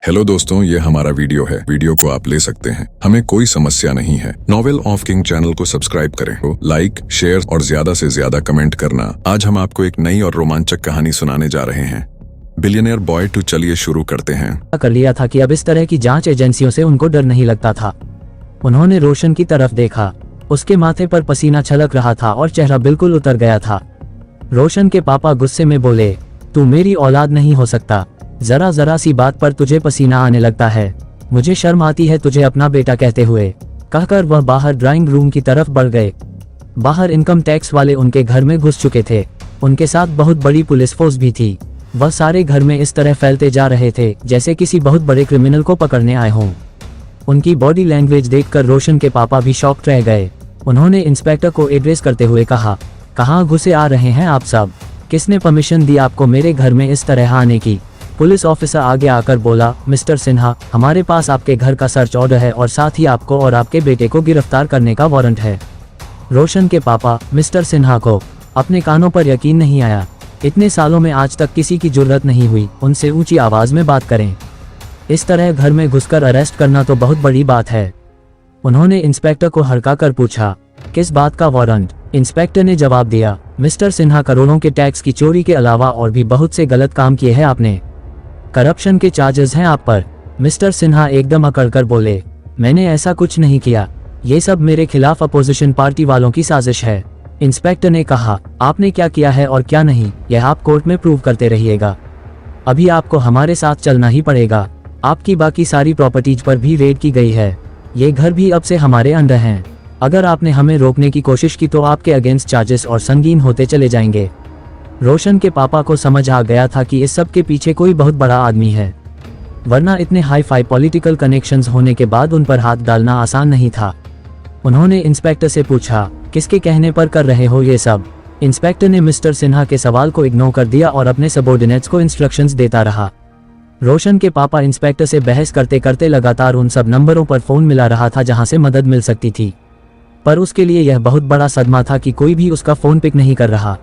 Hello दोस्तों, ये हमारा वीडियो है। वीडियो को आप ले सकते हैं, हमें कोई समस्या नहीं है। नॉवेल ऑफ किंग चैनल को सब्सक्राइब करें, लाइक, शेयर और ज्यादा से ज्यादा कमेंट करना। आज हम आपको एक नई और रोमांचक कहानी सुनाने जा रहे हैं, बिलियनियर बॉय 2। चलिए शुरू करते हैं। कर लिया था कि अब इस तरह की जांच एजेंसियों से उनको डर नहीं लगता था। उन्होंने रोशन की तरफ देखा। उसके माथे पर पसीना छलक रहा था और चेहरा बिल्कुल उतर गया था। रोशन के पापा गुस्से में बोले, तू मेरी औलाद नहीं हो सकता। जरा सी बात पर तुझे पसीना आने लगता है। मुझे शर्म आती है तुझे अपना बेटा कहते हुए। कहकर वह बाहर ड्राइंग रूम की तरफ बढ़ गए। बाहर इनकम टैक्स वाले उनके घर में घुस चुके थे। उनके साथ बहुत बड़ी पुलिस फोर्स भी थी। वह सारे घर में इस तरह फैलते जा रहे थे जैसे किसी बहुत बड़े क्रिमिनल को पकड़ने आए हों। उनकी बॉडी लैंग्वेज देखकर रोशन के पापा भी शॉक्ड रह गए। उन्होंने इंस्पेक्टर को एड्रेस करते हुए कहा, कहाँ घुसे आ रहे हैं आप सब? किसने परमिशन दी आपको मेरे घर में इस तरह आने की? पुलिस ऑफिसर आगे आकर बोला, मिस्टर सिन्हा, हमारे पास आपके घर का सर्च ऑर्डर है और साथ ही आपको और आपके बेटे को गिरफ्तार करने का वारंट है। रोशन के पापा मिस्टर सिन्हा को अपने कानों पर यकीन नहीं आया। इतने सालों में आज तक किसी की जुर्रत नहीं हुई उनसे ऊंची आवाज में बात करें। इस तरह घर में घुसकर अरेस्ट करना तो बहुत बड़ी बात है। उन्होंने इंस्पेक्टर को हड़काकर पूछा, किस बात का वारंट? इंस्पेक्टर ने जवाब दिया, मिस्टर सिन्हा, करोड़ों के टैक्स की चोरी के अलावा और भी बहुत से गलत काम किए हैं आपने। करप्शन के चार्जेस हैं आप पर। मिस्टर सिन्हा एकदम अकड़कर बोले, मैंने ऐसा कुछ नहीं किया। ये सब मेरे खिलाफ अपोजिशन पार्टी वालों की साजिश है। इंस्पेक्टर ने कहा, आपने क्या किया है और क्या नहीं, यह आप कोर्ट में प्रूव करते रहिएगा। अभी आपको हमारे साथ चलना ही पड़ेगा। आपकी बाकी सारी प्रॉपर्टीज पर भी रेड की गई है। ये घर भी अब से हमारे अंडर हैं। अगर आपने हमें रोकने की कोशिश की तो आपके अगेंस्ट चार्जेस और संगीन होते चले जाएंगे। रोशन के पापा को समझ आ गया था कि इस सब के पीछे कोई बहुत बड़ा आदमी है, वरना इतने हाई फाई पॉलिटिकल कनेक्शंस होने के बाद उन पर हाथ डालना आसान नहीं था। उन्होंने इंस्पेक्टर से पूछा, किसके कहने पर कर रहे हो ये सब? इंस्पेक्टर ने मिस्टर सिन्हा के सवाल को इग्नोर कर दिया और अपने सबॉर्डिनेट्स को इंस्ट्रक्शंस देता रहा। रोशन के पापा इंस्पेक्टर से बहस करते करते लगातार उन सब नंबरों पर फोन मिला रहा था जहां से मदद मिल सकती थी, पर उसके लिए यह बहुत बड़ा सदमा था कि कोई भी उसका फोन पिक नहीं कर रहा।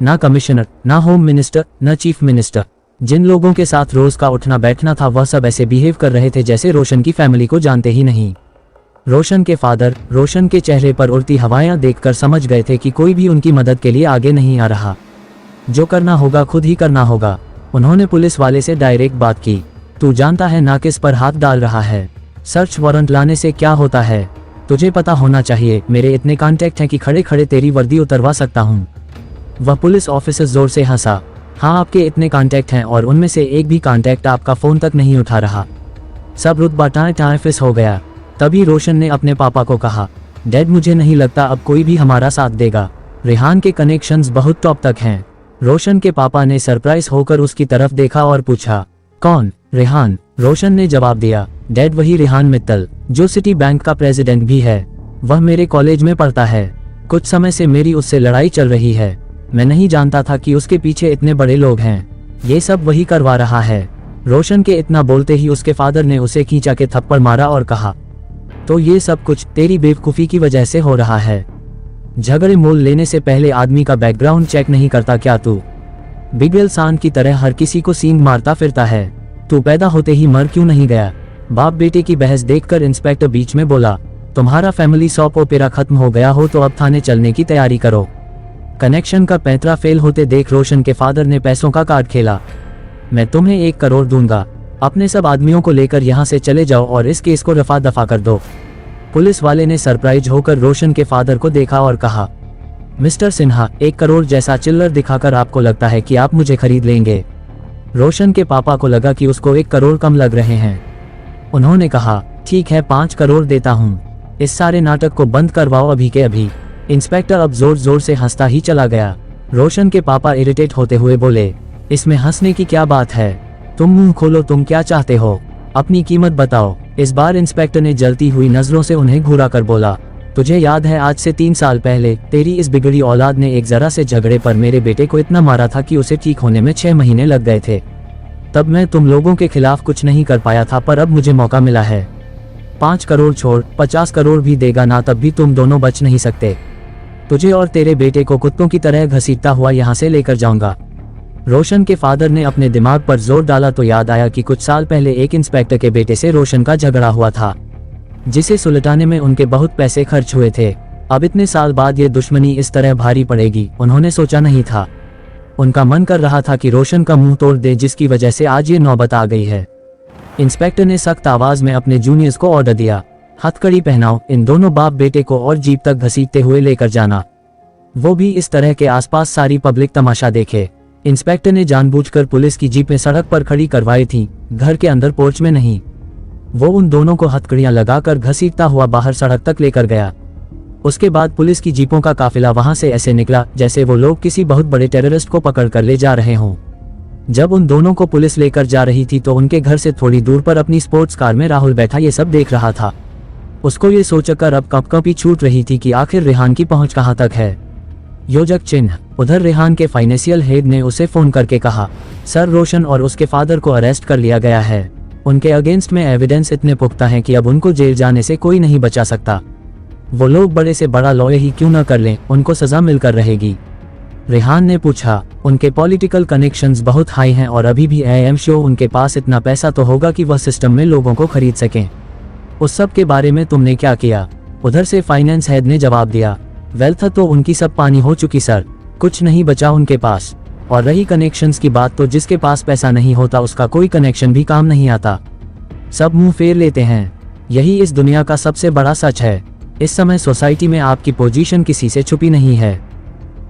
ना कमिश्नर, ना होम मिनिस्टर, ना चीफ मिनिस्टर। जिन लोगों के साथ रोज का उठना बैठना था वह सब ऐसे बिहेव कर रहे थे जैसे रोशन की फैमिली को जानते ही नहीं। रोशन के फादर रोशन के चेहरे पर उड़ती हवाएं देखकर समझ गए थे कि कोई भी उनकी मदद के लिए आगे नहीं आ रहा। जो करना होगा खुद ही करना होगा। उन्होंने पुलिस वाले से डायरेक्ट बात की, तू जानता है ना किस पर हाथ डाल रहा है? सर्च वारंट लाने से क्या होता है तुझे पता होना चाहिए। मेरे इतने कॉन्टैक्ट हैं कि खड़े खड़े तेरी वर्दी उतरवा सकता हूँ। वह पुलिस ऑफिसर जोर से हंसा, हाँ आपके इतने कॉन्टैक्ट हैं और उनमें से एक भी कॉन्टैक्ट आपका फोन तक नहीं उठा रहा। सब रुतबा टाए फिस हो गया। तभी रोशन ने अपने पापा को कहा, डैड, मुझे नहीं लगता अब कोई भी हमारा साथ देगा। रेहान के कनेक्शंस बहुत टॉप तक हैं। रोशन के पापा ने सरप्राइज होकर उसकी तरफ देखा और पूछा, कौन? रेहान। रोशन ने जवाब दिया, डैड, वही रेहान मित्तल जो सिटी बैंक का प्रेसिडेंट भी है। वह मेरे कॉलेज में पढ़ता है। कुछ समय से मेरी उससे लड़ाई चल रही है। मैं नहीं जानता था कि उसके पीछे इतने बड़े लोग हैं। ये सब वही करवा रहा है। रोशन के इतना बोलते ही उसके फादर ने उसे खींचा के थप्पड़ मारा और कहा, तो ये सब कुछ तेरी बेवकूफ़ी की वजह से हो रहा है। झगड़े मोल लेने से पहले आदमी का बैकग्राउंड चेक नहीं करता क्या तू? बिगड़ेल सांड की तरह हर किसी को सींग मारता फिरता है। तू पैदा होते ही मर क्यों नहीं गया? बाप बेटे की बहस देखकर इंस्पेक्टर बीच में बोला, तुम्हारा फैमिली सॉप ओपेरा खत्म हो गया हो तो अब थाने चलने की तैयारी करो। कनेक्शन का पैंतरा फेल होते देख रोशन के फादर ने पैसों का कार्ड खेला, मैं तुम्हें 1 करोड़ दूंगा। अपने सब आदमियों को लेकर यहाँ से चले जाओ और इस केस को रफा दफा कर दो। पुलिस वाले ने सरप्राइज होकर रोशन के फादर को देखा और कहा, मिस्टर सिन्हा, 1 करोड़ जैसा चिल्लर दिखाकर आपको लगता है कि आप मुझे खरीद लेंगे? रोशन के पापा को लगा कि उसको 1 करोड़ कम लग रहे हैं। उन्होंने कहा, ठीक है, 5 करोड़ देता हूँ। इस सारे नाटक को बंद करवाओ अभी के अभी। इंस्पेक्टर अब जोर जोर से हंसता ही चला गया। रोशन के पापा इरिटेट होते हुए बोले, इसमें हंसने की क्या बात है? तुम मुंह खोलो, तुम क्या चाहते हो? अपनी कीमत बताओ। इस बार इंस्पेक्टर ने जलती हुई नजरों से उन्हें घूरा कर बोला, तुझे याद है आज से 3 साल पहले तेरी इस बिगड़ी औलाद ने एक जरा से झगड़े पर मेरे बेटे को इतना मारा था कि उसे ठीक होने में 6 महीने लग गए थे। तब मैं तुम लोगों के खिलाफ कुछ नहीं कर पाया था, पर अब मुझे मौका मिला है। 5 करोड़ छोड़ 50 करोड़ भी देगा ना, तब भी तुम दोनों बच नहीं सकते। तुझे और तेरे बेटे को कुत्तों की तरह घसीटता हुआ यहाँ से लेकर जाऊंगा। रोशन के फादर ने अपने दिमाग पर जोर डाला तो याद आया कि कुछ साल पहले एक इंस्पेक्टर के बेटे से रोशन का झगड़ा हुआ था, जिसे सुलझाने में उनके बहुत पैसे खर्च हुए थे। अब इतने साल बाद ये दुश्मनी इस तरह भारी पड़ेगी, उन्होंने सोचा नहीं था। उनका मन कर रहा था कि रोशन का मुंह तोड़ दे, जिसकी वजह से आज ये नौबत आ गई है। इंस्पेक्टर ने सख्त आवाज में अपने जूनियर्स को ऑर्डर दिया, हथकड़ी पहनाओ, इन दोनों बाप बेटे को और जीप तक घसीटते हुए लेकर जाना, वो भी इस तरह के आसपास सारी पब्लिक तमाशा देखे। इंस्पेक्टर ने जानबूझकर पुलिस की जीपें सड़क पर खड़ी करवाई थी, घर के अंदर पोर्च में नहीं। वो उन दोनों को हथकड़ियां लगाकर घसीटता हुआ बाहर सड़क तक लेकर गया। उसके बाद पुलिस की जीपों का काफिला वहां से ऐसे निकला जैसे वो लोग किसी बहुत बड़े टेररिस्ट को पकड़ कर ले जा रहे हों। जब उन दोनों को पुलिस लेकर जा रही थी तो उनके घर से थोड़ी दूर पर अपनी स्पोर्ट्स कार में राहुल बैठा ये सब देख रहा था। उसको ये सोचकर अब कंपकंपी छूट रही थी कि आखिर रेहान की पहुंच कहां तक है। योजक चिन्ह। उधर रेहान के फाइनेंशियल हेड ने उसे फोन करके कहा, सर रोशन और उसके फादर को अरेस्ट कर लिया गया है। उनके अगेंस्ट में एविडेंस इतने पुख्ता हैं कि अब उनको जेल जाने से कोई नहीं बचा सकता। वो लोग बड़े से बड़ा लॉयर ही क्यों न कर लें, उनको सजा मिलकर रहेगी। रेहान ने पूछा, उनके पॉलिटिकल कनेक्शंस बहुत हाई हैं और अभी भी आई एम श्योर उनके पास इतना पैसा तो होगा कि वह सिस्टम में लोगों को खरीद सकें। उस सब के बारे में तुमने क्या किया? उधर से फाइनेंस हेड ने जवाब दिया, वेल्थ तो उनकी सब पानी हो चुकी सर, कुछ नहीं बचा उनके पास। और रही कनेक्शंस की बात, तो जिसके पास पैसा नहीं होता उसका कोई कनेक्शन भी काम नहीं आता, सब मुंह फेर लेते हैं। यही इस दुनिया का सबसे बड़ा सच है। इस समय सोसाइटी में आपकी पोजीशन किसी से छुपी नहीं है,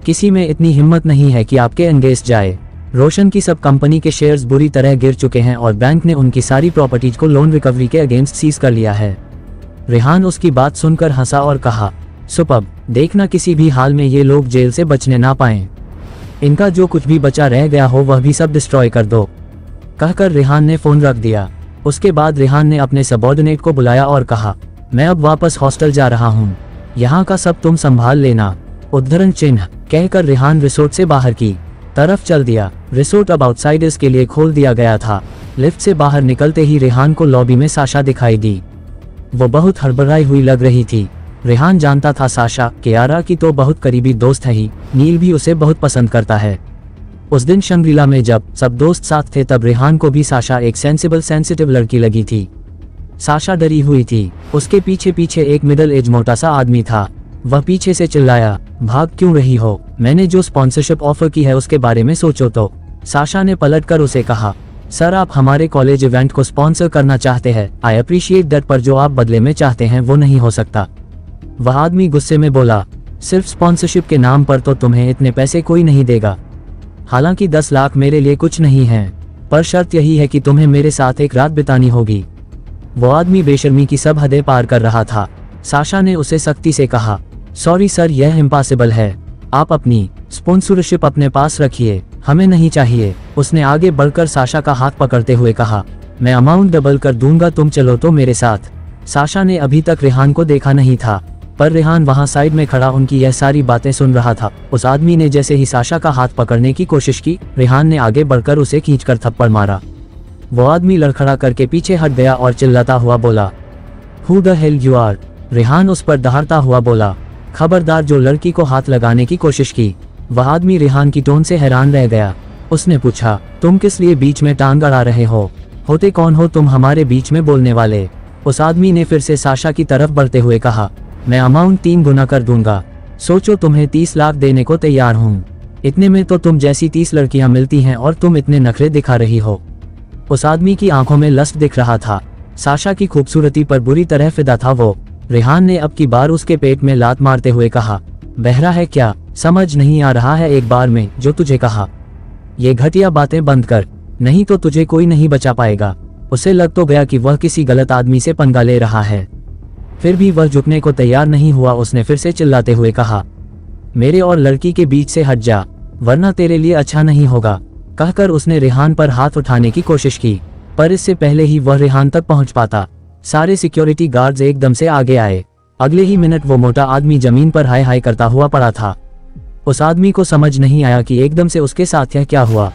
किसी में इतनी हिम्मत नहीं है कि आपके एंगेज जाए। रोशन की सब कंपनी के शेयर्स बुरी तरह गिर चुके हैं और बैंक ने उनकी सारी प्रॉपर्टीज को लोन रिकवरी के अगेंस्ट सीज कर लिया है। रेहान उसकी बात सुनकर हंसा और कहा, सुपर्ब, देखना किसी भी हाल में ये लोग जेल से बचने ना पाएं। इनका जो कुछ भी बचा रह गया हो वह भी सब डिस्ट्रॉय कर दो। कहकर रेहान ने फोन रख दिया। उसके बाद रेहान ने अपने सबऑर्डिनेट को बुलाया और कहा, मैं अब वापस हॉस्टल जा रहा हूँ, यहाँ का सब तुम संभाल लेना। उद्धरण चिन्ह। कहकर रेहान रिसोर्ट से बाहर की तरफ चल दिया। रिसोर्ट अब आउटसाइडर्स के लिए खोल दिया गया था। लिफ्ट से बाहर निकलते ही रेहान को लॉबी में साशा दिखाई दी। वो बहुत हड़बड़ाई हुई लग रही थी। रेहान जानता था साशा कियारा की तो बहुत करीबी दोस्त है ही, नील भी उसे बहुत पसंद करता है। उस दिन शंग्रीला में जब सब दोस्त साथ थे तब रेहान को भी साशा एक सेंसिटिव लड़की लगी थी। साशा डरी हुई थी। उसके पीछे पीछे एक मिडिल एज मोटा सा आदमी था। वह पीछे से चिल्लाया, भाग क्यों रही हो? मैंने जो स्पॉन्सरशिप ऑफर की है उसके बारे में सोचो तो। साशा ने पलटकर उसे कहा, सर आप हमारे कॉलेज इवेंट को स्पॉन्सर करना चाहते हैं, आई अप्रिशिएट दैट, पर जो आप बदले में चाहते हैं वो नहीं हो सकता। वह आदमी गुस्से में बोला, सिर्फ स्पॉन्सरशिप के नाम पर तो तुम्हें इतने पैसे कोई नहीं देगा। हालांकि 10 लाख मेरे लिए कुछ नहीं है, पर शर्त यही है कि तुम्हें मेरे साथ एक रात बितानी होगी। वो आदमी बेशर्मी की सब हदें पार कर रहा था। साशा ने उसे सख्ती से कहा, सॉरी सर, यह इम्पॉसिबल है। आप अपनी स्पॉन्सरशिप अपने पास रखिए, हमें नहीं चाहिए। उसने आगे बढ़कर साशा का हाथ पकड़ते हुए कहा, मैं अमाउंट डबल कर दूंगा, तुम चलो तो मेरे साथ। साशा ने अभी तक रेहान को देखा नहीं था, पर रेहान वहां साइड में खड़ा उनकी यह सारी बातें सुन रहा था। उस आदमी ने जैसे ही साशा का हाथ पकड़ने की कोशिश की, रेहान ने आगे बढ़कर उसे खींचकर थप्पड़ मारा। वो आदमी लड़खड़ा करके पीछे हट गया और चिल्लाता हुआ बोला, who the hell you are? Rehan उस पर दहाड़ता हुआ बोला, खबरदार जो लड़की को हाथ लगाने की कोशिश की। वह आदमी रेहान की टोन से हैरान रह गया। उसने पूछा, तुम किस लिए बीच में टांग अड़ा रहे हो? होते कौन हो तुम हमारे बीच में बोलने वाले? उस आदमी ने फिर से साशा की तरफ बढ़ते हुए कहा, मैं अमाउंट 3 गुना कर दूंगा। सोचो, तुम्हें 30 लाख देने को तैयार हूँ। इतने में तो तुम जैसी 30 लड़कियां मिलती हैं और तुम इतने नखरे दिखा रही हो। उस आदमी की आंखों में लस्ट दिख रहा था। साशा की खूबसूरती पर बुरी तरह फिदा था वो। रेहान ने अब की बार उसके पेट में लात मारते हुए कहा, बहरा है क्या? समझ नहीं आ रहा है एक बार में जो तुझे कहा? ये घटिया बातें बंद कर, नहीं तो तुझे कोई नहीं बचा पाएगा। उसे लग तो गया कि वह किसी गलत आदमी से पंगा ले रहा है, फिर भी वह झुकने को तैयार नहीं हुआ। उसने फिर से चिल्लाते हुए कहा, मेरे और लड़की के बीच से हट जा, वरना तेरे लिए अच्छा नहीं होगा। कहकर उसने रेहान पर हाथ उठाने की कोशिश की, पर इससे पहले ही वह रेहान तक पहुंच पाता, सारे सिक्योरिटी गार्ड्स एकदम से आगे आए। अगले ही मिनट वो मोटा आदमी जमीन पर हाय हाय करता हुआ पड़ा था। उस आदमी को समझ नहीं आया कि एकदम से उसके साथ यह क्या हुआ।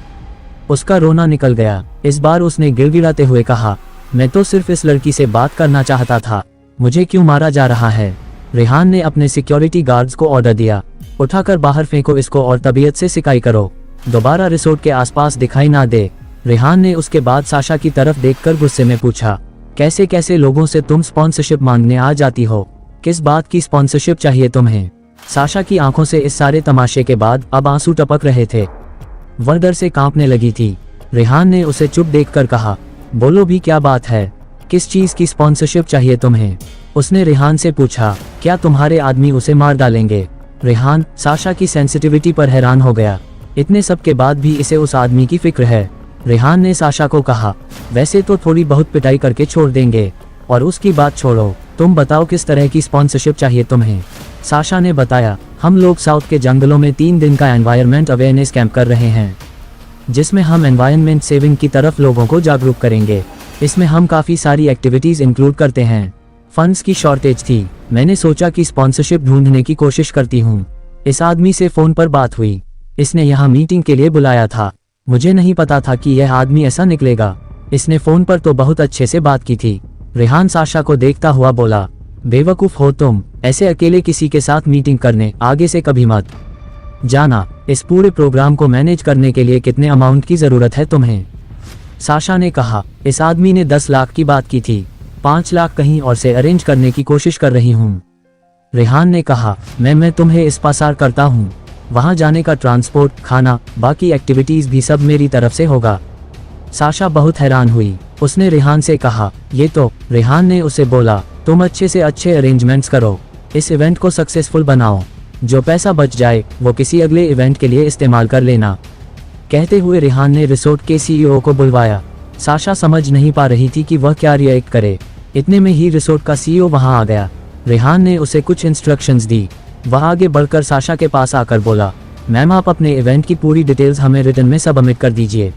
उसका रोना निकल गया। इस बार उसने गिड़गिड़ाते हुए कहा, मैं तो सिर्फ इस लड़की से बात करना चाहता था, मुझे क्यों मारा जा रहा है? रेहान ने अपने सिक्योरिटी गार्ड्स को ऑर्डर दिया, उठाकर बाहर फेंको इसको और तबीयत से सिकाई करो। दोबारा रिसोर्ट के आसपास दिखाई ना दे। रेहान ने उसके बाद साशा की तरफ देखकर गुस्से में पूछा, कैसे कैसे लोगों से तुम स्पॉन्सरशिप मांगने आ जाती हो? किस बात की स्पॉन्सरशिप चाहिए तुम्हें? साशा की आंखों से इस सारे तमाशे के बाद अब आंसू टपक रहे थे। वह डर से कांपने लगी थी। रेहान ने उसे चुप देखकर कहा, बोलो भी, क्या बात है? किस चीज की स्पॉन्सरशिप चाहिए तुम्हें? उसने रेहान से पूछा, क्या तुम्हारे आदमी उसे मार डालेंगे? रेहान साशा की सेंसिटिविटी पर हैरान हो गया। इतने सब के बाद भी इसे उस आदमी की फिक्र है। रेहान ने साशा को कहा, वैसे तो थोड़ी बहुत पिटाई करके छोड़ देंगे, और उसकी बात छोड़ो, तुम बताओ किस तरह की स्पॉन्सरशिप चाहिए तुम्हें? साशा ने बताया, हम लोग साउथ के जंगलों में 3 दिन का एनवायरनमेंट अवेयरनेस कैंप कर रहे हैं, जिसमें हम एनवायरनमेंट सेविंग की तरफ लोगों को जागरूक करेंगे। इसमें हम काफ़ी सारी एक्टिविटीज़ इंक्लूड करते हैं। फंड्स की शॉर्टेज थी। मैंने सोचा कि स्पॉन्सरशिप ढूंढने की कोशिश करती हूँ। इस आदमी से फ़ोन पर बात हुई। इसने यहाँ मीटिंग के लिए बुलाया था। मुझे नहीं पता था कि यह आदमी ऐसा निकलेगा। इसने फ़ोन पर तो बहुत अच्छे से बात की थी। रेहान साशा को देखता हुआ बोला, बेवकूफ़ हो तुम, ऐसे अकेले किसी के साथ मीटिंग करने आगे से कभी मत जाना। इस पूरे प्रोग्राम को मैनेज करने के लिए कितने अमाउंट की ज़रूरत है तुम्हें? साशा ने कहा, इस आदमी ने 10 लाख की बात की थी, 5 लाख कहीं और से अरेंज करने की कोशिश कर रही हूँ। रेहान ने कहा, मैं तुम्हें इस पासार करता हूँ, वहाँ जाने का ट्रांसपोर्ट, खाना, बाकी एक्टिविटीज़ भी सब मेरी तरफ से होगा। साशा बहुत हैरान हुई। उसने रेहान से कहा, ये तो। रेहान ने उसे बोला, तुम अच्छे से अच्छे अरेंजमेंट्स करो, इस इवेंट को सक्सेसफुल बनाओ, जो पैसा बच जाए वो किसी अगले इवेंट के लिए इस्तेमाल कर लेना। कहते हुए रेहान ने रिसोर्ट के सीईओ को बुलवाया। साशा समझ नहीं पा रही थी कि वह क्या रिएक्ट करे। इतने में ही रिसोर्ट का सीईओ वहां आ गया। रेहान ने उसे कुछ इंस्ट्रक्शंस दी। वह आगे बढ़कर साशा के पास आकर बोला, मैम आप अपने इवेंट की पूरी डिटेल्स हमें रिटर्न में सबमिट कर दीजिए।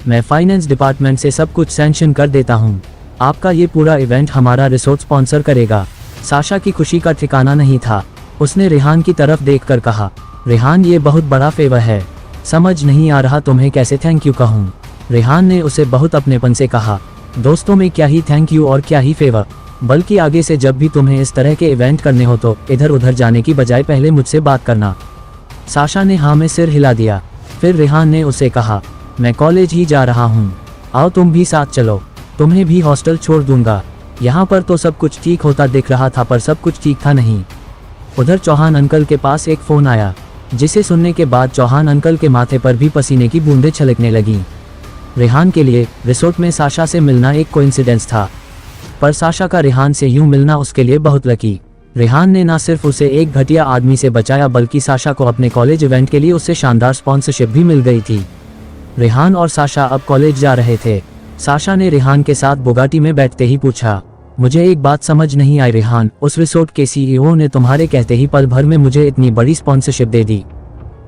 मैं फाइनेंस डिपार्टमेंट से सब कुछ सैंक्शन कर देता हूँ। आपका ये पूरा इवेंट हमारा रिसोर्ट स्पॉन्सर करेगा। साशा की खुशी का ठिकाना नहीं था। उसने रेहान की तरफ देखकर कहा, रेहान ये बहुत बड़ा फेवर है, समझ नहीं आ रहा तुम्हें कैसे थैंक यू कहूँ। रेहान ने उसे बहुत अपनेपन से कहा, दोस्तों में क्या ही थैंक यू और क्या ही फेवर, बल्कि आगे से जब भी तुम्हें इस तरह के इवेंट करने हो तो इधर उधर जाने की बजाय पहले मुझसे बात करना। साशा ने हाँ में सिर हिला दिया। फिर रेहान ने उसे कहा, मैं कॉलेज ही जा रहा हूँ, आओ तुम भी साथ चलो, तुम्हें भी हॉस्टल छोड़ दूंगा। यहाँ पर तो सब कुछ ठीक होता दिख रहा था, पर सब कुछ ठीक था नहीं। उधर चौहान अंकल के पास एक फ़ोन आया, जिसे सुनने के बाद चौहान अंकल के माथे पर भी पसीने की बूंदें छलकने लगीं। रेहान के लिए रिसोर्ट में साशा से मिलना एक कोइंसिडेंस था, पर साशा का रेहान से यूं मिलना उसके लिए बहुत लकी। रेहान ने न सिर्फ उसे एक घटिया आदमी से बचाया, बल्कि साशा को अपने कॉलेज इवेंट के लिए उससे शानदार स्पॉन्सरशिप भी मिल गई थी। रेहान और साशा अब कॉलेज जा रहे थे। साशा ने रेहान के साथ बुगाटी में बैठते ही पूछा, मुझे एक बात समझ नहीं आई रेहान, उस रिसोर्ट के सीईओ ने तुम्हारे कहते ही पल भर में मुझे इतनी बड़ी स्पॉन्सरशिप दे दी,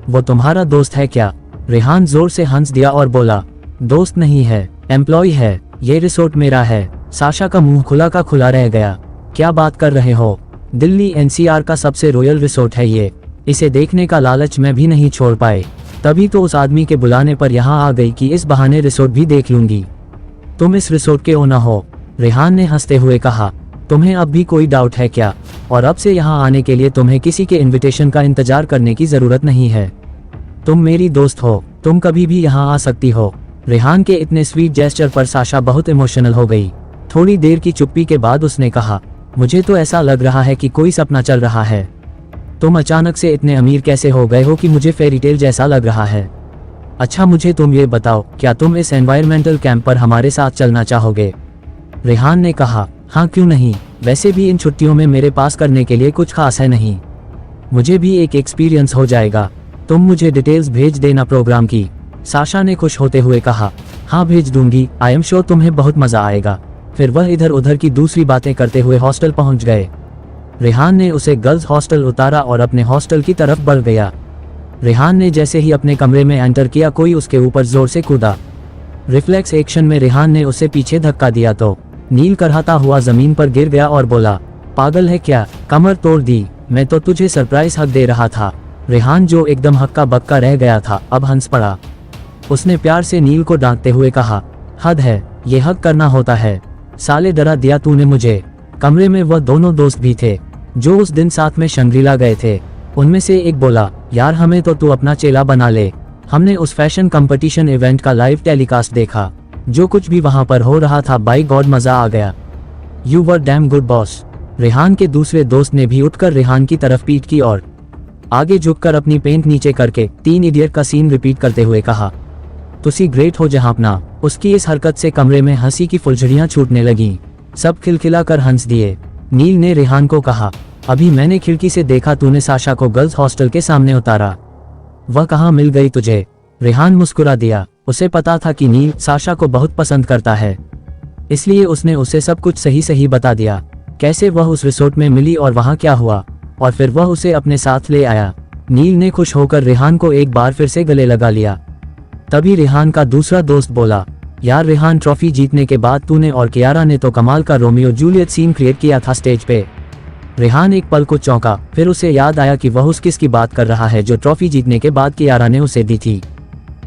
वो तुम्हारा दोस्त है क्या? रेहान जोर से हंस दिया और बोला, दोस्त नहीं है, एम्प्लॉय है, ये रिसोर्ट मेरा है। साशा का मुंह खुला का खुला रह गया। क्या बात कर रहे हो? दिल्ली एनसीआर का सबसे रॉयल रिसोर्ट है ये, इसे देखने का लालच में भी नहीं छोड़ पाए। तभी तो उस आदमी के बुलाने पर यहाँ आ गई कि इस बहाने रिसोर्ट भी देख लूंगी। तुम इस रिसोर्ट के ओनर हो? रेहान ने हंसते हुए कहा, तुम्हें अब भी कोई डाउट है क्या? और अब से यहाँ आने के लिए तुम्हें किसी के इनविटेशन का इंतजार करने की जरूरत नहीं है। तुम मेरी दोस्त हो, तुम कभी भी यहाँ आ सकती हो। रेहान के इतने स्वीट जेस्चर पर साशा बहुत इमोशनल हो गई। थोड़ी देर की चुप्पी के बाद उसने कहा, मुझे तो ऐसा लग रहा है कि कोई सपना चल रहा है। तुम अचानक से इतने अमीर कैसे हो गए हो कि मुझे फेरी टेल जैसा लग रहा है। अच्छा मुझे तुम ये बताओ, क्या तुम इस एनवायरमेंटल कैंप पर हमारे साथ चलना चाहोगे? रेहान ने कहा, हाँ क्यों नहीं, वैसे भी इन छुट्टियों में मेरे पास करने के लिए कुछ खास है नहीं, मुझे भी एक एक्सपीरियंस हो जाएगा। तुम मुझे डिटेल्स भेज देना प्रोग्राम की। साशा ने खुश होते हुए कहा, हाँ भेज दूंगी, आई एम श्योर तुम्हें बहुत मजा आएगा। फिर वह इधर उधर की दूसरी बातें करते हुए हॉस्टल पहुंच गए। रेहान ने उसे गर्ल्स हॉस्टल उतारा और अपने हॉस्टल की तरफ बढ़ गया। रेहान ने जैसे ही अपने कमरे में एंटर किया, कोई उसके ऊपर जोर से कूदा। रिफ्लेक्स एक्शन में रेहान ने उसे पीछे धक्का दिया तो नील करहाता हुआ जमीन पर गिर गया और बोला, पागल है क्या, कमर तोड़ दी, मैं तो तुझे सरप्राइज हक दे रहा था। रेहान जो एकदम हक्का बक्का रह गया था अब हंस पड़ा। उसने प्यार से नील को डांटते हुए कहा, हद है, ये हक करना होता है, साले डरा दिया तूने मुझे। कमरे में वह दोनों दोस्त भी थे जो उस दिन साथ में शंग्रीला गए थे। उनमें से एक बोला, यार हमें तो तू अपना चेला बना ले, हमने उस फैशन कंपटीशन इवेंट का लाइव टेलीकास्ट देखा। जो कुछ भी वहां पर हो रहा था, बाय गॉड मजा आ गया। You were damn good boss. Rehan के दूसरे दोस्त ने भी उठकर रेहान की तरफ पीठ की और आगे झुककर अपनी पेंट नीचे करके 3 इडियट का सीन रिपीट करते हुए कहा, तुसी ग्रेट हो जहांपना। उसकी इस हरकत से कमरे में हंसी की फुलझड़ियां छूटने लगीं। सब खिलखिला कर हंस दिए। नील ने रेहान को कहा, अभी मैंने खिड़की से देखा तूने साशा को गर्ल्स हॉस्टल के सामने उतारा। वह कहाँ मिल गई तुझे? रेहान मुस्कुरा दिया। उसे पता था कि नील साशा को बहुत पसंद करता है, इसलिए उसने उसे सब कुछ सही सही बता दिया। कैसे वह उस रिसोर्ट में मिली और वहां क्या हुआ, और फिर वह उसे अपने साथ ले आया। नील ने खुश होकर रेहान को एक बार फिर से गले लगा लिया। तभी रेहान का दूसरा दोस्त बोला, यार रेहान, ट्रॉफी जीतने के बाद तूने और कियारा ने तो कमाल का रोमियो जूलियट सीन क्रिएट किया था स्टेज पे। रेहान एक पल को चौंका, फिर उसे याद आया कि वह उस किसकी बात कर रहा है जो ट्रॉफी जीतने के बाद कियारा ने उसे दी थी।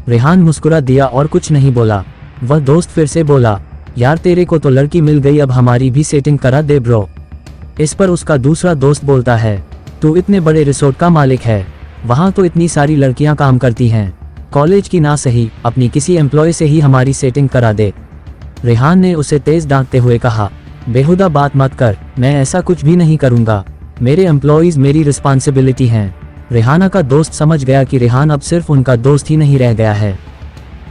रेहान मुस्कुरा दिया और कुछ नहीं बोला। वह दोस्त फिर से बोला, यार तेरे को तो लड़की मिल गई, अब हमारी भी सेटिंग करा दे ब्रो। इस पर उसका दूसरा दोस्त बोलता है, तू इतने बड़े रिसोर्ट का मालिक है, वहां तो इतनी सारी लड़कियां काम करती हैं, कॉलेज की ना सही अपनी किसी एम्प्लॉय से ही हमारी सेटिंग करा दे। रेहान ने उसे तेज डांटते हुए कहा, बेहुदा बात मत कर, मैं ऐसा कुछ भी नहीं करूंगा, मेरे एम्प्लॉयज मेरी रिस्पॉन्सिबिलिटी हैं। रेहाना का दोस्त समझ गया कि रेहान अब सिर्फ उनका दोस्त ही नहीं रह गया है,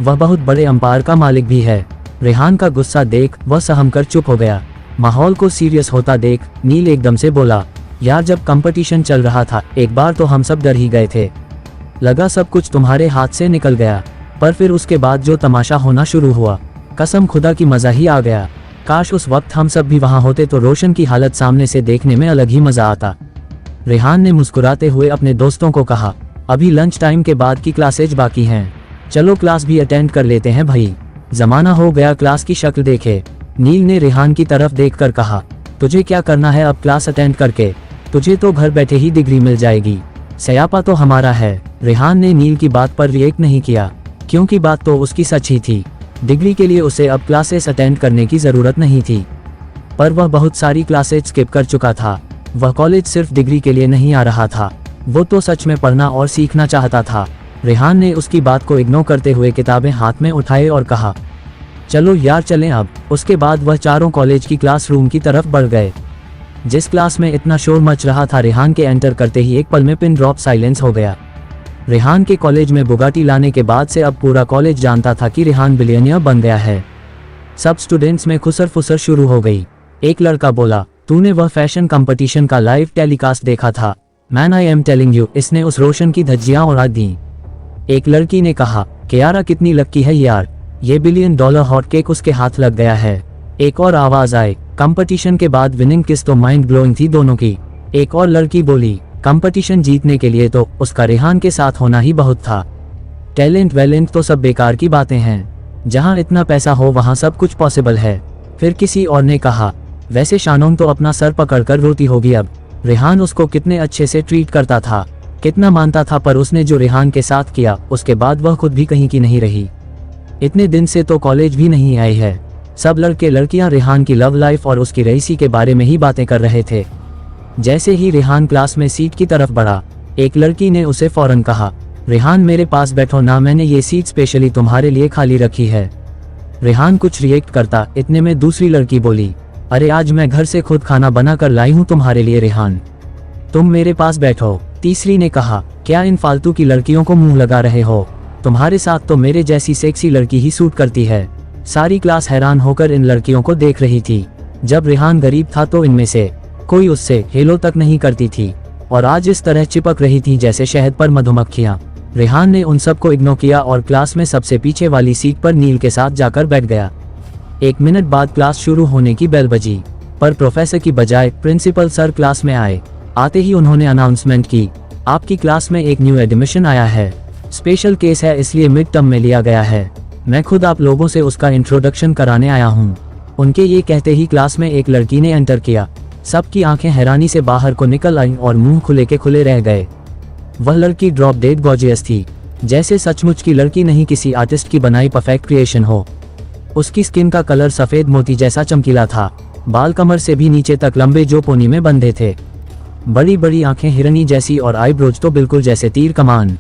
वह बहुत बड़े अंपायर का मालिक भी है। रेहान का गुस्सा देख वह सहम कर चुप हो गया। माहौल को सीरियस होता देख नील एकदम से बोला, यार जब कंपटीशन चल रहा था एक बार तो हम सब डर ही गए थे, लगा सब कुछ तुम्हारे हाथ से निकल गया, पर फिर उसके बाद जो तमाशा होना शुरू हुआ, कसम खुदा की मजा ही आ गया। काश उस वक्त हम सब भी वहां होते तो रोशन की हालत सामने से देखने में अलग ही मजा आता। रेहान ने मुस्कुराते हुए अपने दोस्तों को कहा, अभी लंच टाइम के बाद की क्लासेज बाकी हैं, चलो क्लास भी अटेंड कर लेते हैं भाई, जमाना हो गया क्लास की शक्ल देखे। नील ने रेहान की तरफ देखकर कहा, तुझे क्या करना है अब क्लास अटेंड करके, तुझे तो घर बैठे ही डिग्री मिल जाएगी, सयापा तो हमारा है। रेहान ने नील की बात पर रिएक्ट नहीं किया, क्योंकि बात तो उसकी सच ही थी। डिग्री के लिए उसे अब क्लासेस अटेंड करने की जरूरत नहीं थी, पर वह बहुत सारी क्लासेस स्किप कर चुका था। वह कॉलेज सिर्फ डिग्री के लिए नहीं आ रहा था, वो तो सच में पढ़ना और सीखना चाहता था। रेहान ने उसकी बात को इग्नोर करते हुए किताबें हाथ में उठाए और कहा, चलो यार चलें अब। उसके बाद वह चारों कॉलेज की क्लासरूम की तरफ बढ़ गए। जिस क्लास में इतना शोर मच रहा था, रेहान के एंटर करते ही एक पल में पिन ड्रॉप साइलेंस हो गया। रेहान के कॉलेज में बुगाटी लाने के बाद से अब पूरा कॉलेज जानता था कि रेहान बिलियनियर बन गया है। सब स्टूडेंट्स में खुसर फुसर शुरू हो गई। एक लड़का बोला, तूने वह फैशन कंपटीशन का लाइव टेलीकास्ट देखा था? Man I am telling you, इसने उस रोशन की धज्जियां उड़ा दी। एक लड़की ने कहा, कियारा कितनी लक्की है यार, ये $1 बिलियन हॉट केक उसके हाथ लग गया है। एक और आवाज आए, कंपटीशन के बाद विनिंग किस तो माइंड ब्लोइंग थी दोनों की। एक और लड़की बोली, कंपटीशन जीतने के लिए तो उसका रेहान के साथ होना ही बहुत था। टैलेंट वैलेंट तो सब बेकार की बातें हैं, जहां इतना पैसा हो वहां सब कुछ पॉसिबल है। फिर किसी और ने कहा, वैसे शानोन तो अपना सर पकड़कर रोती होगी अब, रेहान उसको कितने अच्छे से ट्रीट करता था, कितना मानता था, पर उसने जो रेहान के साथ किया उसके बाद वह खुद भी कहीं की नहीं रही। इतने दिन से तो कॉलेज भी नहीं आई है। सब लड़के लड़कियां रेहान की लव लाइफ और उसकी रईसी के बारे में ही बातें कर रहे थे। जैसे ही रेहान क्लास में सीट की तरफ बढ़ा, एक लड़की ने उसे फौरन कहा, रेहान मेरे पास बैठो ना, मैंने ये सीट स्पेशली तुम्हारे लिए खाली रखी है। रेहान कुछ रिएक्ट करता, इतने में दूसरी लड़की बोली, अरे आज मैं घर से खुद खाना बना कर लाई हूँ तुम्हारे लिए रेहान, तुम मेरे पास बैठो। तीसरी ने कहा, क्या इन फालतू की लड़कियों को मुंह लगा रहे हो, तुम्हारे साथ तो मेरे जैसी सेक्सी लड़की ही सूट करती है। सारी क्लास हैरान होकर इन लड़कियों को देख रही थी। जब रेहान गरीब था तो इनमें से कोई उससे हेलो तक नहीं करती थी, और आज इस तरह चिपक रही थी जैसे शहद पर मधुमक्खियां। रेहान ने उन सबको इग्नोर किया और क्लास में सबसे पीछे वाली सीट पर नील के साथ जाकर बैठ गया। 1 मिनट बाद क्लास शुरू होने की बेल बजी, पर प्रोफेसर की बजाय प्रिंसिपल सर क्लास में आए। आते ही उन्होंने अनाउंसमेंट की, आपकी क्लास में एक न्यू एडमिशन आया है, स्पेशल केस है इसलिए मिड टर्म में लिया गया है, मैं खुद आप लोगों से उसका इंट्रोडक्शन कराने आया हूँ। उनके ये कहते ही क्लास में एक लड़की ने एंटर किया। सबकी आंखें हैरानी से बाहर को निकल आईं और मुंह खुले के खुले रह गए। वह लड़की ड्रॉप डेड गॉर्जियस थी, जैसे सचमुच की लड़की नहीं किसी आर्टिस्ट की बनाई परफेक्ट क्रिएशन हो। उसकी स्किन का कलर सफेद मोती जैसा चमकीला था, बाल कमर से भी नीचे तक लंबे जो पोनी में बंधे थे, बड़ी बड़ी आंखें हिरनी जैसी और आईब्रोज तो बिल्कुल जैसे तीर कमान।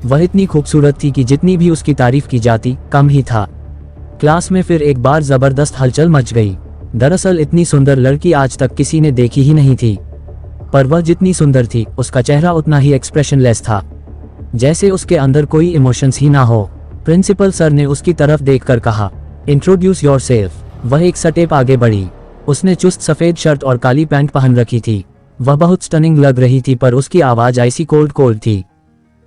वह इतनी खूबसूरत थी कि जितनी भी उसकी तारीफ की जाती कम ही था। क्लास में फिर एक बार जबरदस्त हलचल मच गई। दरअसल इतनी सुंदर लड़की आज तक किसी ने देखी ही नहीं थी। पर वह जितनी सुंदर थी उसका चेहरा उतना ही एक्सप्रेशनलेस था, जैसे उसके अंदर कोई इमोशंस ही ना हो। प्रिंसिपल सर ने उसकी तरफ देखकर कहा, इंट्रोड्यूस योरसेल्फ। वह एक स्टेप आगे बढ़ी। उसने चुस्त सफेद शर्ट और काली पैंट पहन रखी थी। वह बहुत स्टनिंग लग रही थी, पर उसकी आवाज आइसी कोल्ड थी।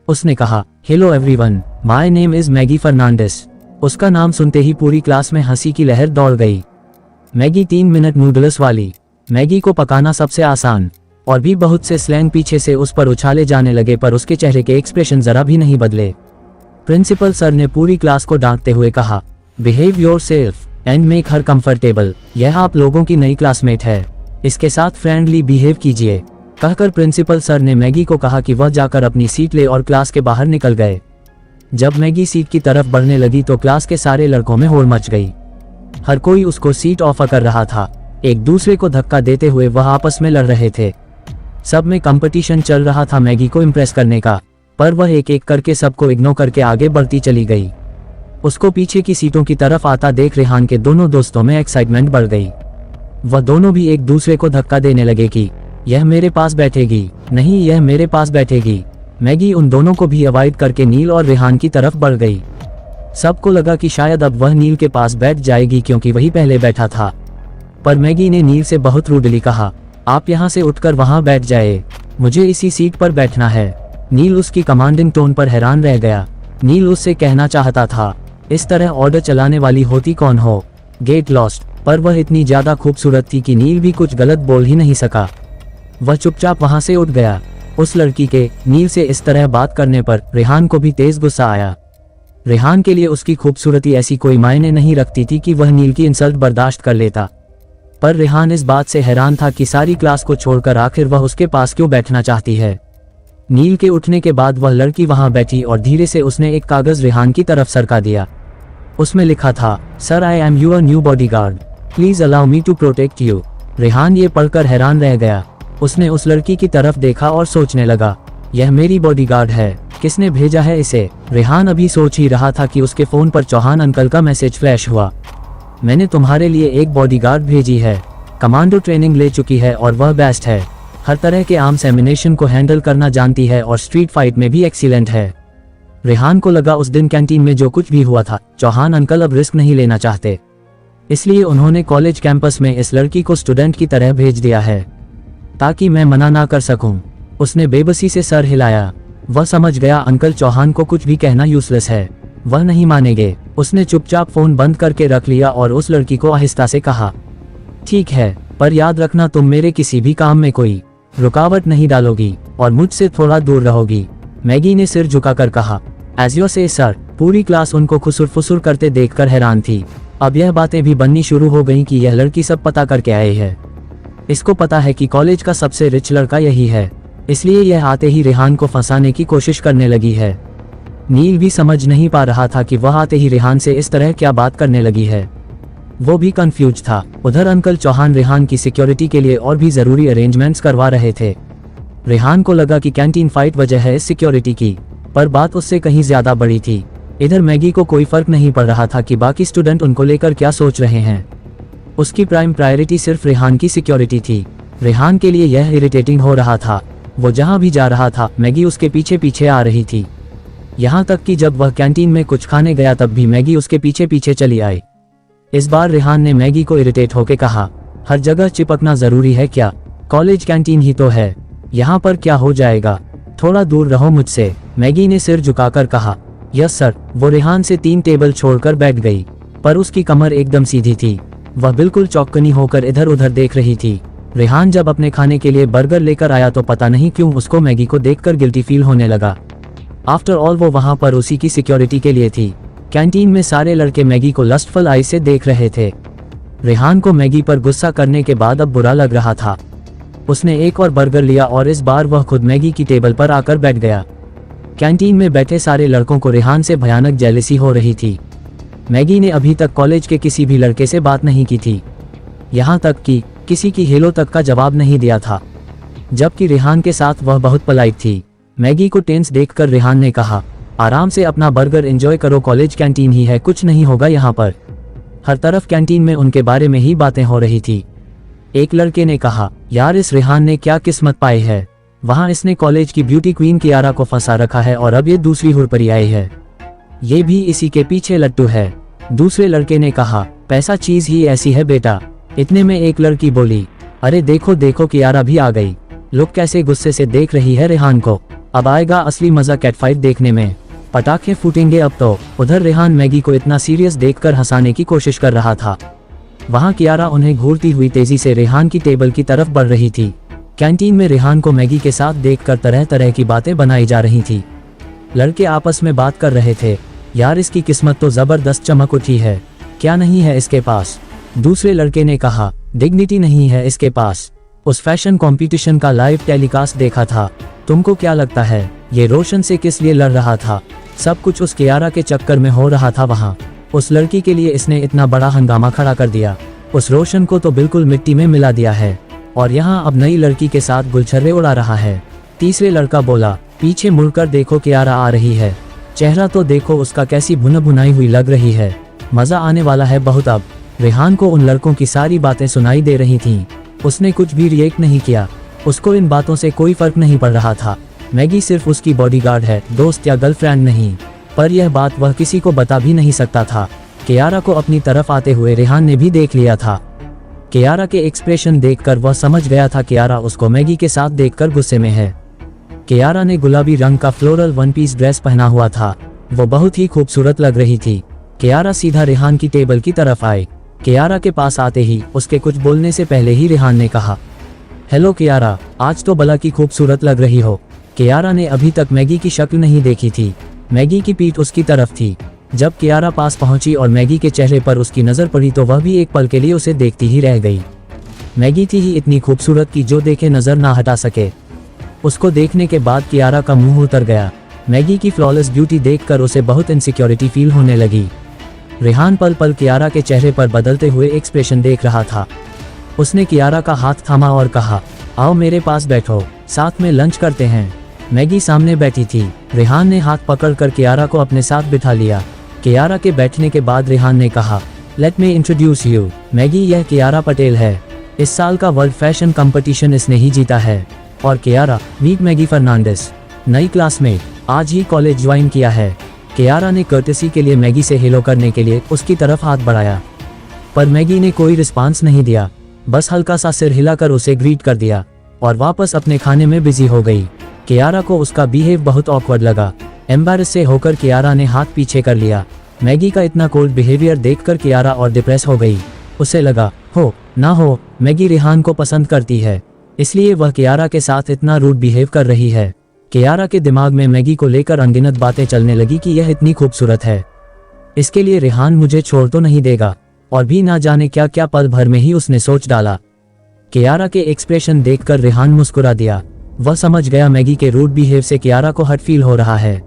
उसने कहा, hello everyone, my name is Maggie Fernandes. उसका नाम सुनते ही पूरी क्लास में हंसी की लहर दौड़ गई। मैगी 3 मिनट नूडल्स वाली। मैगी को पकाना सबसे आसान। और भी बहुत से स्लैंग पीछे से उस पर उछाले जाने लगे, पर उसके चेहरे के एक्सप्रेशन जरा भी नहीं बदले। प्रिंसिपल सर ने पूरी क्लास को डांटते हुए कहा, behave yourself and make her comfortable. यह आप लोगों की नई क्लासमेट है, इसके साथ फ्रेंडली बिहेव कीजिए। कहकर प्रिंसिपल सर ने मैगी को कहा कि वह जाकर अपनी सीट ले और क्लास के बाहर निकल गए। जब मैगी सीट की तरफ बढ़ने लगी तो क्लास के सारे लड़कों में होड़ मच गई। हर कोई उसको सीट ऑफर कर रहा था। एक दूसरे को धक्का देते हुए वह आपस में लड़ रहे थे। सब में कंपटीशन चल रहा था मैगी को इम्प्रेस करने का, पर वह एक एक करके सबको इग्नोर करके आगे बढ़ती चली गई। उसको पीछे की सीटों की तरफ आता देख रेहान के दोनों दोस्तों में एक्साइटमेंट बढ़ गई। वह दोनों भी एक दूसरे को धक्का देने लगे कि यह मेरे पास बैठेगी, नहीं यह मेरे पास बैठेगी। मैगी उन दोनों को भी अवॉइड करके नील और रेहान की तरफ बढ़ गई। सबको लगा कि शायद अब वह नील के पास बैठ जाएगी, क्योंकि वही पहले बैठा था। पर मैगी ने नील से बहुत रूडली कहा, आप यहाँ से उठकर वहाँ बैठ जाए, मुझे इसी सीट पर बैठना है। नील उसकी कमांडिंग टोन पर हैरान रह गया। नील उससे कहना चाहता था, इस तरह ऑर्डर चलाने वाली होती कौन हो, गेट लॉस्ट। पर वह इतनी ज्यादा खूबसूरत थी कि नील भी कुछ गलत बोल ही नहीं सका। वह चुपचाप वहां से उठ गया। उस लड़की के नील से इस तरह बात करने पर रेहान को भी तेज गुस्सा आया। रेहान के लिए उसकी खूबसूरती ऐसी कोई मायने नहीं रखती थी कि वह नील की इंसल्ट बर्दाश्त कर लेता। पर रेहान इस बात से हैरान था कि सारी क्लास को छोड़कर आखिर वह उसके पास क्यों बैठना चाहती है। नील के उठने के बाद वह लड़की वहां बैठी और धीरे से उसने एक कागज रेहान की तरफ सरका दिया। उसमें लिखा था, sir I am your new bodyguard, please allow me to protect you. Rehan ये पढ़कर हैरान रह गया। उसने उस लड़की की तरफ देखा और सोचने लगा, यह मेरी बॉडीगार्ड है, किसने भेजा है इसे। रेहान अभी सोच ही रहा था कि उसके फोन पर चौहान अंकल का मैसेज फ्लैश हुआ, मैंने तुम्हारे लिए एक बॉडीगार्ड भेजी है, कमांडो ट्रेनिंग ले चुकी है और वह बेस्ट है, हर तरह के आर्म्स एमिनेशन को हैंडल करना जानती है और स्ट्रीट फाइट में भी एक्सीलेंट है। रेहान को लगा उस दिन कैंटीन में जो कुछ भी हुआ था, चौहान अंकल अब रिस्क नहीं लेना चाहते, इसलिए उन्होंने कॉलेज कैंपस में इस लड़की को स्टूडेंट की तरह भेज दिया है ताकि मैं मना ना कर सकूं। उसने बेबसी से सर हिलाया। वह समझ गया अंकल चौहान को कुछ भी कहना यूजलेस है, वह नहीं मानेंगे। उसने चुपचाप फोन बंद करके रख लिया और उस लड़की को आहिस्ता से कहा, ठीक है, पर याद रखना तुम मेरे किसी भी काम में कोई रुकावट नहीं डालोगी और मुझसे थोड़ा दूर रहोगी। मैगी ने सिर झुकाकर कहा, एज यू से सर। पूरी क्लास उनको खुसुर फुसुर करते देखकर हैरान थी। अब यह बातें भी बननी शुरू हो गईं कि यह लड़की सब पता करके आई है। इसको पता है कि कॉलेज का सबसे रिच लड़का यही है, इसलिए यह आते ही रेहान को फंसाने की कोशिश करने लगी है। नील भी समझ नहीं पा रहा था कि वह आते ही रेहान से इस तरह क्या बात करने लगी है। वो भी कंफ्यूज था। उधर अंकल चौहान रेहान की सिक्योरिटी के लिए और भी जरूरी अरेंजमेंट्स करवा रहे थे। रेहान को लगा कि कैंटीन फाइट वजह है इस सिक्योरिटी की, पर बात उससे कहीं ज्यादा बड़ी थी। इधर मैगी को कोई फर्क नहीं पड़ रहा था कि बाकी स्टूडेंट उनको लेकर क्या सोच रहे हैं। उसकी प्राइम प्रायोरिटी सिर्फ रेहान की सिक्योरिटी थी। रेहान के लिए यह इरिटेटिंग हो रहा था। वो जहां भी जा रहा था मैगी उसके पीछे पीछे आ रही थी। यहाँ तक कि जब वह कैंटीन में कुछ खाने गया तब भी मैगी उसके पीछे पीछे चली आई। इस बार रेहान ने मैगी को इरिटेट होकर कहा, हर जगह चिपकना जरूरी है क्या? कॉलेज कैंटीन ही तो है, यहाँ पर क्या हो जाएगा, थोड़ा दूर रहो मुझसे। मैगी ने सिर झुकाकर कहा, यस सर। वो रेहान से 3 टेबल छोड़कर बैठ गई, पर उसकी कमर एकदम सीधी थी। वह बिल्कुल चौकन्नी होकर इधर उधर देख रही थी। रेहान जब अपने खाने के लिए बर्गर लेकर आया तो पता नहीं क्यों उसको मैगी को देखकर गिल्टी फील होने लगा। आफ्टर ऑल वो वहां पर उसी की सिक्योरिटी के लिए थी। कैंटीन में सारे लड़के मैगी को लस्टफुल आई से देख रहे थे। रेहान को मैगी पर गुस्सा करने के बाद अब बुरा लग रहा था। उसने एक और बर्गर लिया और इस बार वह खुद मैगी की टेबल पर आकर बैठ गया। कैंटीन में बैठे सारे लड़कों को रेहान से भयानक जेलसी हो रही थी। मैगी ने अभी तक कॉलेज के किसी भी लड़के से बात नहीं की थी, यहाँ तक कि किसी की हेलो तक का जवाब नहीं दिया था, जबकि रेहान के साथ वह बहुत पोलाइट थी। मैगी को टेंस देखकर रेहान ने कहा, आराम से अपना बर्गर एंजॉय करो, कॉलेज कैंटीन ही है, कुछ नहीं होगा यहाँ पर। हर तरफ कैंटीन में उनके बारे में ही बातें हो रही थी। एक लड़के ने कहा, यार इस रेहान ने क्या किस्मत पाई है, वहाँ इसने कॉलेज की ब्यूटी क्वीन कियारा को फंसा रखा है और अब ये दूसरी हुरपरी आई है, ये भी इसी के पीछे लट्टू है। दूसरे लड़के ने कहा, पैसा चीज ही ऐसी है बेटा। इतने में एक लड़की बोली, अरे देखो देखो कियारा भी आ गई, लोग कैसे गुस्से से देख रही है रेहान को, अब आएगा असली मजा कैटफाइट देखने में, पटाखे फूटेंगे अब तो। उधर रेहान मैगी को इतना सीरियस देखकर हंसाने की कोशिश कर रहा था। वहाँ कियारा उन्हें घूरती हुई तेजी से रेहान की टेबल की तरफ बढ़ रही थी। कैंटीन में रेहान को मैगी के साथ देखकर तरह तरह की बातें बनाई जा रही थी। लड़के आपस में बात कर रहे थे, यार इसकी किस्मत तो जबरदस्त चमक उठी है, क्या नहीं है इसके पास। दूसरे लड़के ने कहा, डिग्निटी नहीं है इसके पास, उस फैशन कंपटीशन का लाइव टेलीकास्ट देखा था, तुमको क्या लगता है ये रोशन से किस लिए लड़ रहा था, सब कुछ उस कियारा के चक्कर में हो रहा था। वहाँ उस लड़की के लिए इसने इतना बड़ा हंगामा खड़ा कर दिया, उस रोशन को तो बिल्कुल मिट्टी में मिला दिया है, और यहाँ अब नई लड़की के साथ गुलछर्रे उड़ा रहा है। तीसरे लड़का बोला, पीछे मुड़कर देखो कियारा आ रही है, चेहरा तो देखो उसका कैसी भुन भुनाई हुई लग रही है, मजा आने वाला है बहुत अब। रेहान को उन लड़कों की सारी बातें सुनाई दे रही थीं, उसने कुछ भी रिएक्ट नहीं किया, उसको इन बातों से कोई फर्क नहीं पड़ रहा था। मैगी सिर्फ उसकी बॉडीगार्ड है, दोस्त या गर्लफ्रेंड नहीं। पर यह बात वह किसी को बता भी नहीं सकता था। कियारा को अपनी तरफ आते हुए रेहान ने भी देख लिया था। कियारा के एक्सप्रेशन देखकर वह समझ गया था कियारा उसको मैगी के साथ देखकर गुस्से में है। कियारा ने गुलाबी रंग का फ्लोरल वन पीस ड्रेस पहना हुआ था, वो बहुत ही खूबसूरत लग रही थी। कियारा सीधा रेहान की टेबल की तरफ आए। कियारा के पास आते ही उसके कुछ बोलने से पहले ही रेहान ने कहा, हेलो कियारा, आज तो भला की खूबसूरत लग रही हो। कियारा ने अभी तक मैगी की शक्ल नहीं देखी थी, मैगी की पीठ उसकी तरफ थी। जब कियारा पास पहुंची और मैगी के चेहरे पर उसकी नजर पड़ी तो वह भी एक पल के लिए उसे देखती ही रह गई। मैगी थी ही इतनी खूबसूरत कि जो देखे नजर ना हटा सके। उसको देखने के बाद कियारा का मुंह उतर गया। मैगी की फ्लॉलेस ब्यूटी देखकर उसे बहुत इनसिक्योरिटी फील होने लगी। रेहान पल पल कियारा के चेहरे पर बदलते हुए एक्सप्रेशन देख रहा था। उसने कियारा का हाथ थामा और कहा, आओ मेरे पास बैठो, साथ में लंच करते हैं। मैगी सामने बैठी थी। रेहान ने हाथ पकड़कर कियारा को अपने साथ बिठा लिया। कियारा के बैठने के बाद रेहान ने कहा, let me introduce you Maggi, यह कियारा पटेल है। इस साल का वर्ल्ड फैशन कंपटीशन इसने ही जीता है। और कियारा, मीट मैगी फर्नांडिस, नई क्लासमेट, आज ही कॉलेज ज्वाइन किया है। कियारा ने कर्टेसी के लिए मैगी से हेलो करने के लिए उसकी तरफ हाथ बढ़ाया, पर मैगी ने कोई रिस्पांस नहीं दिया, बस हल्का सा सिर हिलाकर उसे ग्रीट कर दिया और वापस अपने खाने में बिजी हो गई। कियारा को उसका बिहेव बहुत ऑकवर्ड लगा। एम्बैरेस से होकर कियारा ने हाथ पीछे कर लिया। मैगी का इतना कोल्ड बिहेवियर देखकर कियारा और डिप्रेस हो गई। उसे लगा, हो ना हो, मैगी रेहान को पसंद करती है, इसलिए वह कियारा के साथ इतना रूड बिहेव कर रही है। कियारा के दिमाग में मैगी को लेकर अनगिनत बातें चलने लगी कि यह इतनी खूबसूरत है, इसके लिए रेहान मुझे छोड़ तो नहीं देगा, और भी ना जाने क्या क्या पल भर में ही उसने सोच डाला। कियारा के एक्सप्रेशन देखकर रेहान मुस्कुरा दिया। वह समझ गया मैगी के रूड बिहेव से कियारा को हर्ट फील हो रहा है,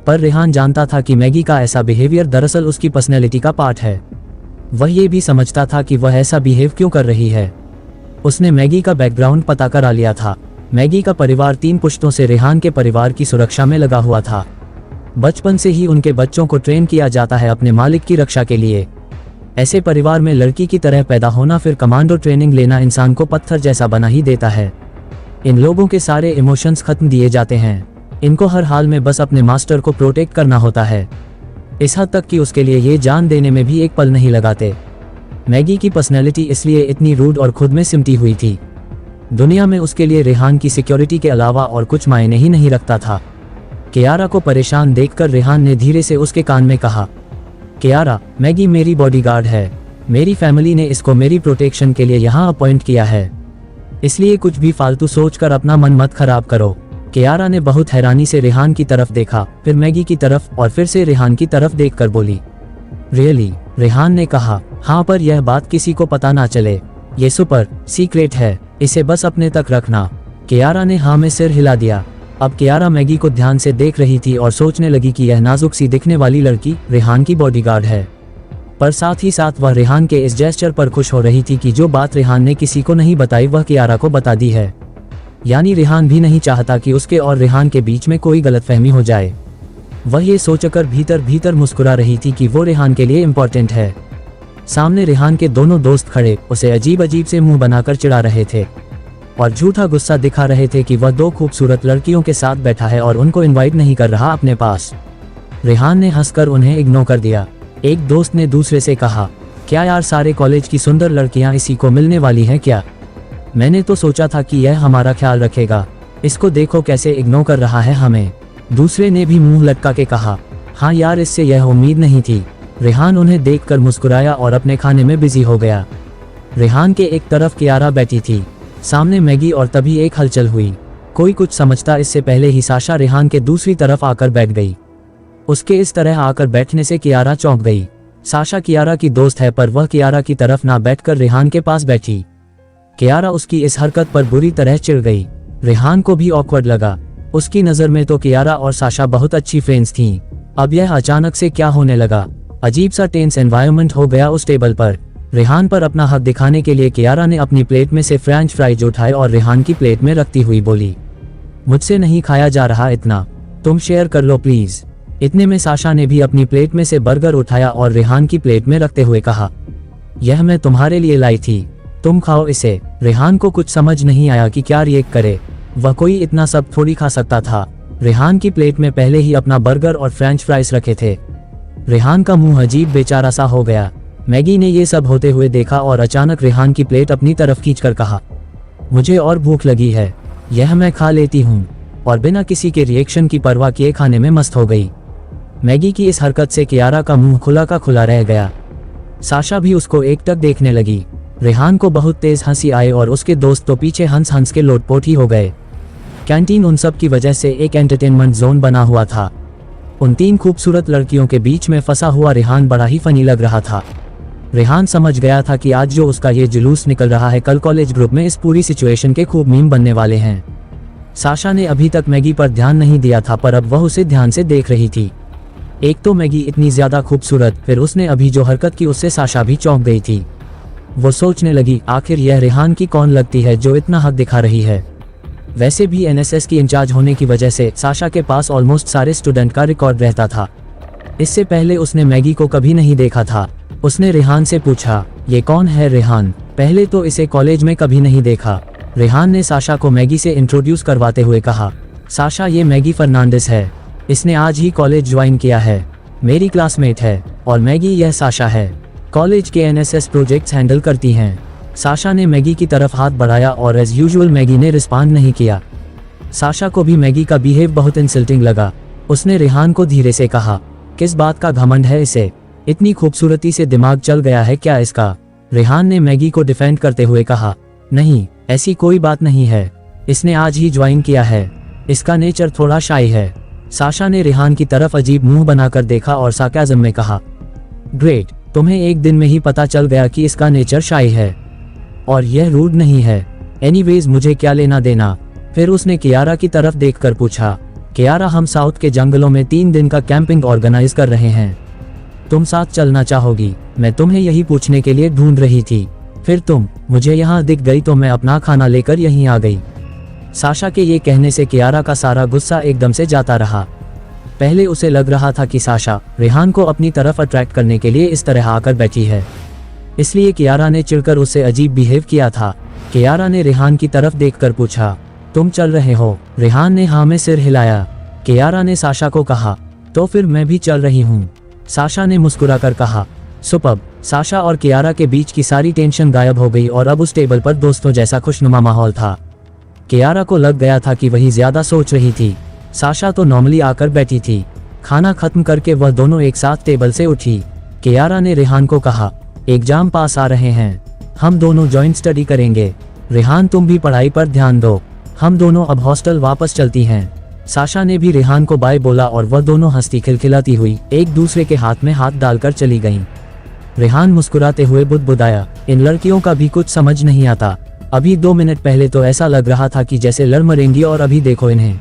पर रेहान जानता था कि मैगी का ऐसा बिहेवियर दरअसल उसकी पर्सनैलिटी का पार्ट है। वह ये भी समझता था कि वह ऐसा बिहेव क्यों कर रही है। उसने मैगी का बैकग्राउंड पता करा लिया था। मैगी का परिवार 3 पुश्तों से रेहान के परिवार की सुरक्षा में लगा हुआ था। बचपन से ही उनके बच्चों को ट्रेन किया जाता है अपने मालिक की रक्षा के लिए। ऐसे परिवार में लड़की की तरह पैदा होना, फिर कमांडो ट्रेनिंग लेना इंसान को पत्थर जैसा बना ही देता है। इन लोगों के सारे इमोशंस खत्म दिए जाते हैं, इनको हर हाल में बस अपने मास्टर को प्रोटेक्ट करना होता है, इस हद तक कि उसके लिए ये जान देने में भी एक पल नहीं लगाते। मैगी की पर्सनैलिटी इसलिए इतनी रूड और खुद में सिमटी हुई थी। दुनिया में उसके लिए रेहान की सिक्योरिटी के अलावा और कुछ मायने ही नहीं रखता था। कियारा को परेशान देखकर रेहान ने धीरे से उसके कान में कहा, कियारा, मैगी मेरी बॉडीगार्ड है, मेरी फैमिली ने इसको मेरी प्रोटेक्शन के लिए यहाँ अपॉइंट किया है, इसलिए कुछ भी फालतू सोचकर अपना मन मत खराब करो। कियारा ने बहुत हैरानी से रेहान की तरफ देखा, फिर मैगी की तरफ और फिर से रेहान की तरफ देखकर बोली, रियली? रेहान ने कहा, हाँ, पर यह बात किसी को पता ना चले, ये सुपर सीक्रेट है, इसे बस अपने तक रखना। कियारा ने हाँ में सिर हिला दिया। अब कियारा मैगी को ध्यान से देख रही थी और सोचने लगी कि यह नाजुक सी दिखने वाली लड़की रेहान की बॉडीगार्ड है, पर साथ ही साथ वह रेहान के इस जेस्चर पर खुश हो रही थी कि जो बात रेहान ने किसी को नहीं बताई वह कियारा को बता दी है। यानी रेहान भी नहीं चाहता कि उसके और रेहान के बीच में कोई गलतफहमी हो जाए। वह ये सोचकर भीतर भीतर मुस्कुरा रही थी कि वो रेहान के लिए इम्पोर्टेंट है। सामने रेहान के दोनों दोस्त खड़े उसे अजीब अजीब से मुंह बनाकर चिढ़ा रहे थे और झूठा गुस्सा दिखा रहे थे कि वह दो खूबसूरत लड़कियों के साथ बैठा है और उनको इनवाइट नहीं कर रहा अपने पास। रेहान ने हंसकर उन्हें इग्नोर कर दिया। एक दोस्त ने दूसरे से कहा, क्या यार सारे कॉलेज की सुंदर लड़कियां इसी को मिलने वाली हैं क्या? मैंने तो सोचा था कि यह हमारा ख्याल रखेगा, इसको देखो कैसे इग्नोर कर रहा है हमें। दूसरे ने भी मुंह लटका के कहा, हाँ यार इससे यह उम्मीद नहीं थी। रेहान उन्हें देखकर मुस्कुराया और अपने खाने में बिजी हो गया। रेहान के एक तरफ कियारा बैठी थी, सामने मैगी, और तभी एक हलचल हुई। कोई कुछ समझता इससे पहले ही साशा रेहान के दूसरी तरफ आकर बैठ गई। उसके इस तरह आकर बैठने से कियारा चौंक गई। साशा कियारा की दोस्त है पर वह कियारा की तरफ ना बैठकर रेहान के पास बैठी। कियारा उसकी इस हरकत पर बुरी तरह चिढ़ गई। रेहान को भी ऑकवर्ड लगा। उसकी नज़र में तो कियारा और साशा बहुत अच्छी फ्रेंड्स थीं। अब यह अचानक से क्या होने लगा? अजीब सा टेंस एनवायरनमेंट हो गया उस टेबल पर। रेहान पर अपना हक दिखाने के लिए कियारा ने अपनी प्लेट में से फ्रेंच फ्राइज उठाए और रेहान की प्लेट में रखती हुई बोली, मुझसे नहीं खाया जा रहा इतना, तुम शेयर कर लो प्लीज। इतने में साशा ने भी अपनी प्लेट में से बर्गर उठाया और रेहान की प्लेट में रखते हुए कहा, यह मैं तुम्हारे लिए लाई थी, तुम खाओ इसे। रेहान को कुछ समझ नहीं आया कि क्या रिएक्ट करे। वह कोई इतना सब थोड़ी खा सकता था। रेहान की प्लेट में पहले ही अपना बर्गर और फ्रेंच फ्राइज रखे थे। रेहान का मुंह अजीब बेचारा सा हो गया। मैगी ने ये सब होते हुए देखा और अचानक रेहान की प्लेट अपनी तरफ खींचकर कहा, मुझे और भूख लगी है, यह मैं खा लेती हूँ, और बिना किसी के रिएक्शन की परवाह किए खाने में मस्त हो गई। मैगी की इस हरकत से कियारा का मुंह खुला का खुला रह गया। साशा भी उसको एकटक देखने लगी। रेहान को बहुत तेज हंसी आई और उसके दोस्त तो पीछे हंस हंस के लोटपोट ही हो गए। कैंटीन उन सब की वजह से एक एंटरटेनमेंट जोन बना हुआ था। उन तीन खूबसूरत लड़कियों के बीच में फंसा हुआ रेहान बड़ा ही फनी लग रहा था। रेहान समझ गया था कि आज जो उसका ये जुलूस निकल रहा है, कल कॉलेज ग्रुप में इस पूरी सिचुएशन के खूब मीम बनने वाले हैं। साशा ने अभी तक मैगी पर ध्यान नहीं दिया था पर अब वह उसे ध्यान से देख रही थी। एक तो मैगी इतनी ज्यादा खूबसूरत, फिर उसने अभी जो हरकत की उससे साशा भी चौंक गई थी। वो सोचने लगी, आखिर यह रेहान की कौन लगती है जो इतना हक दिखा रही है। वैसे भी एनएसएस की इंचार्ज होने की वजह से साशा के पास ऑलमोस्ट सारे स्टूडेंट का रिकॉर्ड रहता था। इससे पहले उसने मैगी को कभी नहीं देखा था। उसने रेहान से पूछा, ये कौन है रेहान? पहले तो इसे कॉलेज में कभी नहीं देखा। रेहान ने साशा को मैगी से इंट्रोड्यूस करवाते हुए कहा, साशा ये मैगी फर्नांडिस है, इसने आज ही कॉलेज ज्वाइन किया है, मेरी क्लासमेट है, और मैगी यह साशा है, कॉलेज के एनएसएस प्रोजेक्ट्स हैंडल करती हैं। साशा ने मैगी की तरफ हाथ बढ़ाया और एज यूजुअल मैगी ने रिस्पॉन्ड नहीं किया। साशा को भी मैगी का बिहेव बहुत इंसल्टिंग लगा। उसने रेहान को धीरे से कहा, किस बात का घमंड है इसे, इतनी खूबसूरती से दिमाग चल गया है क्या इसका? रेहान ने मैगी को डिफेंड करते हुए कहा, नहीं ऐसी कोई बात नहीं है, इसने आज ही ज्वाइन किया है, इसका नेचर थोड़ा शाई है। साशा ने रेहान की तरफ अजीब मुंह बनाकर देखा और सार्काज़म में कहा, ग्रेट, तुम्हें एक दिन में ही पता चल गया कि इसका नेचर शाई है और यह रूड नहीं है। एनीवेज मुझे क्या लेना देना। फिर उसने कियारा की तरफ देखकर पूछा, कियारा हम साउथ के जंगलों में 3 दिन का कैंपिंग ऑर्गेनाइज कर रहे हैं, तुम साथ चलना चाहोगी? मैं तुम्हें यही पूछने के लिए ढूंढ रही थी, फिर तुम मुझे यहाँ दिख गई तो मैं अपना खाना लेकर यहीं आ गई। साशा के ये कहने से कियारा का सारा गुस्सा एकदम से जाता रहा। पहले उसे लग रहा था कि साशा रेहान को अपनी तरफ अट्रैक्ट करने के लिए इस तरह आकर बैठी है, इसलिए कियारा ने चिढ़कर उससे अजीब बिहेव किया था। कियारा ने रेहान की तरफ देखकर पूछा, तुम चल रहे हो? रेहान ने हाँ में सिर हिलाया। कियारा ने साशा को कहा, तो फिर मैं भी चल रही हूँ। साशा ने मुस्कुराकर कहा, सुपर्ब। साशा और कियारा के बीच की सारी टेंशन गायब हो गई और अब उस टेबल पर दोस्तों जैसा खुशनुमा माहौल था। कियारा को लग गया था कि वही ज्यादा सोच रही थी। साशा तो नॉर्मली आकर बैठी थी। खाना खत्म करके वह दोनों एक साथ टेबल से उठी। कियारा ने रेहान को कहा, एग्जाम पास आ रहे हैं, हम दोनों जॉइंट स्टडी करेंगे। रेहान तुम भी पढ़ाई पर ध्यान दो, हम दोनों अब हॉस्टल वापस चलती हैं। साशा ने भी रेहान को बाय बोला और वह दोनों हंसती खिलखिलाती हुई एक दूसरे के हाथ में हाथ डालकर चली गईं। रेहान मुस्कुराते हुए बुदबुदाया, इन लड़कियों का भी कुछ समझ नहीं आता। अभी 2 मिनट पहले तो ऐसा लग रहा था कि जैसे लड़ मरेंगी और अभी देखो इन्हें,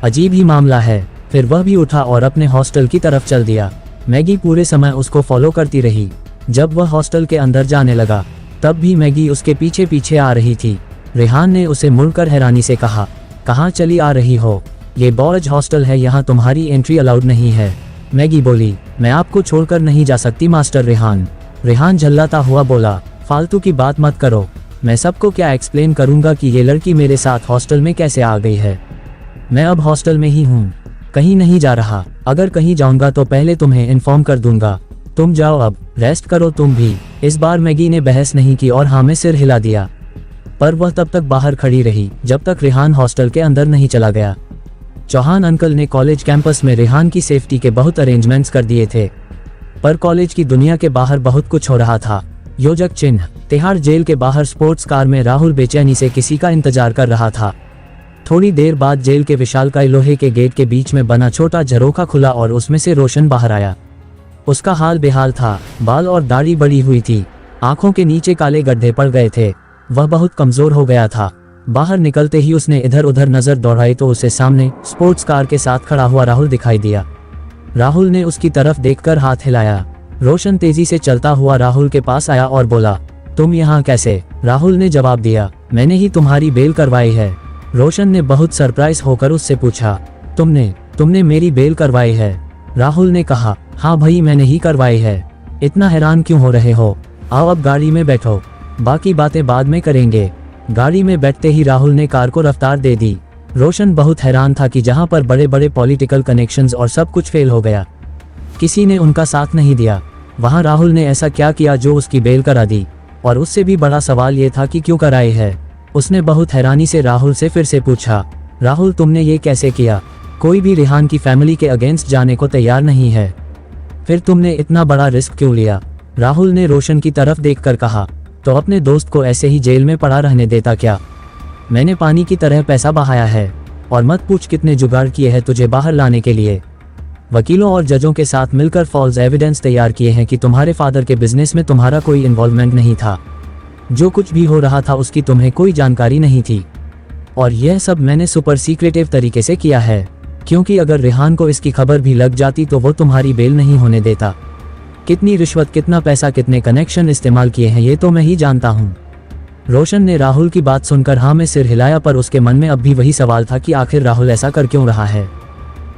अजीब ही मामला है। फिर वह भी उठा और अपने हॉस्टल की तरफ चल दिया। मैगी पूरे समय उसको फॉलो करती रही। जब वह हॉस्टल के अंदर जाने लगा तब भी मैगी उसके पीछे पीछे आ रही थी। रेहान ने उसे मुड़कर हैरानी से कहा, कहाँ चली आ रही हो? ये बॉयज हॉस्टल है, यहाँ तुम्हारी एंट्री अलाउड नहीं है। मैगी बोली, मैं आपको छोड़कर नहीं जा सकती मास्टर रेहान। रेहान झल्लाता हुआ बोला, फालतू की बात मत करो, मैं सबको क्या एक्सप्लेन करूंगा कि ये लड़की मेरे साथ हॉस्टल में कैसे आ गई है। मैं अब हॉस्टल में ही हूँ, कहीं नहीं जा रहा। अगर कहीं जाऊंगा तो पहले तुम्हें इन्फॉर्म कर दूंगा। तुम जाओ, अब रेस्ट करो तुम भी। इस बार मैगी ने बहस नहीं की और हाँ में सिर हिला दिया, पर वह तब तक बाहर खड़ी रही जब तक रेहान हॉस्टल के अंदर नहीं चला गया। चौहान अंकल ने कॉलेज कैंपस में रेहान की सेफ्टी के बहुत अरेंजमेंट्स कर दिए थे, पर कॉलेज की दुनिया के बाहर बहुत कुछ हो रहा था। योजक चिन्ह। तिहाड़ जेल के बाहर स्पोर्ट्स कार में राहुल बेचैनी से किसी का इंतजार कर रहा था। थोड़ी देर बाद जेल के विशालकाय लोहे के गेट के बीच में बना छोटा झरोखा खुला और उसमें से रोशन बाहर आया। उसका हाल बेहाल था, बाल और दाढ़ी बड़ी हुई थी, आंखों के नीचे काले गड्ढे पड़ गए थे, वह बहुत कमजोर हो गया था। बाहर निकलते ही उसने इधर उधर नजर दौड़ाई तो उसे सामने स्पोर्ट्स कार के साथ खड़ा हुआ राहुल दिखाई दिया। राहुल ने उसकी तरफ देखकर हाथ हिलाया। रोशन तेजी से चलता हुआ राहुल के पास आया और बोला, तुम यहाँ कैसे? राहुल ने जवाब दिया, मैंने ही तुम्हारी बेल करवाई है। रोशन ने बहुत सरप्राइज होकर उससे पूछा, तुमने मेरी बेल करवाई है? राहुल ने कहा, हाँ भाई मैंने ही करवाई है। इतना हैरान क्यों हो रहे हो? आओ अब गाड़ी में बैठो, बाकी बातें बाद में करेंगे। गाड़ी में बैठते ही राहुल ने कार को रफ्तार दे दी। रोशन बहुत हैरान था कि जहां पर बड़े बड़े पॉलिटिकल कनेक्शंस और सब कुछ फेल हो गया, किसी ने उनका साथ नहीं दिया, वहां राहुल ने ऐसा क्या किया जो उसकी बेल करा दी? और उससे भी बड़ा सवाल ये था कि क्यों कराई है। उसने बहुत हैरानी से राहुल से फिर से पूछा, राहुल तुमने ये कैसे किया? कोई भी रेहान की फैमिली के अगेंस्ट जाने को तैयार नहीं है, फिर तुमने इतना बड़ा रिस्क क्यों लिया? राहुल ने रोशन की तरफ देखकर कहा, तो अपने दोस्त को ऐसे ही जेल में पड़ा रहने देता क्या? मैंने पानी की तरह पैसा बहाया है, और मत पूछ कितने जुगाड़ किए हैं तुझे बाहर लाने के लिए। वकीलों और जजों के साथ मिलकर फॉल्स एविडेंस तैयार किए हैं कि तुम्हारे फादर के बिजनेस में तुम्हारा कोई इन्वॉल्वमेंट नहीं था, जो कुछ भी हो रहा था उसकी तुम्हें कोई जानकारी नहीं थी, और यह सब मैंने सुपर सीक्रेटिव तरीके से किया है, क्योंकि अगर रेहान को इसकी खबर भी लग जाती तो वो तुम्हारी बेल नहीं होने देता। कितनी रिश्वत, कितना पैसा, कितने कनेक्शन इस्तेमाल किए हैं ये तो मैं ही जानता हूँ। रोशन ने राहुल की बात सुनकर हाँ में सिर हिलाया, पर उसके मन में अब भी वही सवाल था कि आखिर राहुल ऐसा कर क्यों रहा है।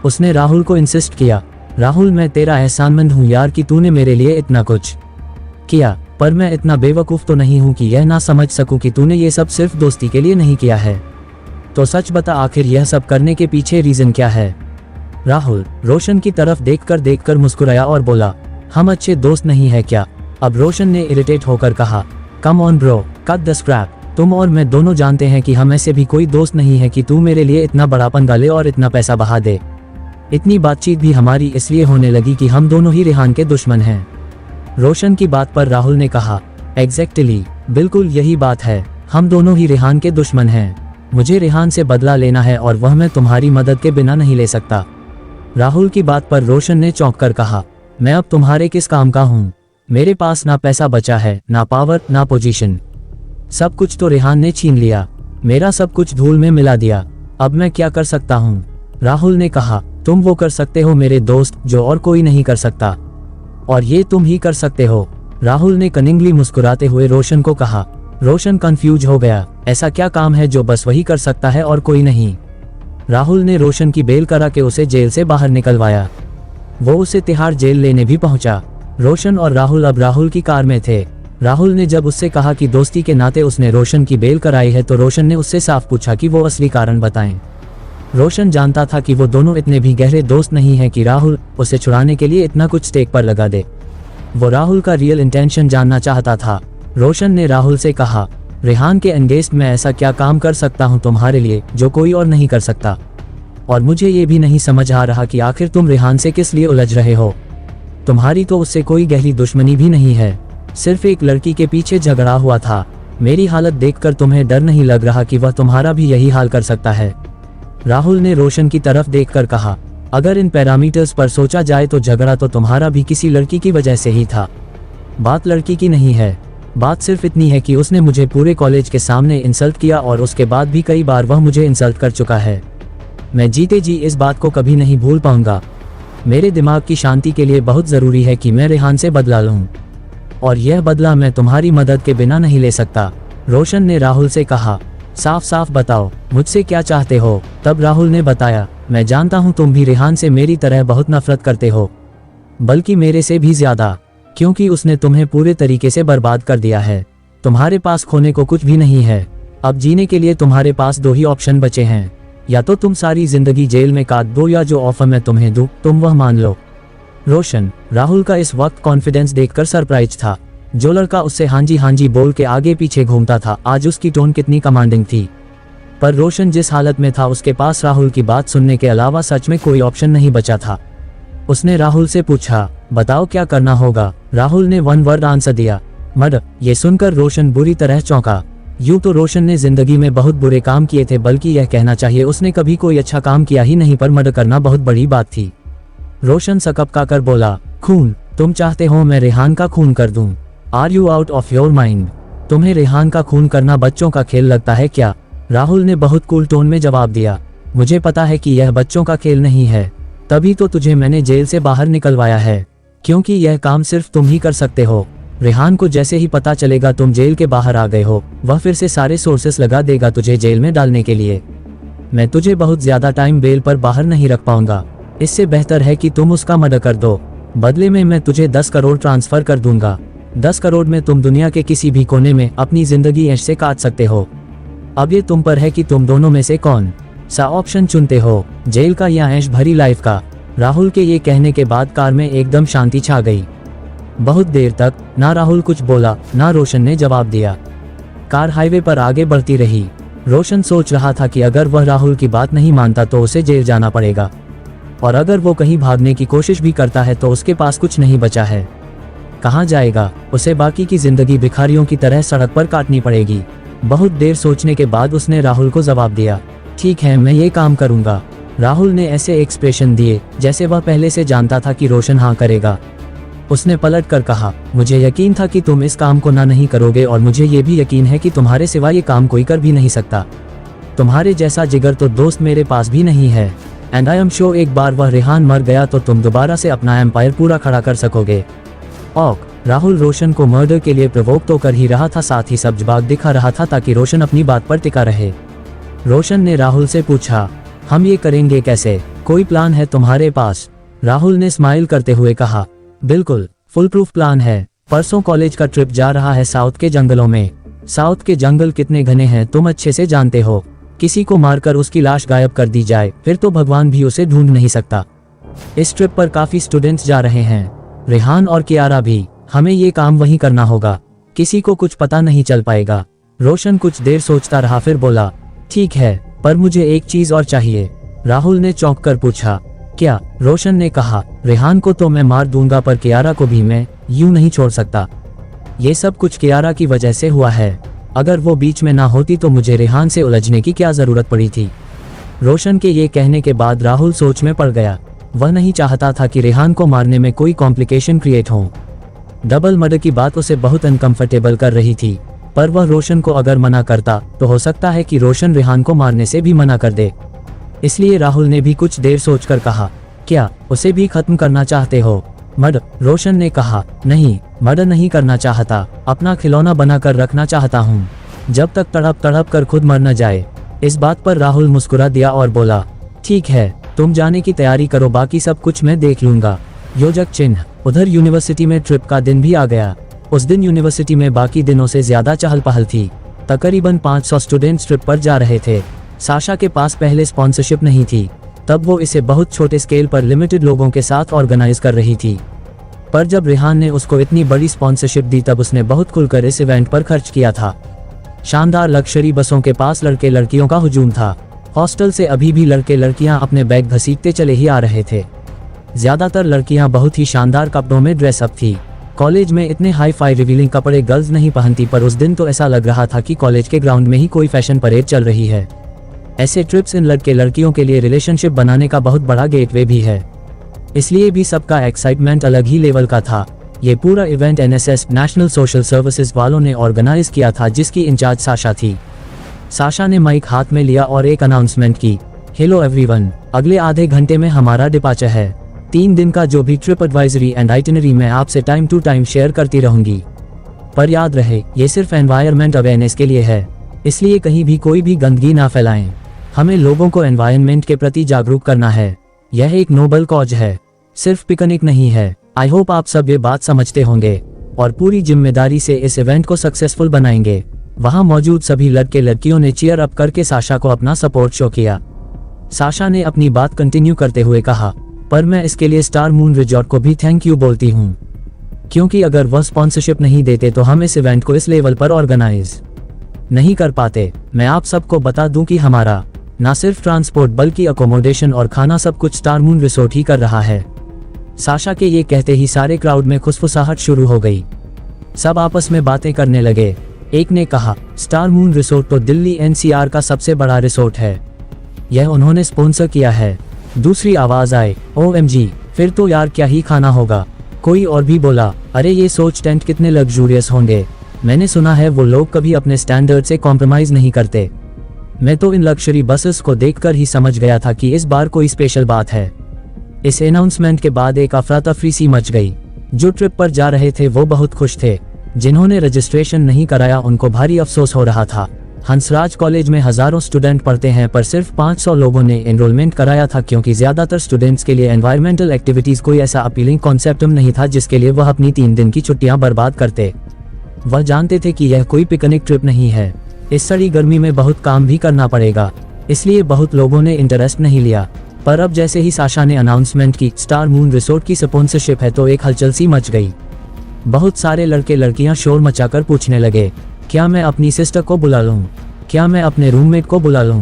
उसने राहुल को इंसिस्ट किया, राहुल मैं तेरा एहसानमंद हूँ यार कि तूने मेरे लिए इतना कुछ किया, पर मैं इतना बेवकूफ़ तो नहीं हूँ कि यह ना समझ सकूँ कि तूने ये सब सिर्फ दोस्ती के लिए नहीं किया है। तो सच बता, आखिर यह सब करने के पीछे रीज़न क्या है? राहुल रोशन की तरफ देखकर मुस्कुराया और बोला, हम अच्छे दोस्त नहीं है क्या? अब रोशन ने इरिटेट होकर कहा, come on bro, cut the scrap. तुम और मैं दोनों जानते हैं कि हम ऐसे भी कोई दोस्त नहीं है कि तू मेरे लिए इतना बड़ा पंगा ले और इतना पैसा बहा दे। इतनी बातचीत भी हमारी इसलिए होने लगी कि हम दोनों ही रेहान के दुश्मन हैं। रोशन की बात पर राहुल ने कहा, एग्जैक्टली, बिल्कुल यही बात है, हम दोनों ही रेहान के दुश्मन हैं। मुझे रेहान से बदला लेना है और वह मैं तुम्हारी मदद के बिना नहीं ले सकता। राहुल की बात पर रोशन ने चौंक कर कहा, मैं अब तुम्हारे किस काम का हूँ? मेरे पास ना पैसा बचा है, ना पावर, ना पोजीशन, सब कुछ तो रेहान ने छीन लिया, मेरा सब कुछ धूल में मिला दिया, अब मैं क्या कर सकता हूँ? राहुल ने कहा, तुम वो कर सकते हो मेरे दोस्त जो और कोई नहीं कर सकता, और ये तुम ही कर सकते हो। राहुल ने कनिंगली मुस्कुराते हुए रोशन को कहा। रोशन कंफ्यूज हो गया, ऐसा क्या काम है जो बस वही कर सकता है और कोई नहीं? राहुल ने रोशन की बेल करा के उसे जेल से बाहर निकलवाया। वो उसे तिहाड़ जेल लेने भी पहुंचा। रोशन और राहुल अब राहुल की कार में थे। राहुल ने जब उससे कहा कि दोस्ती के नाते उसने रोशन की बेल कराई है तो रोशन ने उससे साफ पूछा कि वो असली कारण बताएं। रोशन जानता था कि वो दोनों इतने भी गहरे दोस्त नहीं हैं कि राहुल उसे छुड़ाने के लिए इतना कुछ स्टेक पर लगा दे। वो राहुल का रियल इंटेंशन जानना चाहता था। रोशन ने राहुल से कहा, रेहान के अगेंस्ट में ऐसा क्या काम कर सकता हूँ तुम्हारे लिए जो कोई और नहीं कर सकता, और मुझे ये भी नहीं समझ आ रहा कि आखिर तुम रेहान से किस लिए उलझ रहे हो। तुम्हारी तो उससे कोई गहरी दुश्मनी भी नहीं है, सिर्फ एक लड़की के पीछे झगड़ा हुआ था। मेरी हालत देखकर तुम्हें डर नहीं लग रहा कि वह तुम्हारा भी यही हाल कर सकता है? राहुल ने रोशन की तरफ देखकर कहा, अगर इन पैरामीटर्स पर सोचा जाए तो झगड़ा तो तुम्हारा भी किसी लड़की की वजह से ही था। बात लड़की की नहीं है, बात सिर्फ इतनी है कि उसने मुझे पूरे कॉलेज के सामने इंसल्ट किया और उसके बाद भी कई बार वह मुझे इंसल्ट कर चुका है। मैं जीते जी इस बात को कभी नहीं भूल पाऊंगा। मेरे दिमाग की शांति के लिए बहुत ज़रूरी है कि मैं रेहान से बदला लूं, और यह बदला मैं तुम्हारी मदद के बिना नहीं ले सकता। रोशन ने राहुल से कहा, साफ साफ बताओ मुझसे क्या चाहते हो? तब राहुल ने बताया, मैं जानता हूँ तुम भी रेहान से मेरी तरह बहुत नफरत करते हो, बल्कि मेरे से भी ज्यादा, क्योंकि उसने तुम्हें पूरे तरीके से बर्बाद कर दिया है। तुम्हारे पास खोने को कुछ भी नहीं है। अब जीने के लिए तुम्हारे पास 2 ही ऑप्शन बचे हैं, या तो तुम सारी जिंदगी जेल में काट दो या जो ऑफर मैं तुम्हें दूं तुम वह मान लो। रोशन राहुल का इस वक्त कॉन्फिडेंस देखकर सरप्राइज था। जो लड़का उससे हाँ जी बोल के आगे पीछे घूमता था, आज उसकी टोन कितनी कमांडिंग थी। पर रोशन जिस हालत में था उसके पास राहुल की बात सुनने के अलावा सच में कोई ऑप्शन नहीं बचा था। उसने राहुल से पूछा, बताओ क्या करना होगा। राहुल ने 1 वर्ड आंसर दिया, मर्डर। ये सुनकर रोशन बुरी तरह चौंका। यूं तो रोशन ने जिंदगी में बहुत बुरे काम किए थे, बल्कि यह कहना चाहिए उसने कभी कोई अच्छा काम किया ही नहीं, पर मर्डर करना बहुत बड़ी बात थी। रोशन सकपका कर बोला, खून? तुम चाहते हो मैं रेहान का खून कर दूं? Are you out of your mind? तुम्हें रेहान का खून करना बच्चों का खेल लगता है क्या? राहुल ने बहुत कूल टोन में जवाब दिया, मुझे पता है कि यह बच्चों का खेल नहीं है, तभी तो तुझे मैंने जेल से बाहर निकलवाया है, क्योंकि यह काम सिर्फ तुम ही कर सकते हो। रेहान को जैसे ही पता चलेगा तुम जेल के बाहर आ गए हो, वह फिर से सारे सोर्सेस लगा देगा तुझे जेल में डालने के लिए। मैं तुझे बहुत ज्यादा टाइम बेल पर बाहर नहीं रख पाऊंगा। इससे बेहतर है कि तुम उसका मर्डर कर दो। बदले में मैं तुझे 10 करोड़ ट्रांसफर कर दूंगा। 10 करोड़ में तुम दुनिया के किसी भी कोने में अपनी जिंदगी ऐश से काट सकते हो। अब ये तुम पर है कि तुम दोनों में से कौन सा ऑप्शन चुनते हो, जेल का या ऐश भरी लाइफ का। राहुल के ये कहने के बाद कार में एकदम शांति छा गई। बहुत देर तक ना राहुल कुछ बोला, ना रोशन ने जवाब दिया। कार हाईवे पर आगे बढ़ती रही। रोशन सोच रहा था कि अगर वह राहुल की बात नहीं मानता तो उसे जेल जाना पड़ेगा, और अगर वो कहीं भागने की कोशिश भी करता है तो उसके पास कुछ नहीं बचा है। कहाँ जाएगा? उसे बाकी की जिंदगी भिखारियों की तरह सड़क पर काटनी पड़ेगी। बहुत देर सोचने के बाद उसने राहुल को जवाब दिया, ठीक है मैं ये काम करूंगा। राहुल ने ऐसे एक्सप्रेशन दिए जैसे वह पहले से जानता था कि रोशन हाँ करेगा। उसने पलट कर कहा, मुझे यकीन था कि तुम इस काम को ना नहीं करोगे, और मुझे ये भी यकीन है कि तुम्हारे सिवा ये काम कोई कर भी नहीं सकता। तुम्हारे जैसा जिगर तो दोस्त मेरे पास भी नहीं है, एंड आई एम श्योर एक बार वह रेहान मर गया तो तुम दोबारा से अपना एम्पायर पूरा खड़ा कर सकोगे। ऑक। राहुल रोशन को मर्डर के लिए प्रवोक तो कर ही रहा था, साथ ही सब्जबाग दिखा रहा था ताकि रोशन अपनी बात पर टिका रहे। रोशन ने राहुल से पूछा, हम ये करेंगे कैसे? कोई प्लान है तुम्हारे पास? राहुल ने स्माइल करते हुए कहा, बिल्कुल, फुल प्रूफ प्लान है। परसों कॉलेज का ट्रिप जा रहा है साउथ के जंगलों में। साउथ के जंगल कितने घने हैं तुम अच्छे से जानते हो। किसी को मारकर उसकी लाश गायब कर दी जाए, फिर तो भगवान भी उसे ढूंढ नहीं सकता। इस ट्रिप पर काफी स्टूडेंट्स जा रहे हैं, रेहान और कियारा भी। हमें ये काम वहीं करना होगा, किसी को कुछ पता नहीं चल पाएगा। रोशन कुछ देर सोचता रहा, फिर बोला, ठीक है, पर मुझे एक चीज और चाहिए। राहुल ने चौंक कर पूछा, क्या? रोशन ने कहा, रेहान को तो मैं मार दूंगा, पर कियारा को भी मैं यूं नहीं छोड़ सकता। ये सब कुछ कियारा की वजह से हुआ है। अगर वो बीच में ना होती तो मुझे रेहान से उलझने की क्या जरूरत पड़ी थी। रोशन के ये कहने के बाद राहुल सोच में पड़ गया। वह नहीं चाहता था कि रेहान को मारने में कोई कॉम्प्लिकेशन क्रिएट हो। डबल मर्डर की बात उसे बहुत अनकंफर्टेबल कर रही थी, पर वह रोशन को अगर मना करता तो हो सकता है कि रोशन रेहान को मारने से भी मना कर दे। इसलिए राहुल ने भी कुछ देर सोचकर कहा, क्या उसे भी खत्म करना चाहते हो? मर्डर। रोशन ने कहा, नहीं, मर्डर नहीं करना चाहता, अपना खिलौना बनाकर रखना चाहता हूँ, जब तक तड़प तड़प कर खुद मर न जाए। इस बात पर राहुल मुस्कुरा दिया और बोला, ठीक है, तुम जाने की तैयारी करो, बाकी सब कुछ मैं देख लूंगा। योजक चिन्ह। उधर यूनिवर्सिटी में ट्रिप का दिन भी आ गया। उस दिन यूनिवर्सिटी में बाकी दिनों से ज्यादा चहल पहल थी। तकरीबन 500 स्टूडेंट्स ट्रिप पर जा रहे थे। साशा के पास पहले स्पॉन्सरशिप नहीं थी, तब वो इसे बहुत छोटे स्केल पर लिमिटेड लोगों के साथ ऑर्गेनाइज कर रही थी। पर जब रेहान ने उसको इतनी बड़ी स्पॉन्सरशिप दी तब उसने बहुत खुलकर इस इवेंट पर खर्च किया था। शानदार लग्जरी बसों के पास लड़के लड़कियों का हुजूम था। हॉस्टल से अभी भी लड़के लड़कियां अपने बैग घसीटते चले ही आ रहे थे। ज्यादातर लड़कियां बहुत ही शानदार कपड़ों में ड्रेसअप थी। कॉलेज में इतने हाई फाई रिवीलिंग कपड़े गर्ल्स नहीं पहनती, पर उस दिन तो ऐसा लग रहा था कि कॉलेज के ग्राउंड में ही कोई फैशन परेड चल रही है। ऐसे ट्रिप्स इन लड़के लड़कियों के लिए रिलेशनशिप बनाने का बहुत बड़ा गेटवे भी है, इसलिए भी सबका एक्साइटमेंट अलग ही लेवल का था। ये पूरा event NSS national social services वालों ने ऑर्गेनाइज किया था, जिसकी इंचार्ज साशा थी। साशा ने माइक हाथ में लिया और एक अनाउंसमेंट की, हेलो एवरीवन, अगले आधे घंटे में हमारा डिपार्चर है। 3 दिन का जो भी ट्रिप एडवाइजरी एंड आइटिनरी मैं आपसे टाइम टू टाइम शेयर करती रहूंगी, पर याद रहे ये सिर्फ एनवायरनमेंट अवेयरनेस के लिए है, इसलिए कहीं भी कोई भी गंदगी ना फैलाएं। हमें लोगों को एनवायरनमेंट के प्रति जागरूक करना है। यह एक नोबल कॉज है, सिर्फ पिकनिक नहीं है। आई होप आप सब ये बात समझते होंगे और पूरी जिम्मेदारी से इस इवेंट को सक्सेसफुल बनाएंगे। वहां मौजूद सभी लड़के लड़कियों ने चीयर अप करके साशा को अपना सपोर्ट शो किया। साशा ने अपनी बात कंटिन्यू करते हुए कहा, पर मैं इसके लिए स्टार मून रिजॉर्ट को भी थैंक यू बोलती हूँ, क्योंकि अगर वह स्पॉन्सरशिप नहीं देते तो हम इस इवेंट को इस लेवल पर ऑर्गेनाइज नहीं कर पाते। मैं आप सबको बता दूं कि हमारा न सिर्फ ट्रांसपोर्ट बल्कि अकोमोडेशन और खाना सब कुछ स्टार मून रिसोर्ट ही कर रहा है। साशा के ये कहते ही सारे क्राउड में खुशफुसाहट शुरू हो गई। सब आपस में बातें करने लगे। एक ने कहा, स्टार मून रिसोर्ट तो दिल्ली एनसीआर का सबसे बड़ा रिसोर्ट है, यह उन्होंने स्पॉन्सर किया है। दूसरी आवाज आए, OMG, फिर तो यार क्या ही खाना होगा। कोई और भी बोला, अरे ये सोच टेंट कितने लग्जूरियस होंगे। मैंने सुना है वो लोग कभी अपने स्टैंडर्ड से कॉम्प्रोमाइज नहीं करते। मैं तो इन लग्जरी बसेस को देखकर ही समझ गया था कि इस बार कोई स्पेशल बात है। इस अनाउंसमेंट के बाद एक अफरा तफरी सी मच गई। जो ट्रिप पर जा रहे थे वो बहुत खुश थे, जिन्होंने रजिस्ट्रेशन नहीं कराया उनको भारी अफसोस हो रहा था। हंसराज कॉलेज में हजारों स्टूडेंट पढ़ते हैं, पर सिर्फ 500 लोगों ने एनरोलमेंट कराया था, क्योंकि ज्यादातर स्टूडेंट्स के लिए एनवायरमेंटल एक्टिविटीज कोई ऐसा अपीलिंग कॉन्सेप्ट नहीं था जिसके लिए वह अपनी 3 दिन की छुट्टियां बर्बाद करते। वह जानते थे कि यह कोई पिकनिक ट्रिप नहीं है, इस सड़ी गर्मी में बहुत काम भी करना पड़ेगा, इसलिए बहुत लोगों ने इंटरेस्ट नहीं लिया। पर अब जैसे ही साशा ने अनाउंसमेंट की स्टार मून रिसोर्ट की स्पॉन्सरशिप है तो एक हलचल सी मच गई। बहुत सारे लड़के लड़कियां शोर मचाकर पूछने लगे, क्या मैं अपनी सिस्टर को बुला लूं? क्या मैं अपने रूममेट को बुला लूं?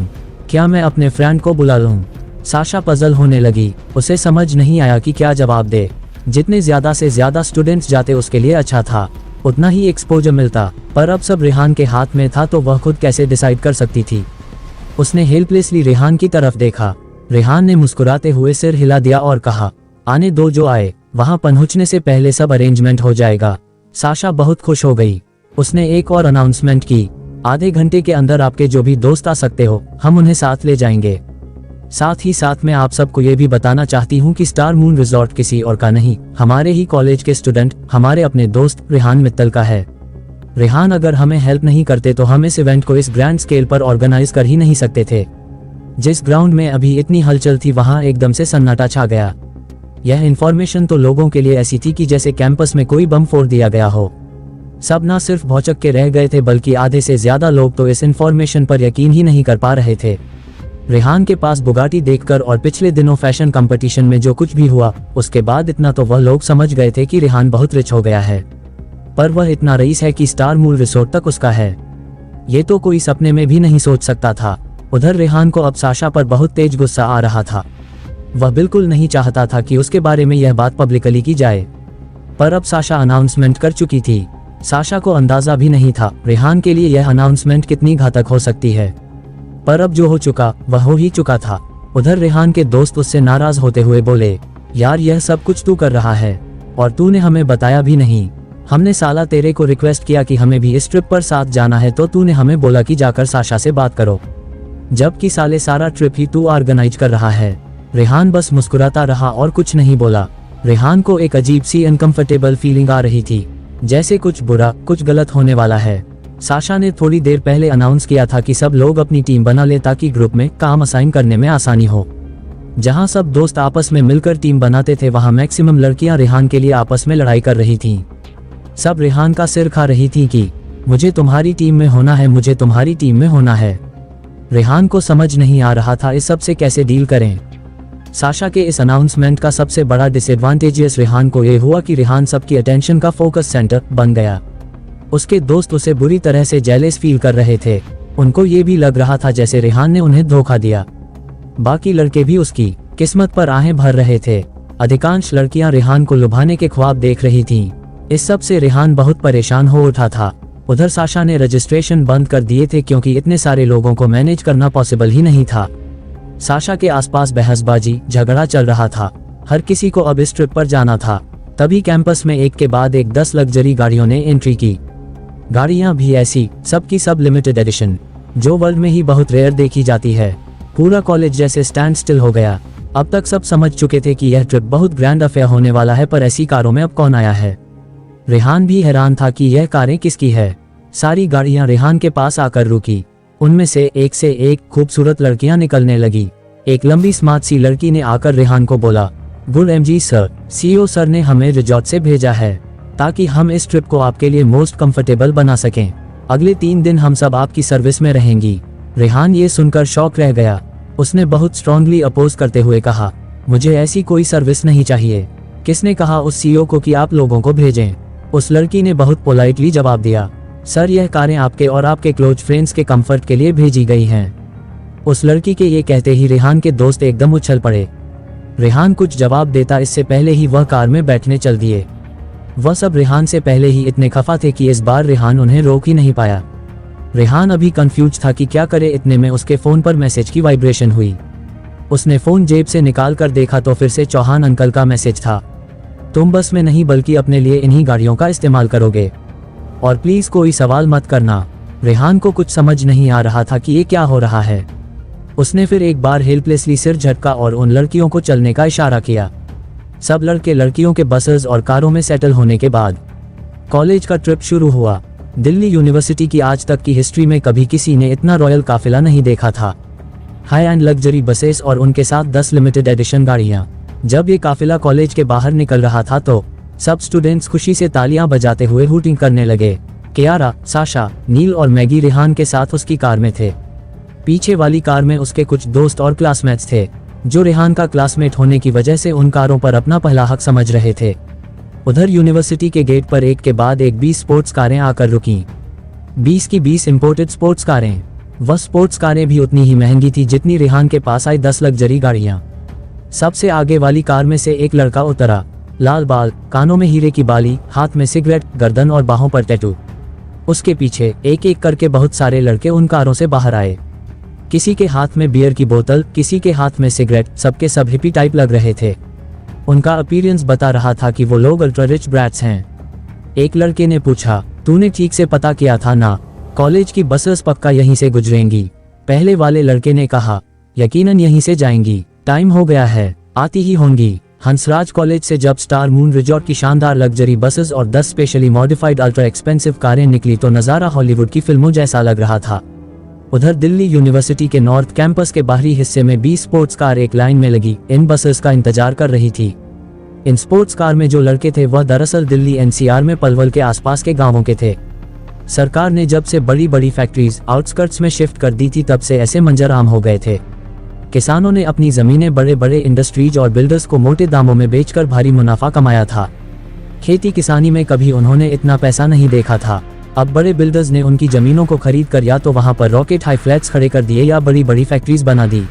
क्या मैं अपने फ्रेंड को बुला लूं? साशा पजल होने लगी। उसे समझ नहीं आया कि क्या जवाब दे। जितने ज्यादा से ज्यादा स्टूडेंट्स जाते उसके लिए अच्छा था, उतना ही एक्सपोजर मिलता, पर अब सब रेहान के हाथ में था तो वह खुद कैसे डिसाइड कर सकती थी। उसने हेल्पलेसली रेहान की तरफ देखा। रेहान ने मुस्कुराते हुए सिर हिला दिया और कहा, आने दो, जो आए। वहां पहुंचने से पहले सब अरेंजमेंट हो जाएगा। साशा बहुत खुश हो गई। उसने एक और अनाउंसमेंट की, आधे घंटे के अंदर आपके जो भी दोस्त आ सकते हो, हम उन्हें साथ ले जाएंगे। साथ ही साथ मैं आप सबको ये भी बताना चाहती हूँ कि स्टार मून रिजॉर्ट किसी और का नहीं, हमारे ही कॉलेज के स्टूडेंट, हमारे अपने दोस्त रेहान मित्तल का है। रेहान अगर हमें हेल्प नहीं करते तो हम इस इवेंट को इस ग्रैंड स्केल पर ऑर्गेनाइज कर ही नहीं सकते थे। जिस ग्राउंड में अभी इतनी हलचल थी वहां एकदम से सन्नाटा छा गया। यह इन्फॉर्मेशन तो लोगों के लिए ऐसी थी कि जैसे कैंपस में कोई बम फोड़ दिया गया हो। सब ना सिर्फ भौचक के रह गए थे, बल्कि आधे से ज्यादा लोग तो इस इन्फॉर्मेशन पर यकीन ही नहीं कर पा रहे थे। रेहान के पास बुगाटी देखकर और पिछले दिनों फैशन कंपटीशन में जो कुछ भी हुआ, उसके बाद इतना तो वह लोग समझ गए थे कि रेहान बहुत रिच हो गया है। पर वह इतना रईस है कि स्टार मून रिसोर्ट तक उसका है, ये तो कोई सपने में भी नहीं सोच सकता था। उधर रेहान को अब साशा पर बहुत तेज गुस्सा आ रहा था। वह बिल्कुल नहीं चाहता था कि उसके बारे में यह बात पब्लिकली की जाए, पर अब साशा अनाउंसमेंट कर चुकी थी। साशा को अंदाजा भी नहीं था रेहान के लिए यह अनाउंसमेंट कितनी घातक हो सकती है, पर अब जो हो चुका वह हो ही चुका था। उधर रेहान के दोस्त उससे नाराज होते हुए बोले, यार यह सब कुछ तू कर रहा है और तूने हमें बताया भी नहीं। हमने साला तेरे को रिक्वेस्ट किया कि हमें भी इस ट्रिप पर साथ जाना है तो तूने हमें बोला कि जाकर साशा से बात करो, जबकि साले सारा ट्रिप ही तू ऑर्गेनाइज कर रहा है। रेहान बस मुस्कुराता रहा और कुछ नहीं बोला। रेहान को एक अजीब सी अनकंफर्टेबल फीलिंग आ रही थी, जैसे कुछ बुरा, कुछ गलत होने वाला है। साशा ने थोड़ी देर पहले अनाउंस किया था कि सब लोग अपनी टीम बना ले ताकि ग्रुप में काम असाइन करने में आसानी हो। जहां सब दोस्त आपस में मिलकर टीम बनाते थे, वहां मैक्सिमम लड़कियां रेहान के लिए आपस में लड़ाई कर रही थीं। सब रेहान का सिर खा रही थी कि मुझे तुम्हारी टीम में होना है, मुझे तुम्हारी टीम में होना है। रेहान को समझ नहीं आ रहा था इस सब से कैसे डील करें। साशा के इस अनाउंसमेंट का सबसे बड़ा डिसएडवांटेज रेहान को यह हुआ कि रेहान सबकी अटेंशन का फोकस सेंटर बन गया। उसके दोस्त उसे बुरी तरह से जेलस फील कर रहे थे। उनको ये भी लग रहा था जैसे रेहान ने उन्हें धोखा दिया। बाकी लड़के भी उसकी किस्मत पर आहें भर रहे थे। अधिकांश लड़कियां रेहान को लुभाने के ख्वाब देख रही थीं। इस सब से रेहान बहुत परेशान हो उठा था। उधर साशा ने रजिस्ट्रेशन बंद कर दिए थे क्योंकि इतने सारे लोगों को मैनेज करना पॉसिबल ही नहीं था। साशा के आसपास बहसबाजी, झगड़ा चल रहा था। हर किसी को अब इस ट्रिप पर जाना था। तभी कैंपस में एक के बाद एक 10 लग्जरी गाड़ियों ने एंट्री की। गाड़ियां भी ऐसी, सबकी सब लिमिटेड एडिशन, जो वर्ल्ड में ही बहुत रेयर देखी जाती है। पूरा कॉलेज जैसे स्टैंड स्टिल हो गया। अब तक सब समझ चुके थे कि यह ट्रिप बहुत ग्रैंड अफेयर होने वाला है, पर ऐसी कारों में अब कौन आया है। रेहान भी हैरान था कि यह कारें किसकी है। सारी गाड़ियां रेहान के पास आकर रुकी। उनमें से एक खूबसूरत लड़कियां निकलने लगी। एक लंबी स्मार्ट सी लड़की ने आकर रेहान को बोला, good MG sir, CEO sir ने हमें रिजॉर्ट से भेजा है ताकि हम इस ट्रिप को आपके लिए मोस्ट कंफर्टेबल बना सकें। अगले 3 दिन हम सब आपकी सर्विस में रहेंगी। रेहान ये सुनकर शॉक रह गया। उसने बहुत स्ट्रांगली अपोज करते हुए कहा, मुझे ऐसी कोई सर्विस नहीं चाहिए। किसने कहा उस सीईओ को कि आप लोगों को भेजें? उस लड़की ने बहुत पोलाइटली जवाब दिया, सर यह कारें आपके और आपके क्लोज फ्रेंड्स के कंफर्ट के लिए भेजी गई हैं। उस लड़की के ये कहते ही रेहान के दोस्त एकदम उछल पड़े। रेहान कुछ जवाब देता इससे पहले ही वह कार में बैठने चल दिए। वह सब रेहान से पहले ही इतने खफा थे कि इस बार रेहान उन्हें रोक ही नहीं पाया। रेहान अभी कंफ्यूज था कि क्या करे, इतने में उसके फोन पर मैसेज की वाइब्रेशन हुई। उसने फोन जेब से निकाल कर देखा तो फिर से चौहान अंकल का मैसेज था, तुम बस में नहीं बल्कि अपने लिए इन्हीं गाड़ियों का इस्तेमाल करोगे और प्लीज कोई सवाल मत करना। रेहान को कुछ समझ नहीं आ रहा था कि ये क्या हो रहा है। उसने फिर एक बार हेल्पलेसली सिर झटका और उन लड़कियों को चलने का इशारा किया। सब लड़के लड़कियों के बसेस और कारों में सेटल होने के बाद कॉलेज का ट्रिप शुरू हुआ। दिल्ली यूनिवर्सिटी की आज तक की हिस्ट्री में कभी किसी ने इतना रॉयल काफिला नहीं देखा था। हाई एंड लग्जरी बसेस और उनके साथ 10 लिमिटेड एडिशन गाड़ियां। जब ये काफिला कॉलेज के बाहर निकल रहा था तो सब स्टूडेंट्स खुशी से तालियां बजाते हुए हूटिंग करने लगे। कियारा, साशा, नील और मैगी रेहान के साथ उसकी कार में थे। पीछे वाली कार में उसके कुछ दोस्त और क्लासमेट्स थे जो रेहान का क्लासमेट होने की वजह से उन कारों पर अपना पहला हक समझ रहे थे। उधर यूनिवर्सिटी के गेट पर एक के बाद एक 20 स्पोर्ट्स कारें आकर रुकीं। 20 की 20 इंपोर्टेड स्पोर्ट्स कारें। वह स्पोर्ट्स कारें भी उतनी ही महंगी थी जितनी रेहान के पास आई 10 लग्जरी गाड़ियां। सबसे आगे वाली कार में से एक लड़का उतरा, लाल बाल, कानों में हीरे की बाली, हाथ में सिगरेट, गर्दन और बाहों पर टैटू। उसके पीछे एक एक करके बहुत सारे लड़के उन कारों से बाहर आए। किसी के हाथ में बियर की बोतल, किसी के हाथ में सिगरेट, सबके सब हिप्पी टाइप लग रहे थे। उनका अपीयरेंस बता रहा था कि वो लोग अल्ट्रा रिच ब्रैट्स हैं। एक लड़के ने पूछा, तूने ठीक से पता किया था ना? कॉलेज की बसेस पक्का यहीं से गुजरेंगी। पहले वाले लड़के ने कहा, यकीनन यहीं से जाएंगी, टाइम हो गया है, आती ही होंगी। हंसराज कॉलेज से जब स्टार मून रिजॉर्ट की शानदार लग्जरी बसेस और 10 स्पेशली मॉडिफाइड अल्ट्रा एक्सपेंसिव कारें निकली तो नज़ारा हॉलीवुड की फिल्मों जैसा लग रहा था। उधर दिल्ली यूनिवर्सिटी के नॉर्थ कैंपस के बाहरी हिस्से में 20 स्पोर्ट्स कार एक लाइन में लगी इन बसेस का इंतजार कर रही थी। इन स्पोर्ट्स कार में जो लड़के थे वह दरअसल दिल्ली एनसीआर में पलवल के आसपास के गांवों के थे। सरकार ने जब से बड़ी बड़ी फैक्ट्रीज आउटस्कर्ट्स में शिफ्ट कर दी थी तब से ऐसे मंजर आम हो गए थे। किसानों ने अपनी जमीनें बड़े बड़े इंडस्ट्रीज और बिल्डर्स को मोटे दामों में बेचकर भारी मुनाफा कमाया था। खेती किसानी में कभी उन्होंने इतना पैसा नहीं देखा था। अब बड़े बिल्डर्स ने उनकी जमीनों को खरीद कर या तो वहां पर रॉकेट हाई फ्लैट्स खड़े कर दिए या बड़ी बड़ी फैक्ट्रीज बना दी।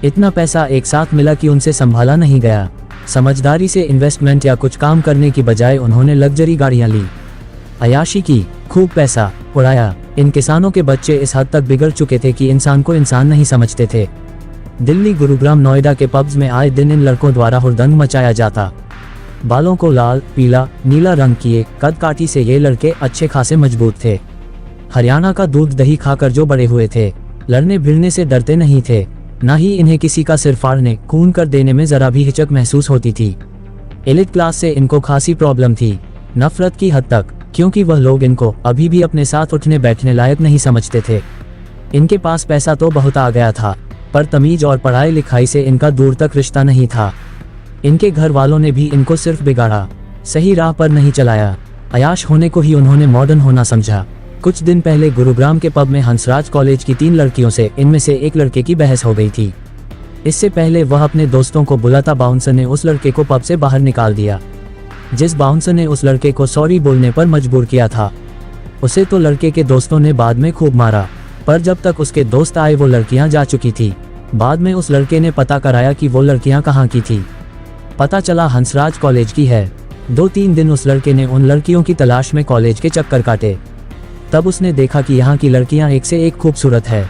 इतना पैसा एक साथ मिला कि उनसे संभाला नहीं गया। समझदारी से इन्वेस्टमेंट या कुछ काम करने की बजाय उन्होंने लग्जरी गाड़ियां ली, अयाशी की, खूब पैसा उड़ाया। इन किसानों के बच्चे इस हद तक बिगड़ चुके थे कि इंसान को इंसान नहीं समझते थे। दिल्ली, गुरुग्राम, नोएडा के पब्स में आए दिन इन लड़कों द्वारा हुड़दंग मचाया जाता। बालों को लाल, पीला, नीला रंग किए कद काठी से ये लड़के अच्छे खासे मजबूत थे। हरियाणा का दूध दही खाकर जो बड़े हुए थे, लड़ने भिड़ने से डरते नहीं थे, न ही इन्हें किसी का सिर फाड़ने, खून कर देने में जरा भी हिचक महसूस होती थी। एलिट क्लास से इनको खासी प्रॉब्लम थी, नफरत की हद तक, क्योंकि वह लोग इनको अभी भी अपने साथ उठने बैठने लायक नहीं समझते थे। इनके पास पैसा तो बहुत आ गया था पर तमीज और पढ़ाई लिखाई से इनका दूर तक रिश्ता नहीं था। इनके घर वालों ने भी इनको सिर्फ बिगाड़ा, सही राह पर नहीं चलाया। अयाश होने को ही उन्होंने मॉडर्न होना समझा। कुछ दिन पहले गुरुग्राम के पब में हंसराज कॉलेज की 3 लड़कियों से इनमें से एक लड़के की बहस हो गई थी। इससे पहले वह अपने दोस्तों को बुलाता बाउंसर ने उस लड़के को पब से बाहर निकाल दिया। जिस बाउंसर ने उस लड़के को सॉरी बोलने पर मजबूर किया था, उसे तो लड़के के दोस्तों ने बाद में खूब मारा, पर जब तक उसके दोस्त आए वो लड़कियां जा चुकी थी। बाद में उस लड़के ने पता कराया कि वो लड़कियां कहाँ की थी। पता चला हंसराज कॉलेज की है। 2-3 दिन उस लड़के ने उन लड़कियों की तलाश में कॉलेज के चक्कर काटे। तब उसने देखा कि यहाँ की लड़कियां एक से एक खूबसूरत है।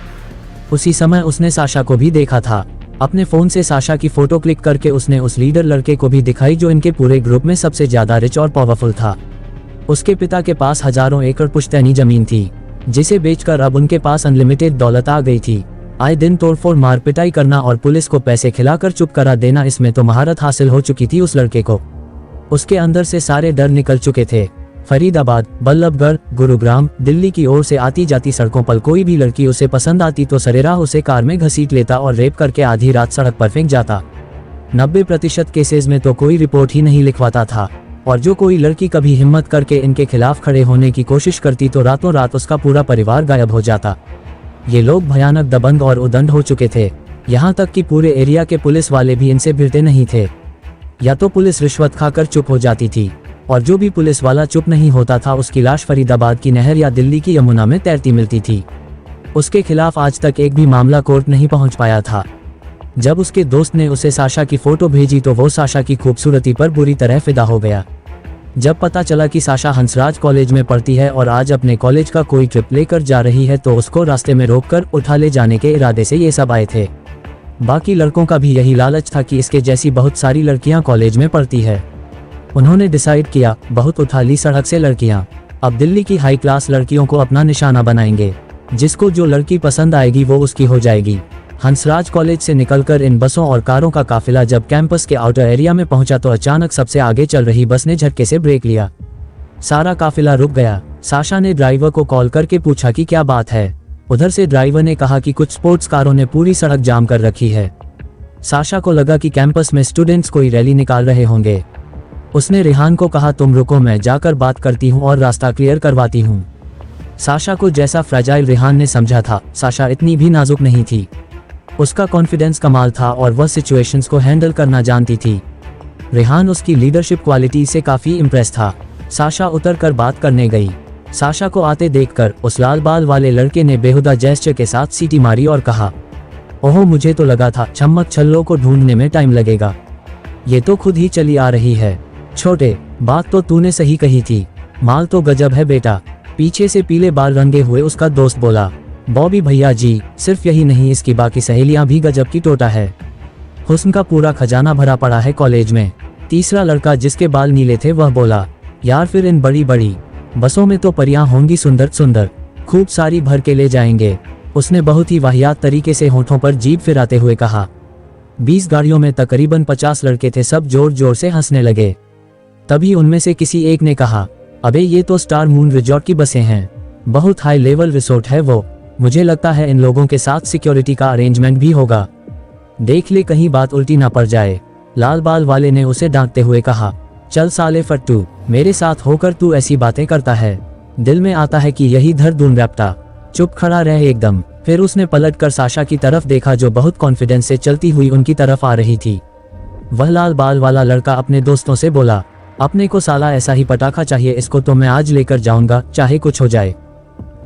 उसी समय उसने साशा को भी देखा था। अपने फोन से साशा की फोटो क्लिक करके उसने उस लीडर लड़के को भी दिखाई जो इनके पूरे ग्रुप में सबसे ज्यादा रिच और पावरफुल था। उसके पिता के पास हजारों एकड़ पुश्तैनी जमीन थी जिसे बेचकर अब उनके पास अनलिमिटेड दौलत आ गई थी। आए दिन तोड़फोड़, मार पिटाई करना और पुलिस को पैसे खिलाकर चुप करा देना, इसमें तो महारत हासिल हो चुकी थी उस लड़के को। उसके अंदर से सारे डर निकल चुके थे। फरीदाबाद, बल्लभगढ़, गुरुग्राम, दिल्ली की ओर से आती जाती सड़कों पर कोई भी लड़की उसे पसंद आती तो सरेराह उसे कार में घसीट लेता और रेप करके आधी रात सड़क पर फेंक जाता। 90% केसेस में तो कोई रिपोर्ट ही नहीं लिखवाता था, और जो कोई लड़की कभी हिम्मत करके इनके खिलाफ खड़े होने की कोशिश करती तो रातों रात उसका पूरा परिवार गायब हो जाता। ये लोग भयानक दबंग और उदंड हो चुके थे, यहाँ तक कि पूरे एरिया के पुलिस वाले भी इनसे भिड़ते नहीं थे। या तो पुलिस रिश्वत खाकर चुप हो जाती थी, और जो भी पुलिस वाला चुप नहीं होता था उसकी लाश फरीदाबाद की नहर या दिल्ली की यमुना में तैरती मिलती थी। उसके खिलाफ आज तक एक भी मामला कोर्ट नहीं पहुंच पाया था। जब उसके दोस्त ने उसे साशा की फोटो भेजी तो वो साशा की खूबसूरती पर बुरी तरह फिदा हो गया। जब पता चला कि साशा हंसराज कॉलेज में पढ़ती है और आज अपने कॉलेज का कोई ट्रिप लेकर जा रही है तो उसको रास्ते में रोककर उठा ले जाने के इरादे से ये सब आए थे। बाकी लड़कों का भी यही लालच था कि इसके जैसी बहुत सारी लड़कियां कॉलेज में पढ़ती है। उन्होंने डिसाइड किया, बहुत उठा ली सड़क से लड़कियां, अब दिल्ली की हाई क्लास लड़कियों को अपना निशाना बनाएंगे। जिसको जो लड़की पसंद आएगी वो उसकी हो जाएगी। हंसराज कॉलेज से निकलकर इन बसों और कारों का काफिला जब कैंपस के आउटर एरिया में पहुंचा तो अचानक सबसे आगे चल रही बस ने झटके से ब्रेक लिया। सारा काफिला रुक गया। साशा ने ड्राइवर को कॉल करके पूछा कि क्या बात है। उधर से ड्राइवर ने कहा कि कुछ स्पोर्ट्स कारों ने पूरी सड़क जाम कर रखी है। साशा को लगा कि कैंपस में स्टूडेंट्स कोई रैली निकाल रहे होंगे। उसने रेहान को कहा, तुम रुको, मैं जाकर बात करती हूँ और रास्ता क्लियर करवाती हूँ। साशा को जैसा फ्रेजाइल रेहान ने समझा था, साशा इतनी भी नाजुक नहीं थी। उसका कॉन्फिडेंस कमाल था और वह सिचुएशंस को हैंडल करना जानती थी। रेहान उसकी लीडरशिप क्वालिटी से काफी इम्प्रेस था। साशा उतर कर बात करने गई। साशा को आते देखकर उस लाल बाल वाले लड़के ने बेहुदा जेस्चर के साथ सीटी मारी और कहा, ओहो, मुझे तो लगा था चम्मक छल्लों को ढूंढने में टाइम लगेगा, ये तो खुद ही चली आ रही है। छोटे, बात तो तूने सही कही थी, माल तो गजब है बेटा। पीछे से पीले बाल रंगे हुए उसका दोस्त बोला, बॉबी भैया जी, सिर्फ यही नहीं, इसकी बाकी सहेलियां भी गजब की टोटा है। हुस्न का पूरा खजाना भरा पड़ा है कॉलेज में। तीसरा लड़का जिसके बाल नीले थे वह बोला, यार फिर इन बड़ी बड़ी बसों में तो परियां होंगी सुंदर सुंदर, खूब सारी भर के ले जाएंगे। उसने बहुत ही वाहियात तरीके से होठों पर जीभ फिराते हुए कहा। 20 गाड़ियों में तकरीबन 50 लड़के थे, सब जोर जोर से हंसने लगे। तभी उनमें से किसी एक ने कहा, अबे ये तो स्टार मून रिजॉर्ट की बसें हैं, बहुत हाई लेवल रिसोर्ट है वो, मुझे लगता है इन लोगों के साथ सिक्योरिटी का अरेंजमेंट भी होगा, देख ले कहीं बात उल्टी ना पड़ जाए। लाल बाल वाले ने उसे डांटते हुए कहा, चल साले फट्टू, मेरे साथ होकर तू ऐसी बातें करता है, दिल में आता है कि यही धर दून रैप्टा, चुप खड़ा रहे एकदम। फिर उसने पलटकर साशा की तरफ देखा जो बहुत कॉन्फिडेंस से चलती हुई उनकी तरफ आ रही थी। वह लाल बाल वाला लड़का अपने दोस्तों से बोला, अपने को साला ऐसा ही पटाखा चाहिए, इसको तो मैं आज लेकर जाऊंगा, चाहे कुछ हो जाए।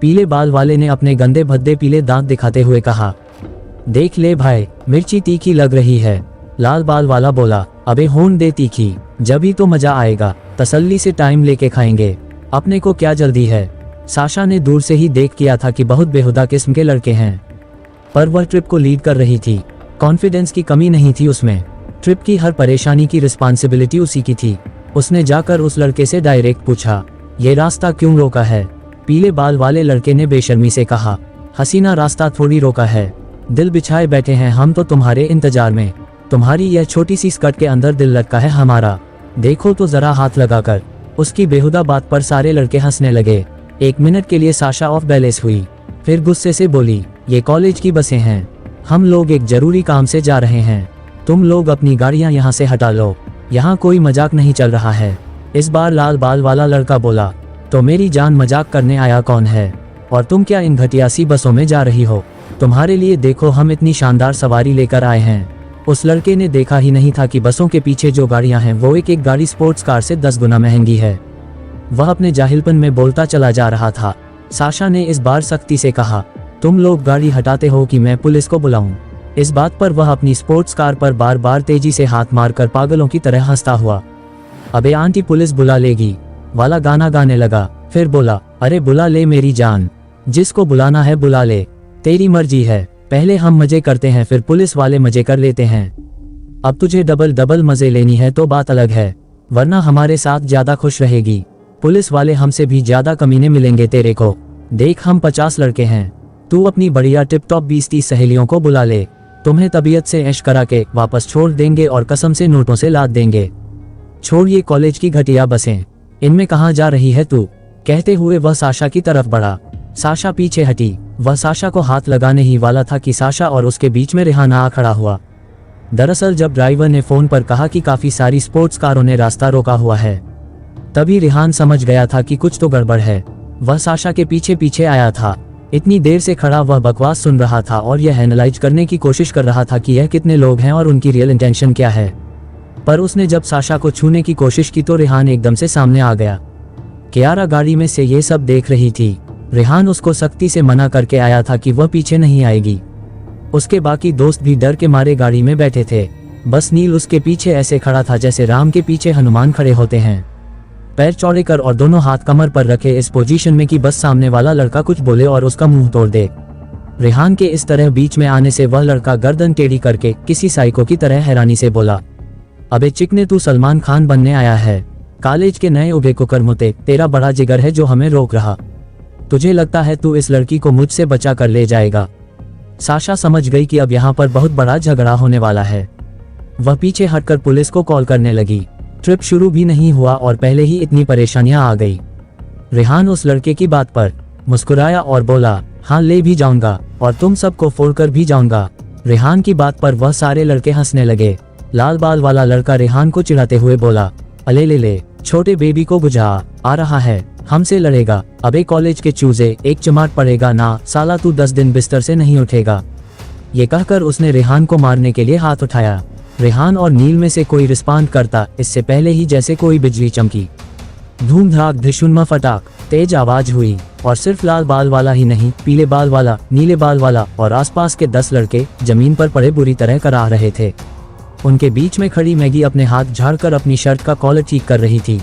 पीले बाल वाले ने अपने गंदे भद्दे पीले दांत दिखाते हुए कहा, देख ले भाई, मिर्ची तीखी लग रही है। लाल बाल वाला बोला, अबे होन दे तीखी, जब ही तो मजा आएगा, तसल्ली से टाइम लेके खाएंगे, अपने को क्या जल्दी है। साशा ने दूर से ही देख किया था कि बहुत बेहुदा किस्म के लड़के हैं, पर वह ट्रिप को लीड कर रही थी, कॉन्फिडेंस की कमी नहीं थी उसमें। ट्रिप की हर परेशानी की रिस्पॉन्सिबिलिटी उसी की थी। उसने जाकर उस लड़के से डायरेक्ट पूछा, ये रास्ता क्यों रोका है। पीले बाल वाले लड़के ने बेशर्मी से कहा, हसीना रास्ता थोड़ी रोका है, दिल बिछाए बैठे हैं हम तो तुम्हारे इंतजार में, तुम्हारी यह छोटी सी स्कर्ट के अंदर दिल लटका है हमारा, देखो तो जरा हाथ लगाकर। उसकी बेहुदा बात पर सारे लड़के हंसने लगे। 1 मिनट के लिए साशा ऑफ बैलेंस हुई, फिर गुस्से से बोली, ये कॉलेज की बसें हैं, हम लोग एक जरूरी काम से जा रहे हैं, तुम लोग अपनी गाड़ियां यहाँ से हटा लो, यहाँ कोई मजाक नहीं चल रहा है। इस बार लाल बाल वाला लड़का बोला, तो मेरी जान, मजाक करने आया कौन है, और तुम क्या इन घटिया सी बसों में जा रही हो, तुम्हारे लिए देखो हम इतनी शानदार सवारी लेकर आए हैं। उस लड़के ने देखा ही नहीं था कि बसों के पीछे जो गाड़ियां हैं वो एक एक गाड़ी स्पोर्ट्स कार से 10 गुना महंगी है। वह अपने जाहिलपन में बोलता चला जा रहा था। साशा ने इस बार सख्ती से कहा, तुम लोग गाड़ी हटाते हो कि मैं पुलिस को बुलाऊं। इस बात पर वह अपनी स्पोर्ट्स कार पर बार बार तेजी से हाथ मारकर पागलों की तरह हंसता हुआ, अबे आंटी पुलिस बुला लेगी वाला गाना गाने लगा। फिर बोला, अरे बुला ले मेरी जान, जिसको बुलाना है बुला ले, तेरी मर्जी है, पहले हम मजे करते हैं फिर पुलिस वाले मजे कर लेते हैं। अब तुझे डबल डबल मजे लेनी है तो बात अलग है, वरना हमारे साथ ज्यादा खुश रहेगी, पुलिस वाले हमसे भी ज्यादा कमीने मिलेंगे तेरे को। देख हम 50 लड़के हैं, तू अपनी बढ़िया टिप टॉप 20-30 सहेलियों को बुला ले, तुम्हें तबीयत से ऐश करा के वापस छोड़ देंगे और कसम से नोटों से लाद देंगे। छोड़ ये कॉलेज की घटिया बसें, इनमें कहाँ जा रही है तू? कहते हुए वह साशा की तरफ बढ़ा। साशा पीछे हटी। वह साशा को हाथ लगाने ही वाला था कि साशा और उसके बीच में रेहान आ खड़ा हुआ। दरअसल जब ड्राइवर ने फोन पर कहा कि काफी सारी स्पोर्ट्स कारों ने रास्ता रोका हुआ है, तभी रेहान समझ गया था कि कुछ तो गड़बड़ है। वह साशा के पीछे पीछे आया था। इतनी देर से खड़ा वह बकवास सुन रहा था और यह एनालाइज करने की कोशिश कर रहा था कि यह कितने लोग हैं और उनकी रियल इंटेंशन क्या है। पर उसने जब साशा को छूने की कोशिश की तो रेहान एकदम से सामने आ गया। कियारा गाड़ी में से ये सब देख रही थी। रेहान उसको सख्ती से मना करके आया था कि वह पीछे नहीं आएगी। उसके बाकी दोस्त भी डर के मारे गाड़ी में बैठे थे। बस नील उसके पीछे ऐसे खड़ा था जैसे राम के पीछे हनुमान खड़े होते हैं, पैर चौड़े कर और दोनों हाथ कमर पर रखे इस पोजीशन में कि बस सामने वाला लड़का कुछ बोले और उसका मुंह तोड़ दे। रेहान के इस तरह बीच में आने से वह लड़का गर्दन टेढ़ी करके किसी साइको की तरह हैरानी से बोला, अबे चिकने, तू सलमान खान बनने आया है? कॉलेज के नए उभे कुकर मुते, तेरा बड़ा जिगर है जो हमें रोक रहा। तुझे लगता है तू इस लड़की को मुझसे बचा कर ले जाएगा? साशा समझ गई कि अब यहाँ पर बहुत बड़ा झगड़ा होने वाला है। वह पीछे हटकर पुलिस को कॉल करने लगी। ट्रिप शुरू भी नहीं हुआ और पहले ही इतनी परेशानियां आ गई। रेहान उस लड़के की बात पर मुस्कुराया और बोला, हाँ ले भी जाऊंगा और तुम सबको फोड़कर भी जाऊंगा। रेहान की बात पर वह सारे लड़के हंसने लगे। लाल बाल वाला लड़का रेहान को चिढ़ाते हुए बोला, अले ले, छोटे बेबी को बुझा, आ रहा है, हमसे लड़ेगा। अबे कॉलेज के चूजे, एक चमाट पड़ेगा ना साला, तू 10 दिन बिस्तर से नहीं उठेगा। ये कहकर उसने रेहान को मारने के लिए हाथ उठाया। रेहान और नील में से कोई रिस्पॉन्ड करता इससे पहले ही जैसे कोई बिजली चमकी। धूम धड़ाक धिशुनमा फटाक तेज आवाज हुई और सिर्फ लाल बाल वाला ही नहीं, पीले बाल वाला, नीले बाल वाला और आसपास के 10 लड़के जमीन पर पड़े बुरी तरह कराह रहे थे। उनके बीच में खड़ी मैगी अपने हाथ झाड़कर अपनी शर्ट का कॉलर ठीक कर रही थी।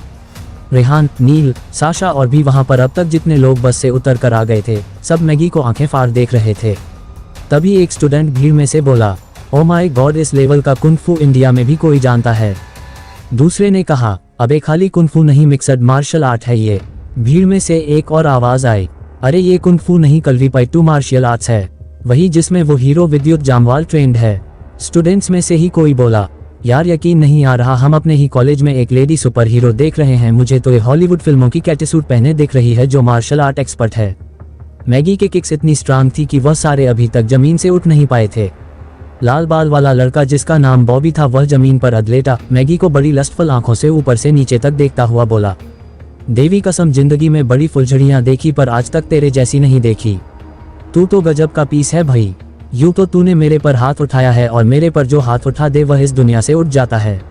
रेहान, नील, साशा और भी वहां पर अब तक जितने लोग बस से उतर कर आ गए थे, सब मैगी को आंखें फाड़ देख रहे थे। तभी एक स्टूडेंट भीड़ में से बोला, ओ माय गॉड, इस लेवल का कुंग-फू इंडिया में भी कोई जानता है। दूसरे ने कहा, अबे खाली कुंग-फू नहीं, मिक्सड मार्शल आर्ट है ये। भीड़ में से एक और आवाज आई, अरे ये कुंग-फू नहीं, कलरीपायट्टू मार्शल आर्ट्स है, वही जिसमें वो हीरो विद्युत जामवाल ट्रेंड है। स्टूडेंट्स में से ही कोई बोला, यार यकीन नहीं आ रहा, हम अपने ही कॉलेज में एक लेडी सुपर हीरो देख रहे हैं। मुझे तो ये हॉलीवुड फिल्मों की कैटेसूट पहने दिख रही है जो मार्शल आर्ट एक्सपर्ट है। मैगी के किक्स इतनी स्ट्रांग थी कि वह सारे अभी तक जमीन से उठ नहीं पाए थे। लाल बाल वाला लड़का जिसका नाम बॉबी था वह जमीन पर अधलेटा मैगी को बड़ी लस्टफुल आंखों से ऊपर से नीचे तक देखता हुआ बोला, देवी कसम जिंदगी में बड़ी फुलझड़ियां देखी पर आज तक तेरे जैसी नहीं देखी। तू तो गजब का पीस है भाई। यूं तो तूने मेरे पर हाथ उठाया है और मेरे पर जो हाथ उठा दे वह इस दुनिया से उठ जाता है।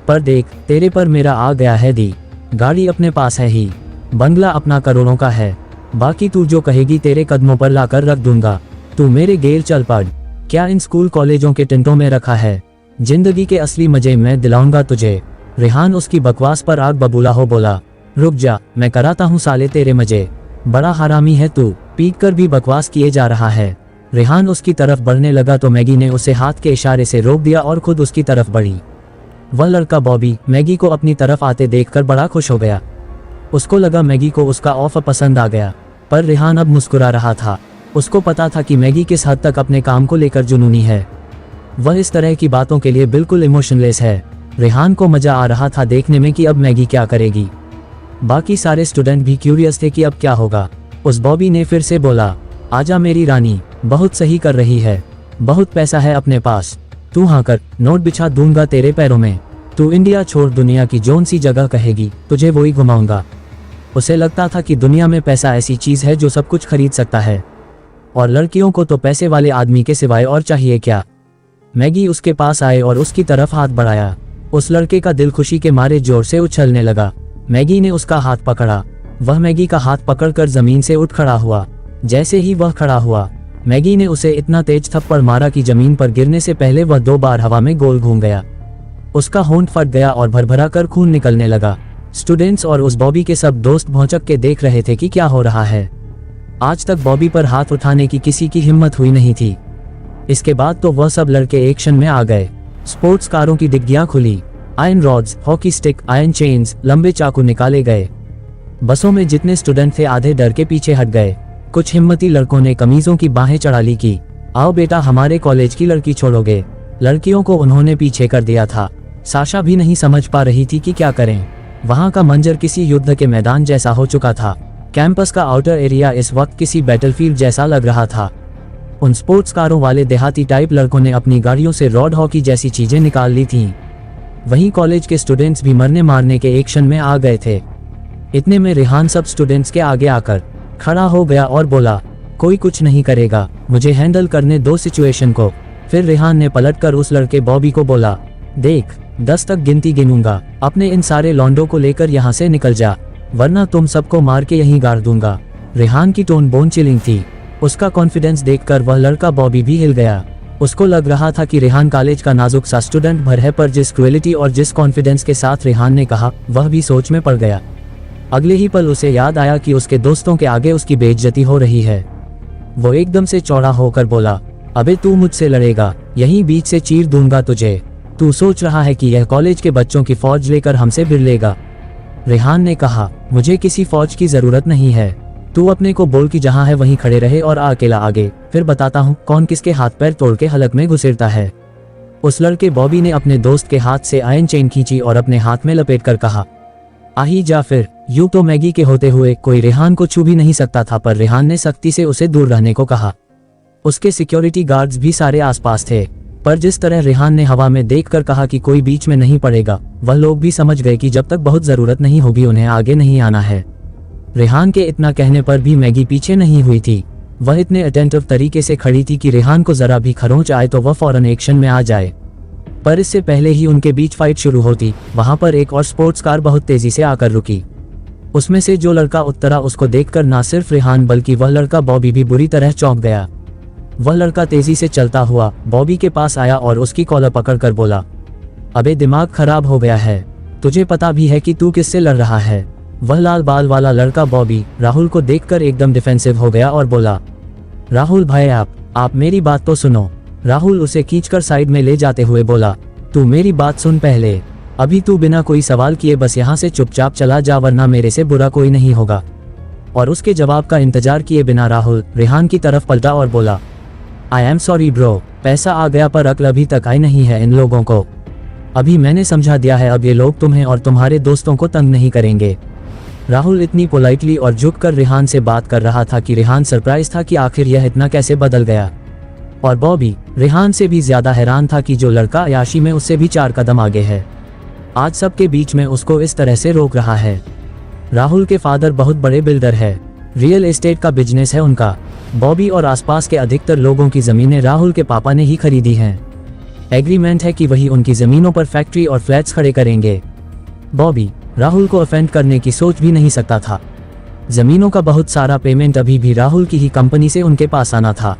पर देख, तेरे पर मेरा आ गया है दी। गाड़ी अपने पास है ही, बंगला अपना करोड़ों का है, बाकी तू जो कहेगी तेरे कदमों पर लाकर रख दूंगा। तू मेरे गेल चल पड़। क्या इन स्कूल कॉलेजों के टेंटों में रखा है? जिंदगी के असली मजे मैं दिलाऊंगा तुझे। रेहान उसकी बकवास पर आग बबूला हो बोला, रुक जा, मैं कराता हूँ साले तेरे मजे। बड़ा हरामी है तू, पीट कर भी बकवास किए जा रहा है। रेहान उसकी तरफ बढ़ने लगा तो मैगी ने उसे हाथ के इशारे से रोक दिया और खुद उसकी तरफ बढ़ी। वह लड़का बॉबी मैगी को अपनी तरफ आते देखकर बड़ा खुश हो गया। उसको लगा मैगी को उसका ऑफर पसंद आ गया, पर रेहान अब मुस्कुरा रहा था। उसको पता था कि मैगी किस हद तक अपने काम को लेकर जुनूनी है। वह इस तरह की बातों के लिए बिल्कुल इमोशनलेस है। रेहान को मजा आ रहा था देखने में कि अब मैगी क्या करेगी। बाकी सारे स्टूडेंट भी क्यूरियस थे कि अब क्या होगा। उस बॉबी ने फिर से बोला, आजा मेरी रानी, बहुत सही कर रही है, बहुत पैसा है अपने पास, तू हाँ कर, नोट बिछा दूंगा तेरे पैरों में। तू इंडिया छोड़ दुनिया की जोन सी जगह कहेगी तुझे वही घुमाऊंगा। उसे लगता था कि दुनिया में पैसा ऐसी चीज है जो सब कुछ खरीद सकता है, और लड़कियों को तो पैसे वाले आदमी के सिवाय और चाहिए क्या। मैगी उसके पास आए और उसकी तरफ हाथ बढ़ाया। उस लड़के का दिल खुशी के मारे जोर से उछलने लगा। मैगी ने उसका हाथ पकड़ा। वह मैगी का हाथ पकड़कर जमीन से उठ खड़ा हुआ। जैसे ही वह खड़ा हुआ, मैगी ने उसे इतना तेज थप्पड़ मारा कि जमीन पर गिरने से पहले वह 2 बार हवा में गोल घूम गया। उसका होंठ फट गया और भरभरा कर खून निकलने लगा। स्टूडेंट्स और उस बॉबी के सब दोस्त भौंचक के देख रहे थे कि क्या हो रहा है। आज तक बॉबी पर हाथ उठाने की किसी की हिम्मत हुई नहीं थी। इसके बाद तो वह सब लड़के एक्शन में आ गए। स्पोर्ट्स कारों की डिग्गियां खुली, iron rods, hockey stick, iron chains, लंबे चाकू निकाले गए। बसों में जितने स्टूडेंट थे आधे डर के पीछे हट गए। कुछ हिम्मती लड़कों ने कमीजों की बाहें चढ़ा ली की, आओ बेटा हमारे कॉलेज की लड़की छोड़ोगे। लड़कियों को उन्होंने पीछे कर दिया था। साशा भी नहीं समझ पा रही थी कि क्या करें। वहां का मंजर किसी युद्ध के मैदान जैसा हो चुका था। कैंपस का आउटर एरिया इस वक्त किसी बैटलफील्ड जैसा लग रहा था। उन स्पोर्ट्स कारों वाले देहाती टाइप लड़कों ने अपनी गाड़ियों से रोड हॉकी जैसी चीजें निकाल ली थीं। वहीं कॉलेज के स्टूडेंट्स भी मरने मारने के एक्शन में आ गए थे। इतने में रेहान सब स्टूडेंट्स के आगे आकर खड़ा हो गया और बोला, कोई कुछ नहीं करेगा, मुझे हैंडल करने दो सिचुएशन को। फिर रेहान ने पलटकर उस लड़के बॉबी को बोला, देख 10 तक गिनती गिनूंगा, अपने इन सारे लॉन्डो को लेकर यहाँ से निकल जा, वरना तुम सबको मार के यहीं गाड़ दूंगा। रेहान की टोन बोन चिलिंग थी। उसका कॉन्फिडेंस देखकर वह लड़का बॉबी भी हिल गया। उसको लग रहा था कि रेहान कॉलेज का नाजुक सा स्टूडेंट भर है, पर जिस क्रुएलिटी और जिस कॉन्फिडेंस के साथ रेहान ने कहा, वह भी सोच में पड़ गया। अगले ही पल उसे याद आया कि उसके दोस्तों के आगे उसकी बेइज्जती हो रही है। वो एकदम से चौड़ा होकर बोला, अबे तू मुझसे लड़ेगा, यहीं बीच से चीर दूंगा तुझे। तू सोच रहा है कि यह कॉलेज के बच्चों की फौज लेकर हमसे भिड़ लेगा? रेहान ने कहा, मुझे किसी फौज की जरूरत नहीं है। तू अपने को बोल कि जहां है वहीं खड़े रहे और अकेला आगे, फिर बताता हूँ कौन किसके हाथ पैर तोड़ के हलक में घुसेरता है। उस लड़के बॉबी ने अपने दोस्त के हाथ से आयरन चेन खींची और अपने हाथ में लपेट कर कहा, आही जा फिर। यूं तो मैगी के होते हुए कोई रेहान को छू भी नहीं सकता था, पर रेहान ने सख्ती से उसे दूर रहने को कहा। उसके सिक्योरिटी गार्ड्स भी सारे आसपास थे, पर जिस तरह रेहान ने हवा में देखकर कहा कि कोई बीच में नहीं पड़ेगा, वह लोग भी समझ गए कि जब तक बहुत जरूरत नहीं होगी उन्हें आगे नहीं आना है। रेहान के इतना कहने पर भी मैगी पीछे नहीं हुई थी। वह इतने अटेंटिव तरीके से खड़ी थी कि रेहान को जरा भी खरोंच आए तो वह फौरन एक्शन में आ जाए। पर इससे पहले ही उनके बीच फाइट शुरू होती, वहां पर एक और स्पोर्ट्स कार बहुत तेजी से आकर रुकी। उसमें से जो लड़का उतरा उसको देखकर ना सिर्फ रेहान बल्कि वह लड़का बॉबी भी बुरी तरह चौंक गया। वह लड़का तेजी से चलता हुआ बॉबी के पास आया और उसकी कॉलर पकड़कर बोला, अबे दिमाग खराब हो गया है, तुझे पता भी है कि तू किससे लड़ रहा है? वह लाल बाल वाला लड़का बॉबी राहुल को देखकर एकदम डिफेंसिव हो गया और बोला, राहुल भाई आप मेरी बात तो सुनो। राहुल उसे खींचकर साइड में ले जाते हुए बोला, तू मेरी बात सुन पहले, अभी तू बिना कोई सवाल किए बस यहाँ से चुपचाप चला जा, वरना मेरे से बुरा कोई नहीं होगा। और उसके जवाब का इंतजार किए बिना राहुल रेहान की तरफ पलटा और बोला, आई एम सॉरी ब्रो, पैसा आ गया पर अक्ल अभी तक आई नहीं है इन लोगों को। अभी मैंने समझा दिया है, अब ये लोग तुम्हें और तुम्हारे दोस्तों को तंग नहीं करेंगे। राहुल इतनी पोलाइटली और झुककर रेहान से बात कर रहा था कि रेहान सरप्राइज था कि आखिर यह इतना कैसे बदल गया। और बॉबी रेहान से भी ज्यादा हैरान था कि जो लड़का अयाशी में उससे भी 4 कदम आगे है, आज सबके बीच में उसको इस तरह से रोक रहा है। राहुल के फादर बहुत बड़े बिल्डर है, रियल एस्टेट का बिजनेस है उनका। बॉबी और आसपास के अधिकतर लोगों की जमीनें राहुल के पापा ने ही खरीदी हैं। एग्रीमेंट है कि वही उनकी जमीनों पर फैक्ट्री और फ्लैट्स खड़े करेंगे। बॉबी राहुल को ऑफेंड करने की सोच भी नहीं सकता था। जमीनों का बहुत सारा पेमेंट अभी भी राहुल की ही कंपनी से उनके पास आना था।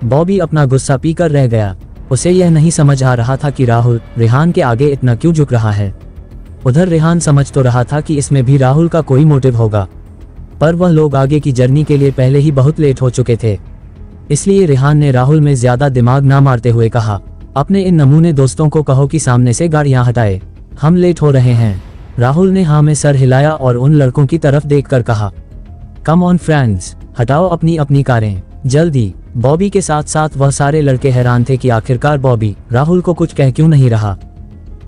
बॉबी अपना गुस्सा पीकर रह गया। उसे यह नहीं समझ आ रहा था कि राहुल रेहान के आगे इतना क्यों झुक रहा है। उधर रेहान समझ तो रहा था कि इसमें भी राहुल का कोई मोटिव होगा, पर वह लोग आगे की जर्नी के लिए पहले ही बहुत लेट हो चुके थे। इसलिए रेहान ने राहुल में ज्यादा दिमाग ना मारते हुए कहा, अपने इन नमूने दोस्तों को कहो कि सामने से गाड़ियां हटाए, हम लेट हो रहे हैं। राहुल ने हाँ में सर हिलाया और उन लड़कों की तरफ देखकर कहा, कम ऑन फ्रेंड्स, हटाओ अपनी अपनी कारें जल्दी। बॉबी के साथ साथ वह सारे लड़के हैरान थे कि आखिरकार बॉबी राहुल को कुछ कह क्यों नहीं रहा,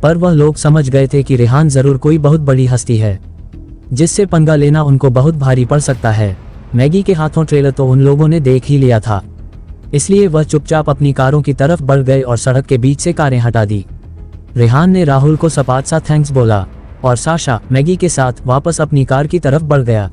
पर वह लोग समझ गए थे कि रेहान जरूर कोई बहुत बड़ी हस्ती है जिससे पंगा लेना उनको बहुत भारी पड़ सकता है। मैगी के हाथों ट्रेलर तो उन लोगों ने देख ही लिया था, इसलिए वह चुपचाप अपनी कारों की तरफ बढ़ गए और सड़क के बीच से कारें हटा दी। रेहान ने राहुल को सपाट सा थैंक्स बोला और साशा मैगी के साथ वापस अपनी कार की तरफ बढ़ गया।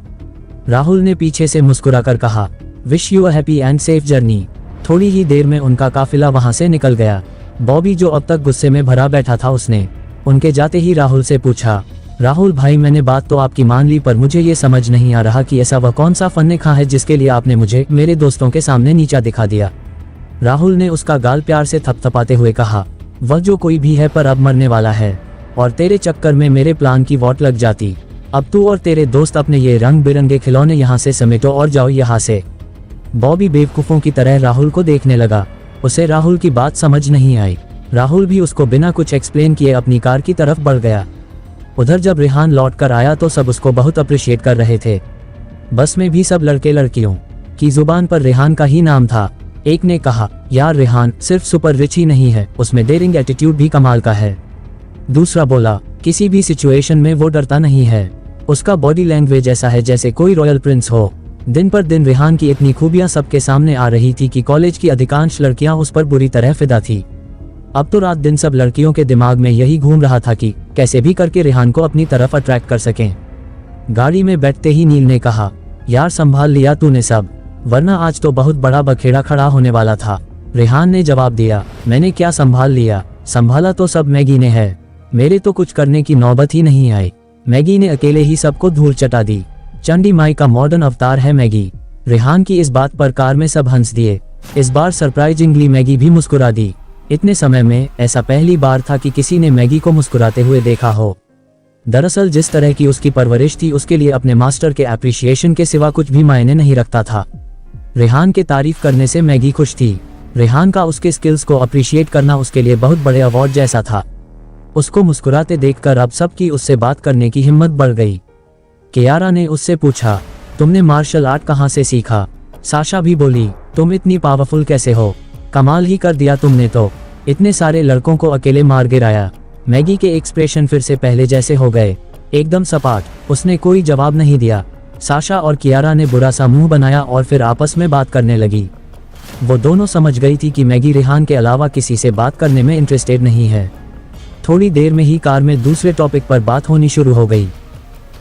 राहुल ने पीछे से मुस्कुराकर कहा, wish you a happy and safe journey. थोड़ी ही देर में उनका काफिला वहां से निकल गया। बॉबी जो अब तक गुस्से में भरा बैठा था, उसने उनके जाते ही राहुल से पूछा, राहुल भाई मैंने बात तो आपकी मान ली, पर मुझे ये समझ नहीं आ रहा कि ऐसा वह कौन सा फन्ने-खा है जिसके लिए आपने मुझे मेरे दोस्तों के सामने नीचा दिखा दिया। राहुल ने उसका गाल प्यार से थपथपाते हुए कहा, वह जो कोई भी है पर अब मरने वाला है, और तेरे चक्कर में मेरे प्लान की वॉट लग जाती। अब तू और तेरे दोस्त अपने ये रंग बिरंगे खिलौने यहाँ से समेटो और जाओ यहाँ से। बॉबी बेवकूफों की तरह राहुल को देखने लगा। उसे राहुल की बात समझ नहीं आई। राहुल भी उसको बिना कुछ एक्सप्लेन किए अपनी कार की तरफ बढ़ गया। उधर जब रेहान लौट कर आया तो सब उसको बहुत अप्रिशिएट कर रहे थे। बस में भी सब लड़के लड़कियों की जुबान पर रेहान का ही नाम था। एक ने कहा, यार रेहान सिर्फ सुपर रिच ही नहीं है, उसमें डेयरिंग एटीट्यूड भी कमाल का है। दूसरा बोला, किसी भी सिचुएशन में वो डरता नहीं है। उसका बॉडी लैंग्वेज ऐसा है जैसे कोई रॉयल प्रिंस हो। दिन पर दिन रेहान की इतनी खूबियां सबके सामने आ रही थी कि कॉलेज की अधिकांश लड़कियां उस पर बुरी तरह फिदा थी। अब तो रात दिन सब लड़कियों के दिमाग में यही घूम रहा था कि कैसे भी करके रेहान को अपनी तरफ अट्रैक्ट कर सकें। गाड़ी में बैठते ही नील ने कहा, यार संभाल लिया तूने सब, वरना आज तो बहुत बड़ा बखेड़ा खड़ा होने वाला था। रेहान ने जवाब दिया, मैंने क्या संभाल लिया, संभाला तो सब मैगी ने है, मेरे तो कुछ करने की नौबत ही नहीं आई। मैगी ने अकेले ही सबको धूल चटा दी। चंडी माई का मॉडर्न अवतार है मैगी। रेहान की इस बात पर कार में सब हंस दिए। इस बार सरप्राइजिंगली मैगी भी मुस्कुरा दी। इतने समय में ऐसा पहली बार था कि किसी ने मैगी को मुस्कुराते हुए देखा हो। दरअसल जिस तरह की उसकी परवरिश थी उसके लिए अपने मास्टर के एप्रिशिएशन के सिवा कुछ भी मायने नहीं रखता था। रेहान के तारीफ करने से मैगी खुश थी। रेहान का उसके स्किल्स को अप्रिशिएट करना उसके लिए बहुत बड़े अवार्ड जैसा था। उसको मुस्कुराते देखकर अब सबकी उससे बात करने की हिम्मत बढ़ गई। कियारा ने उससे पूछा, तुमने मार्शल आर्ट कहाँ से सीखा? साशा भी बोली, तुम इतनी पावरफुल कैसे हो, कमाल ही कर दिया तुमने तो, इतने सारे लड़कों को अकेले मार गिराया। मैगी के एक्सप्रेशन फिर से पहले जैसे हो गए, एकदम सपाट। उसने कोई जवाब नहीं दिया। साशा और कियारा ने बुरा सा मुंह बनाया और फिर आपस में बात करने लगी। वो दोनों समझ गई थी कि मैगी रेहान के अलावा किसी से बात करने में इंटरेस्टेड नहीं है। थोड़ी देर में ही कार में दूसरे टॉपिक पर बात होनी शुरू हो गई।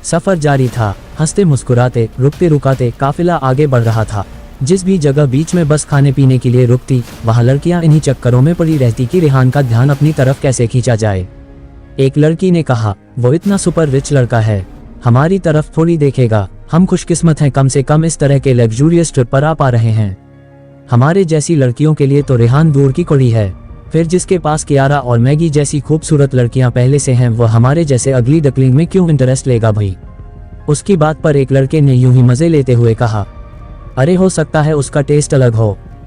सफर जारी था। हंसते मुस्कुराते रुकते रुकाते काफिला आगे बढ़ रहा था। जिस भी जगह बीच में बस खाने पीने के लिए रुकती वहां लड़कियां इन्हीं चक्करों में पड़ी रहती कि रेहान का ध्यान अपनी तरफ कैसे खींचा जाए। एक लड़की ने कहा, वो इतना सुपर रिच लड़का है, हमारी तरफ थोड़ी देखेगा, हम खुशकिस्मत हैं, कम से कम इस तरह के लग्जूरियस ट्रिप पर आ पा रहे हैं। हमारे जैसी लड़कियों के लिए तो रेहान दूर की कड़ी है। फिर जिसके पास कियारा और मैगी जैसी खूबसूरत लड़कियां पहले से हैं वो हमारे जैसे अगली डकलिंग में क्यों इंटरेस्ट लेगा भाई? उसकी बात पर एक लड़के ने यूं ही मजे लेते हुए कहा, अरे हो सकता है उसका टेस्ट अलग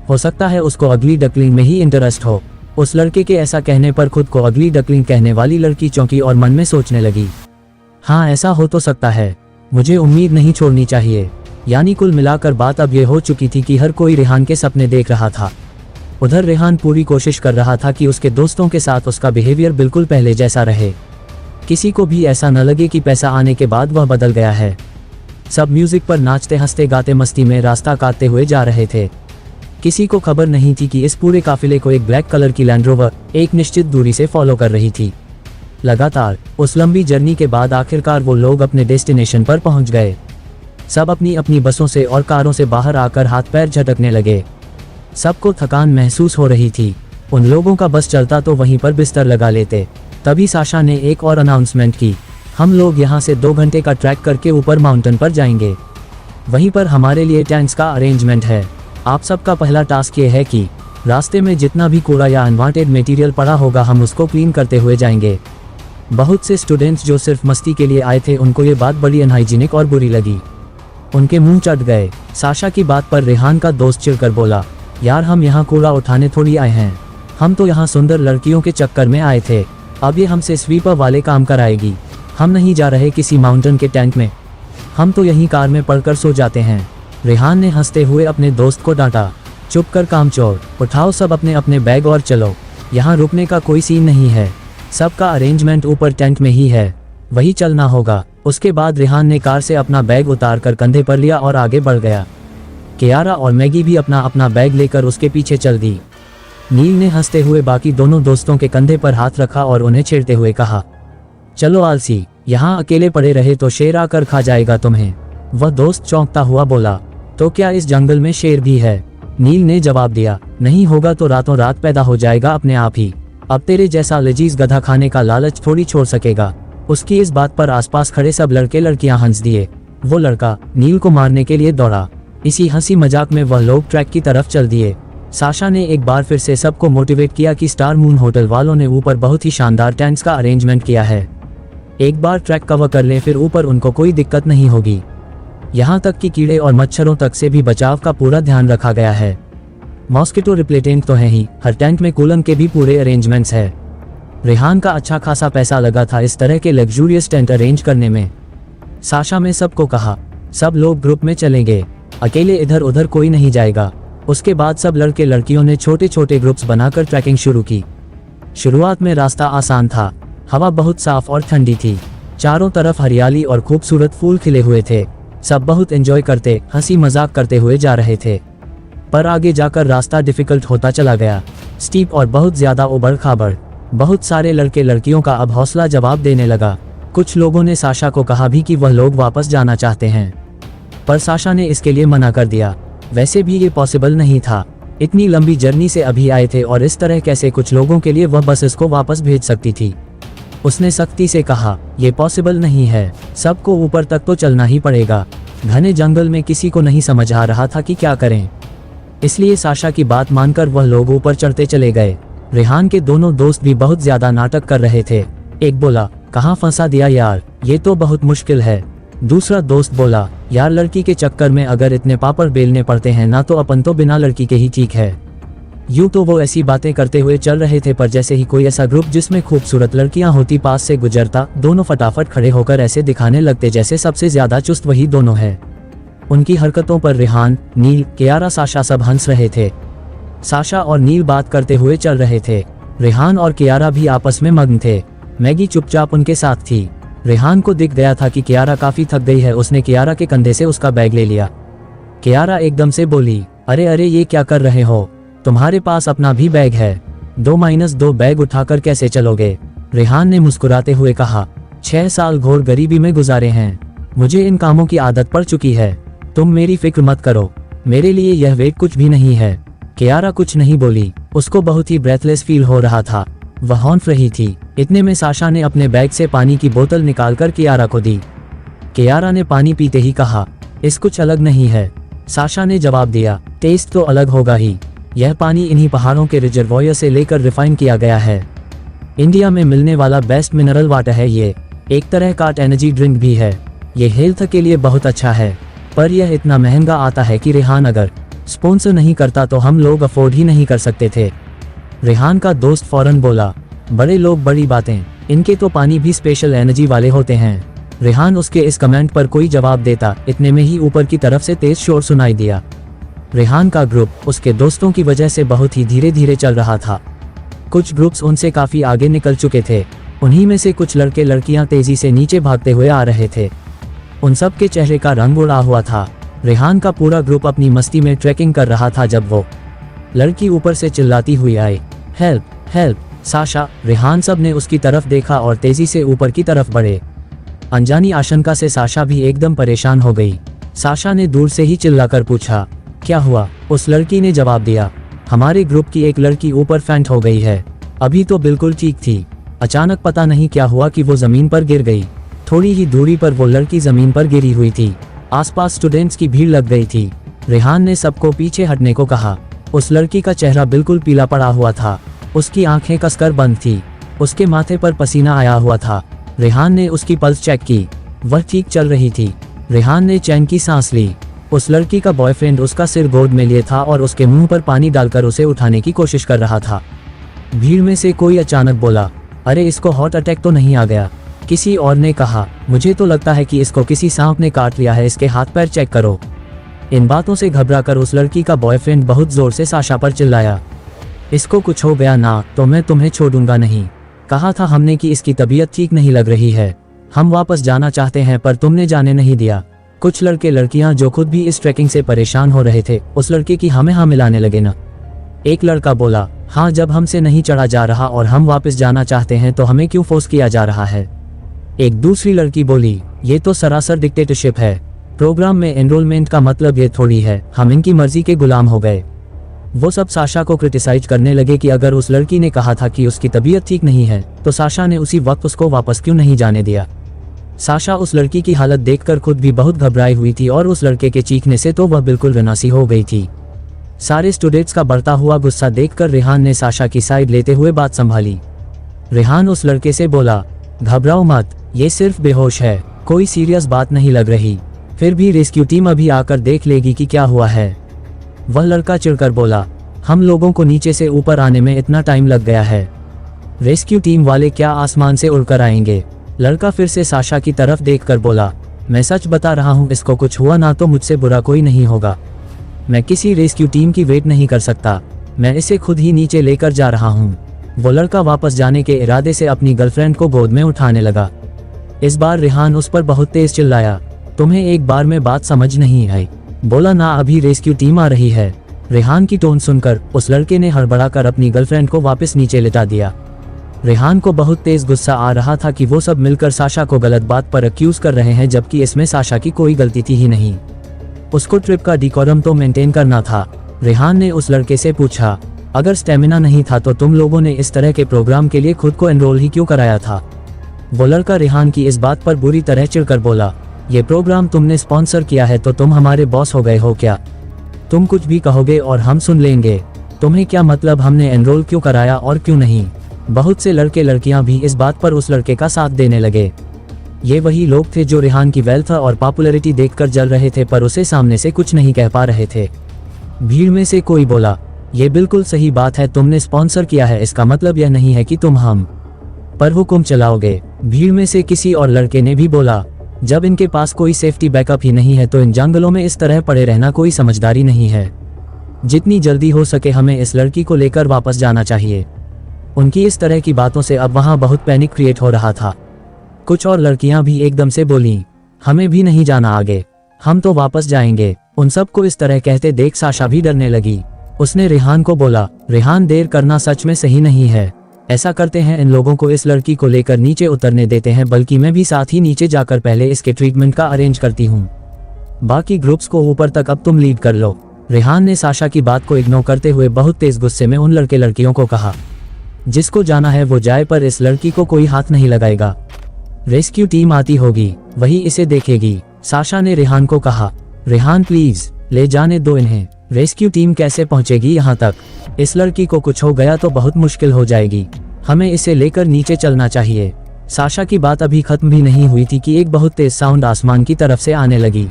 हो सकता है उसको अगली डकलिंग में ही इंटरेस्ट हो। उस लड़के के ऐसा कहने पर खुद को अगली डकलिंग कहने वाली लड़की चौंकी और मन में सोचने लगी, हाँ ऐसा हो तो सकता है, मुझे उम्मीद नहीं छोड़नी चाहिए। यानी कुल मिलाकर बात अब ये हो चुकी थी कि हर कोई रेहान के सपने देख रहा था। उधर रेहान पूरी कोशिश कर रहा था कि उसके दोस्तों के साथ उसका बिहेवियर बिल्कुल पहले जैसा रहे। किसी को भी ऐसा न लगे कि पैसा आने के बाद वह बदल गया है। सब म्यूजिक पर नाचते हंसते गाते मस्ती में रास्ता काटते हुए जा रहे थे। किसी को खबर नहीं थी कि इस पूरे काफिले को एक ब्लैक कलर की लैंड रोवर एक निश्चित दूरी से फॉलो कर रही थी। लगातार उस लंबी जर्नी के बाद आखिरकार वो लोग अपने डेस्टिनेशन पर पहुंच गए। सब अपनी अपनी बसों से और कारों से बाहर आकर हाथ पैर झटकने लगे। सबको थकान महसूस हो रही थी। उन लोगों का बस चलता तो वहीं पर बिस्तर लगा लेते। तभी साशा ने एक और अनाउंसमेंट की, हम लोग यहाँ से 2 घंटे का ट्रैक करके ऊपर माउंटेन पर जाएंगे। वहीं पर हमारे लिए टैंक्स का अरेंजमेंट है। आप सबका पहला टास्क ये है कि रास्ते में जितना भी कूड़ा या अनवांटेड मटेरियल पड़ा होगा हम उसको क्लीन करते हुए जाएंगे। बहुत से स्टूडेंट्स जो सिर्फ मस्ती के लिए आए थे उनको ये बात बड़ी अनहाइजीनिक और बुरी लगी। उनके मुंह चट गए। साशा की बात पर रेहान का दोस्त चिढ़कर बोला, यार हम यहाँ कूड़ा उठाने थोड़ी आए हैं, हम तो यहाँ सुंदर लड़कियों के चक्कर में आए थे। अब ये हमसे स्वीपर वाले काम कराएगी। हम नहीं जा रहे किसी माउंटेन के टैंक में, हम तो यहीं कार में पड़कर सो जाते हैं। रेहान ने हंसते हुए अपने दोस्त को डांटा, चुप कर कामचोर, उठाओ सब अपने अपने बैग और चलो, यहाँ रुकने का कोई सीन नहीं है, सबका अरेंजमेंट ऊपर टेंट में ही है, वही चलना होगा। उसके बाद रेहान ने कार से अपना बैग उतार कर कंधे पर लिया और आगे बढ़ गया। कियारा और मैगी भी अपना अपना बैग लेकर उसके पीछे चल दी। नील ने हंसते हुए बाकी दोनों दोस्तों के कंधे पर हाथ रखा और उन्हें छेड़ते हुए कहा, चलो आलसी, यहाँ अकेले पड़े रहे तो शेर आकर खा जाएगा तुम्हें। वह दोस्त चौंकता हुआ बोला, तो क्या इस जंगल में शेर भी है? नील ने जवाब दिया, नहीं होगा तो रातों रात पैदा हो जाएगा अपने आप ही। अब तेरे जैसा लजीज गधा खाने का लालच थोड़ी छोड़ सकेगा। उसकी इस बात पर आसपास खड़े सब लड़के लड़कियां हंस दिए। वो लड़का नील को मारने के लिए दौड़ा। इसी हंसी मजाक में वह लोग ट्रैक की तरफ चल दिए। साशा ने एक बार फिर से सबको मोटिवेट किया कि स्टार मून होटल वालों ने ऊपर बहुत ही शानदार टेंट्स का अरेंजमेंट किया है। एक बार ट्रैक कवर कर लें फिर ऊपर उनको कोई दिक्कत नहीं होगी। यहाँ तक कि कीड़े और मच्छरों तक से भी बचाव का पूरा ध्यान रखा गया है। मॉस्किटो रिप्लेटेंट तो है ही, हर टेंट में कूलन के भी पूरे अरेंजमेंट्स है। रेहान का अच्छा खासा पैसा लगा था इस तरह के लग्जूरियस टेंट अरेंज करने में। साशा में सबको कहा, सब लोग ग्रुप में चलेंगे, अकेले इधर उधर कोई नहीं जाएगा। उसके बाद सब लड़के लड़कियों ने छोटे छोटे ग्रुप्स बनाकर ट्रैकिंग शुरू की। शुरुआत में रास्ता आसान था। हवा बहुत साफ और ठंडी थी। चारों तरफ हरियाली और खूबसूरत फूल खिले हुए थे। सब बहुत एंजॉय करते, हंसी मजाक करते हुए जा रहे थे। पर आगे जाकर रास्ता डिफिकल्ट होता चला गया, स्टीप और बहुत ज्यादा उबड़ खाबड़। बहुत सारे लड़के लड़कियों का अब हौसला जवाब देने लगा। कुछ लोगों ने साशा को कहा भी कि वह लोग वापस जाना चाहते हैं, पर साशा ने इसके लिए मना कर दिया। वैसे भी ये पॉसिबल नहीं था, इतनी लंबी जर्नी से अभी आए थे और इस तरह कैसे कुछ लोगों के लिए वह बस इसको वापस भेज सकती थी। उसने सख्ती से कहा, ये पॉसिबल नहीं है, सबको ऊपर तक तो चलना ही पड़ेगा। घने जंगल में किसी को नहीं समझ आ रहा था कि क्या करें, इसलिए साशा की बात मानकर वह लोग ऊपर चढ़ते चले गए। रेहान के दोनों दोस्त भी बहुत ज्यादा नाटक कर रहे थे। एक बोला, कहाँ फंसा दिया यार, ये तो बहुत मुश्किल है। दूसरा दोस्त बोला, यार लड़की के चक्कर में अगर इतने पापड़ बेलने पड़ते हैं ना तो अपन तो बिना लड़की के ही ठीक है। यूं तो वो ऐसी बातें करते हुए चल रहे थे, पर जैसे ही कोई ऐसा ग्रुप जिसमें खूबसूरत लड़कियां होती पास से गुजरता, दोनों फटाफट खड़े होकर ऐसे दिखाने लगते जैसे सबसे ज्यादा चुस्त वही दोनों है। उनकी हरकतों पर रेहान, नील, कियारा, साशा सब हंस रहे थे। साशा और नील बात करते हुए चल रहे थे। रेहान और कियारा भी आपस में मग्न थे। मैगी चुपचाप उनके साथ थी। रेहान को दिख गया था कि कियारा काफी थक गई है। उसने कियारा के कंधे से उसका बैग ले लिया। कियारा एकदम से बोली, अरे अरे ये क्या कर रहे हो, तुम्हारे पास अपना भी बैग है, 2-2 बैग उठाकर कैसे चलोगे। रेहान ने मुस्कुराते हुए कहा, 6 साल घोर गरीबी में गुजारे हैं, मुझे इन कामों की आदत पड़ चुकी है, तुम मेरी फिक्र मत करो, मेरे लिए यह वेट कुछ भी नहीं है। कियारा कुछ नहीं बोली, उसको बहुत ही ब्रेथलेस फील हो रहा था, वह हौंफ रही थी। इतने में साशा ने अपने बैग से पानी की बोतल निकालकर कियारा को दी। कियारा ने पानी पीते ही कहा, इस कुछ अलग नहीं है। साशा ने जवाब दिया, टेस्ट तो अलग होगा ही, यह पानी इन्हीं पहाड़ों के रिजर्वॉयर से लेकर रिफाइन किया गया है। इंडिया में मिलने वाला बेस्ट मिनरल वाटर है ये, एक तरह का एनर्जी ड्रिंक भी है। ये हेल्थ के लिए बहुत अच्छा है, पर यह इतना महंगा आता है कि रेहान अगर स्पॉन्सर नहीं करता तो हम लोग अफोर्ड ही नहीं कर सकते थे। रेहान का दोस्त फौरन बोला, बड़े लोग बड़ी बातें, इनके तो पानी भी स्पेशल एनर्जी वाले होते हैं। रेहान उसके इस कमेंट पर कोई जवाब देता, इतने में ही ऊपर की तरफ से तेज शोर सुनाई दिया। रेहान का ग्रुप उसके दोस्तों की वजह से बहुत ही धीरे धीरे चल रहा था। कुछ ग्रुप्स उनसे काफी आगे निकल चुके थे। उन्हीं में से कुछ लड़के लड़कियां तेजी से नीचे भागते हुए आ रहे थे। उन सब के चेहरे का रंग उड़ा हुआ था। रेहान का पूरा ग्रुप अपनी मस्ती में ट्रैकिंग कर रहा था जब वो लड़की ऊपर से चिल्लाती हुई आई, हेल्प हेल्प। साशा, रेहान सब ने उसकी तरफ देखा और तेजी से ऊपर की तरफ बढ़े। अनजानी आशंका से साशा भी एकदम परेशान हो गई। साशा ने दूर से ही चिल्लाकर पूछा, क्या हुआ। उस लड़की ने जवाब दिया, हमारे ग्रुप की एक लड़की ऊपर फेंट हो गई है, अभी तो बिल्कुल ठीक थी, अचानक पता नहीं क्या हुआ कि वो जमीन पर गिर गई। थोड़ी ही दूरी पर वो लड़की जमीन पर गिरी हुई थी। आसपास स्टूडेंट्स की भीड़ लग गई थी। रेहान ने सबको पीछे हटने को कहा। उस लड़की का चेहरा बिल्कुल पीला पड़ा हुआ था, उसकी आंखें कसकर बंद थी, उसके माथे पर पसीना आया हुआ था। रेहान ने उसकी पल्स चेक की, वह ठीक चल रही थी। रेहान ने चैन की सांस ली। उस लड़की का बॉयफ्रेंड उसका सिर गोद में लिए था और उसके मुंह पर पानी डालकर उसे उठाने की कोशिश कर रहा था। भीड़ में से कोई अचानक बोला, अरे इसको हार्ट अटैक तो नहीं आ गया। किसी और ने कहा, मुझे तो लगता है कि इसको किसी सांप ने काट लिया है, इसके हाथ पैर चेक करो। इन बातों से घबराकर उस लड़की का बॉयफ्रेंड बहुत जोर से साशा पर चिल्लाया, इसको कुछ हो गया ना तो मैं तुम्हें छोड़ूंगा नहीं। कहा था हमने कि इसकी तबीयत ठीक नहीं लग रही है, हम वापस जाना चाहते हैं पर तुमने जाने नहीं दिया। कुछ लड़के लड़कियां जो खुद भी इस ट्रैकिंग से परेशान हो रहे थे उस लड़के की हमें हाँ मिलाने लगे ना। एक लड़का बोला, हाँ जब हमसे नहीं चढ़ा जा रहा और हम वापस जाना चाहते हैं तो हमें क्यों फोर्स किया जा रहा है। एक दूसरी लड़की बोली, ये तो सरासर डिक्टेटरशिप है, प्रोग्राम में एनरोलमेंट का मतलब ये थोड़ी है हम इनकी मर्जी के गुलाम हो गए। वो सब साशा को क्रिटिसाइज करने लगे कि अगर उस लड़की ने कहा था कि उसकी तबीयत ठीक नहीं है तो साशा ने उसी वक्त उसको वापस क्यों नहीं जाने दिया। साशा उस लड़की की हालत देखकर खुद भी बहुत घबराई हुई थी और उस लड़के के चीखने से तो वह बिल्कुल रनासी हो गई थी। सारे स्टूडेंट्स का बढ़ता हुआ गुस्सा देखकर रेहान ने साशा की साइड लेते हुए बात संभाली। रेहान उस लड़के से बोला, घबराओ मत, ये सिर्फ बेहोश है, कोई सीरियस बात नहीं लग रही, फिर भी रेस्क्यू टीम अभी आकर देख लेगी कि क्या हुआ है। वह लड़का चिढ़कर बोला, हम लोगों को नीचे से ऊपर आने में इतना टाइम लग गया है, रेस्क्यू टीम वाले क्या आसमान से उड़कर आएंगे। लड़का फिर से साशा की तरफ देखकर बोला, मैं सच बता रहा हूँ, इसको कुछ हुआ ना तो मुझसे बुरा कोई नहीं होगा, मैं किसी रेस्क्यू टीम की वेट नहीं कर सकता, मैं इसे खुद ही नीचे लेकर जा रहा हूँ। वो लड़का वापस जाने के इरादे से अपनी गर्लफ्रेंड को गोद में उठाने लगा। इस बार रेहान उस पर बहुत तेज चिल्लाया, तुम्हें एक बार में बात समझ नहीं आई? बोला ना अभी रेस्क्यू टीम आ रही है। रेहान की टोन सुनकर उस लड़के ने हड़बड़ाकर अपनी गर्लफ्रेंड को वापस नीचे लिटा दिया। रेहान को बहुत तेज गुस्सा आ रहा था कि वो सब मिलकर साशा को गलत बात पर अक्यूज कर रहे हैं, जबकि इसमें साशा की कोई गलती थी ही नहीं। उसको ट्रिप का डिकोरम तो मेंटेन करना था। रेहान ने उस लड़के से पूछा, अगर स्टेमिना नहीं था तो तुम लोगों ने इस तरह के प्रोग्राम के लिए खुद को एनरोल ही क्यों कराया था? वो लड़का रेहान की इस बात पर बुरी तरह चिढ़कर बोला, ये प्रोग्राम तुमने स्पॉन्सर किया है तो तुम हमारे बॉस हो गए हो क्या? तुम कुछ भी कहोगे और हम सुन लेंगे। तुम्हें क्या मतलब हमने एनरोल क्यों कराया और क्यों नहीं? बहुत से लड़के लड़कियां भी इस बात पर उस लड़के का साथ देने लगे। ये वही लोग थे जो रेहान की वेल्थ और पॉपुलैरिटी देखकर जल रहे थे, पर उसे सामने से कुछ नहीं कह पा रहे थे। भीड़ में से कोई बोला, ये बिल्कुल सही बात है, तुमने स्पॉन्सर किया है, इसका मतलब यह नहीं है कि तुम हम पर हुक्म चलाओगे। भीड़ में से किसी और लड़के ने भी बोला, जब इनके पास कोई सेफ्टी बैकअप ही नहीं है तो इन जंगलों में इस तरह पड़े रहना कोई समझदारी नहीं है। जितनी जल्दी हो सके हमें इस लड़की को लेकर वापस जाना चाहिए। उनकी इस तरह की बातों से अब वहां बहुत पैनिक क्रिएट हो रहा था। कुछ और लड़कियां भी एकदम से बोलीं, हमें भी नहीं जाना आगे, हम तो वापस जाएंगे। उन सबको इस तरह कहते देख साशा भी डरने लगी। उसने रेहान को बोला, रेहान देर करना सच में सही नहीं है। ऐसा करते हैं, इन लोगों को इस लड़की को लेकर नीचे उतरने देते हैं, बल्कि मैं भी साथ ही नीचे जाकर पहले इसके ट्रीटमेंट का अरेंज करती हूँ। बाकी ग्रुप्स को ऊपर तक अब तुम लीड कर लो। रेहान ने साशा की बात को इग्नोर करते हुए बहुत तेज गुस्से में उन लड़के लड़कियों को कहा, जिसको जाना है वो जाए, पर इस लड़की को कोई हाथ नहीं लगाएगा। रेस्क्यू टीम आती होगी, वही इसे देखेगी। साशा ने रेहान को कहा, रेहान प्लीज ले जाने दो इन्हें। रेस्क्यू टीम कैसे पहुंचेगी यहाँ तक? इस लड़की को कुछ हो गया तो बहुत मुश्किल हो जाएगी। हमें इसे लेकर नीचे चलना चाहिए। साशा की बात अभी खत्म भी नहीं हुई थी कि एक बहुत तेज साउंड आसमान की तरफ से आने लगी।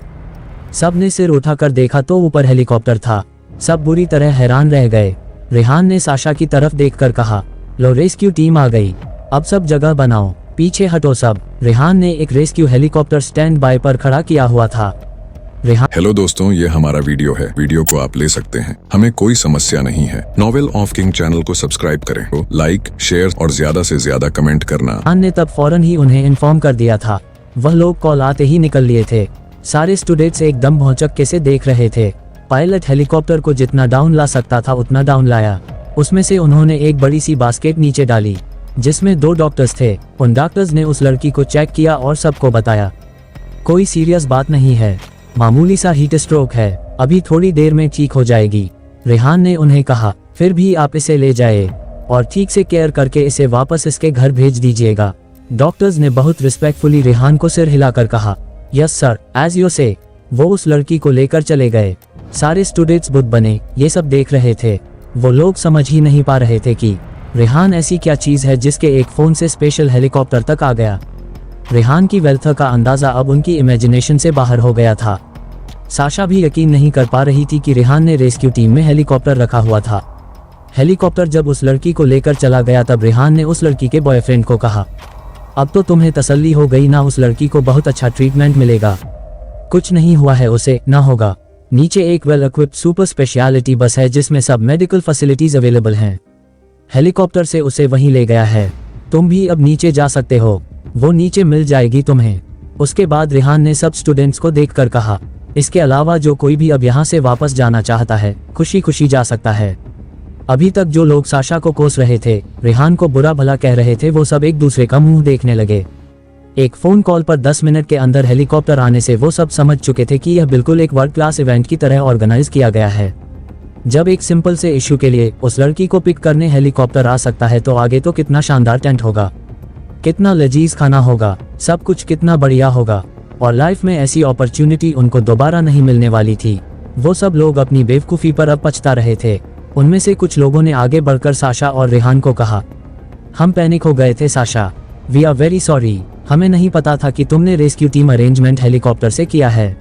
सब ने सिर उठाकर देखा तो ऊपर हेलीकॉप्टर था। सब बुरी तरह हैरान रह गए। रेहान ने साशा की तरफ देखकर कहा, लो रेस्क्यू टीम आ गई, अब सब जगह बनाओ, पीछे हटो सब। रेहान ने एक रेस्क्यू हेलीकॉप्टर स्टैंड बाय पर खड़ा किया हुआ था। हेलो दोस्तों, ये हमारा वीडियो है। वीडियो को आप ले सकते हैं, हमें कोई समस्या नहीं है। नॉवेल ऑफ किंग चैनल को सब्सक्राइब करें, तो लाइक, शेयर और ज्यादा से ज्यादा कमेंट करना। रेहान ने तब फौरन ही उन्हें इन्फॉर्म कर दिया था। वह लोग कॉल आते ही निकल लिए थे। सारे स्टूडेंट्स एकदम भौचक्के से देख रहे थे। पायलट हेलीकॉप्टर को जितना डाउन ला सकता था उतना डाउन लाया। उसमें से उन्होंने एक बड़ी सी बास्केट नीचे डाली जिसमें 2 डॉक्टर्स थे। उन डॉक्टर्स ने उस लड़की को चेक किया और सबको बताया, कोई सीरियस बात नहीं है, मामूली सा हीट स्ट्रोक है, अभी थोड़ी देर में ठीक हो जाएगी। रेहान ने उन्हें कहा, फिर भी आप इसे ले जाए और ठीक से केयर करके इसे वापस इसके घर भेज दीजिएगा। डॉक्टर्स ने बहुत रिस्पेक्टफुली रेहान को सिर हिलाकर कहा, यस सर, एज यू से। वो उस लड़की को लेकर चले गए। सारे स्टूडेंट्स बुद्ध बने ये सब देख रहे थे। वो लोग समझ ही नहीं पा रहे थे कि रेहान ऐसी क्या चीज है जिसके एक फोन से स्पेशल हेलीकॉप्टर तक आ गया। रेहान की वेल्थ का अंदाजा अब उनकी इमेजिनेशन से बाहर हो गया था। साशा भी यकीन नहीं कर पा रही थी कि रेहान ने रेस्क्यू टीम में हेलीकॉप्टर रखा हुआ था। हेलीकॉप्टर जब उस लड़की को लेकर चला गया तब रेहान ने उस लड़की के बॉयफ्रेंड को कहा, अब तो तुम्हें तसल्ली हो गई ना, उस लड़की को बहुत अच्छा ट्रीटमेंट मिलेगा, कुछ नहीं हुआ है उसे, ना होगा। नीचे एक वेल इक्विप्ड सुपर स्पेशलिटी बस है जिसमें सब मेडिकल फैसिलिटीज अवेलेबल हैं। हेलीकॉप्टर से उसे वहीं ले गया है। तुम भी अब नीचे जा सकते हो, वो नीचे मिल जाएगी तुम्हें। उसके बाद रेहान ने सब स्टूडेंट्स को देखकर कहा, इसके अलावा जो कोई भी अब यहाँ से वापस जाना चाहता है खुशी खुशी जा सकता है। अभी तक जो लोग साशा को कोस रहे थे, रेहान को बुरा भला कह रहे थे, वो सब एक दूसरे का मुंह देखने लगे। एक फोन कॉल पर 10 मिनट के अंदर हेलीकॉप्टर आने से वो सब समझ चुके थे कि यह बिल्कुल एक वर्ल्ड क्लास इवेंट की तरह ऑर्गेनाइज किया गया है। जब एक सिंपल से इश्यू के लिए उस लड़की को पिक करने हेलीकॉप्टर आ सकता है तो आगे तो कितना शानदार टेंट होगा, कितना लजीज खाना होगा, सब कुछ कितना बढ़िया होगा। और लाइफ में ऐसी अपॉर्चुनिटी उनको दोबारा नहीं मिलने वाली थी। वो सब लोग अपनी बेवकूफ़ी पर अब पछता रहे थे। उनमें से कुछ लोगों ने आगे बढ़कर साशा और रेहान को कहा, हम पैनिक हो गए थे Sasha, we are very sorry, हमें नहीं पता था कि तुमने रेस्क्यू टीम अरेंजमेंट हेलीकॉप्टर से किया है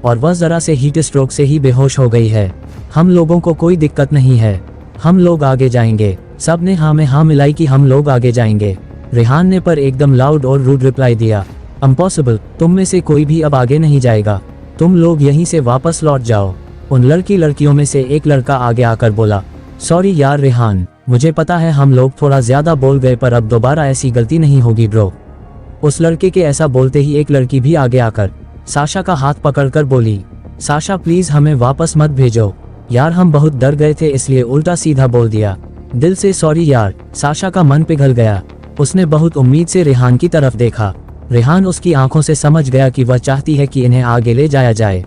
और वह जरा से हीट स्ट्रोक से ही बेहोश हो गई है। हम लोगों को कोई दिक्कत नहीं है, हम लोग आगे जाएंगे। सब ने हाँ में हाँ मिलाई कि हम लोग आगे जाएंगे। रेहान ने पर एकदम लाउड और रूड रिप्लाई दिया, इम्पॉसिबल, तुम में से कोई भी अब आगे नहीं जाएगा, तुम लोग यहीं से वापस लौट जाओ। उन लड़कियों में से एक लड़का आगे आकर बोला, सॉरी यार रेहान, मुझे पता है हम लोग थोड़ा ज्यादा बोल गए, पर अब दोबारा ऐसी गलती नहीं होगी ब्रो। उस लड़के के ऐसा बोलते ही एक लड़की भी आगे आकर साशा का हाथ पकड़कर बोली, साशा प्लीज हमें वापस मत भेजो यार, हम बहुत डर गए थे इसलिए उल्टा सीधा बोल दिया। दिल से सॉरी यार। साशा का मन पिघल गया। उसने बहुत उम्मीद से रेहान की तरफ देखा। रेहान उसकी आंखों से समझ गया कि वह चाहती है कि इन्हें आगे ले जाया जाए।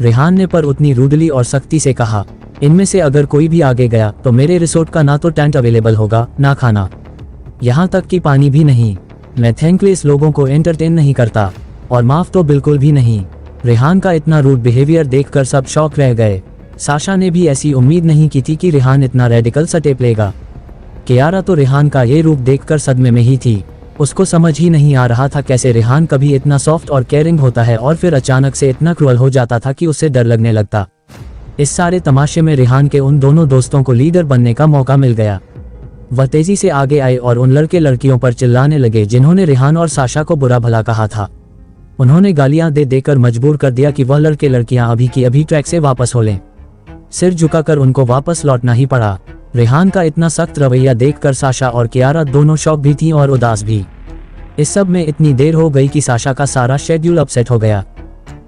रेहान ने पर उतनी रूडली और सख्ती से कहा, इनमें से अगर कोई भी आगे गया तो मेरे रिसोर्ट का ना तो टेंट अवेलेबल होगा ना खाना, यहाँ तक कि पानी भी नहीं। मैं थैंकलेस लोगों को एंटरटेन नहीं करता, और माफ तो बिल्कुल भी नहीं। रेहान का इतना रूड बिहेवियर देखकर सब शॉक रह गए। साशा ने भी ऐसी उम्मीद नहीं की थी कि रेहान इतना रेडिकल स्टेप लेगा। कियारा तो रेहान का ये रूप देखकर सदमे में ही थी। उसको समझ ही नहीं आ रहा था कैसे रेहान कभी इतना सॉफ्ट और केयरिंग होता है और फिर अचानक से इतना क्रूअल हो जाता था कि उससे डर लगने लगता। इस सारे तमाशे में रेहान के उन दोनों दोस्तों को लीडर बनने का मौका मिल गया। वह तेजी से आगे आए और उन लड़के लड़कियों पर चिल्लाने लगे जिन्होंने रेहान और साशा को बुरा भला कहा था। उन्होंने गालियां दे देकर मजबूर कर दिया कि वह लड़के लड़कियां अभी की अभी ट्रैक से वापस हो लें। सिर झुकाकर उनको वापस लौटना ही पड़ा। रेहान का इतना सख्त रवैया देखकर साशा और कियारा दोनों शॉक भी थी और उदास भी। इस सब में इतनी देर हो गई कि साशा का सारा शेड्यूल अपसेट हो गया।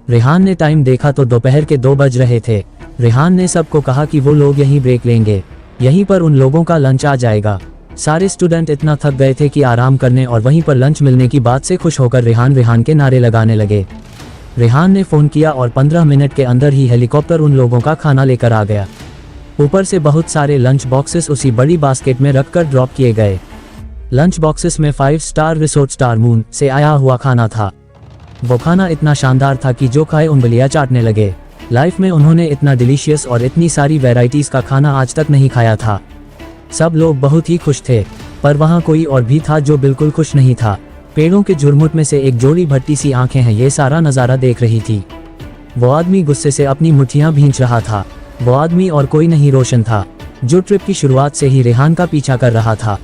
रेहान ने टाइम देखा तो दोपहर के 2 बज रहे थे। रेहान ने सबको कहा कि वो लोग यहीं ब्रेक लेंगे, यहीं पर उन लोगों का लंच आ जाएगा। सारे स्टूडेंट इतना थक गए थे कि आराम करने और वहीं पर लंच मिलने की बात से खुश होकर रेहान के नारे लगाने लगे। रेहान ने फोन किया और 15 मिनट के अंदर ही हेलीकॉप्टर उन लोगों का खाना लेकर आ गया। ऊपर से बहुत सारे लंच बॉक्सेस उसी बड़ी बास्केट में रखकर ड्रॉप किए गए। लंच बॉक्सेस में 5 स्टार रिसोर्ट स्टार मून से आया हुआ खाना था। वो खाना इतना शानदार था कि जो खाए उंगलियां चाटने लगे। लाइफ में उन्होंने इतना डिलीशियस और इतनी सारी वैरायटीज का खाना आज तक नहीं खाया था। सब लोग बहुत ही खुश थे, पर वहाँ कोई और भी था जो बिल्कुल खुश नहीं था। पेड़ों के झुरमुट में से एक जोड़ी भट्टी सी आंखें हैं ये सारा नज़ारा देख रही थी। वो आदमी गुस्से से अपनी मुट्ठियां भींच रहा था। वो आदमी और कोई नहीं, रोशन था, जो ट्रिप की शुरुआत से ही रेहान का पीछा कर रहा था।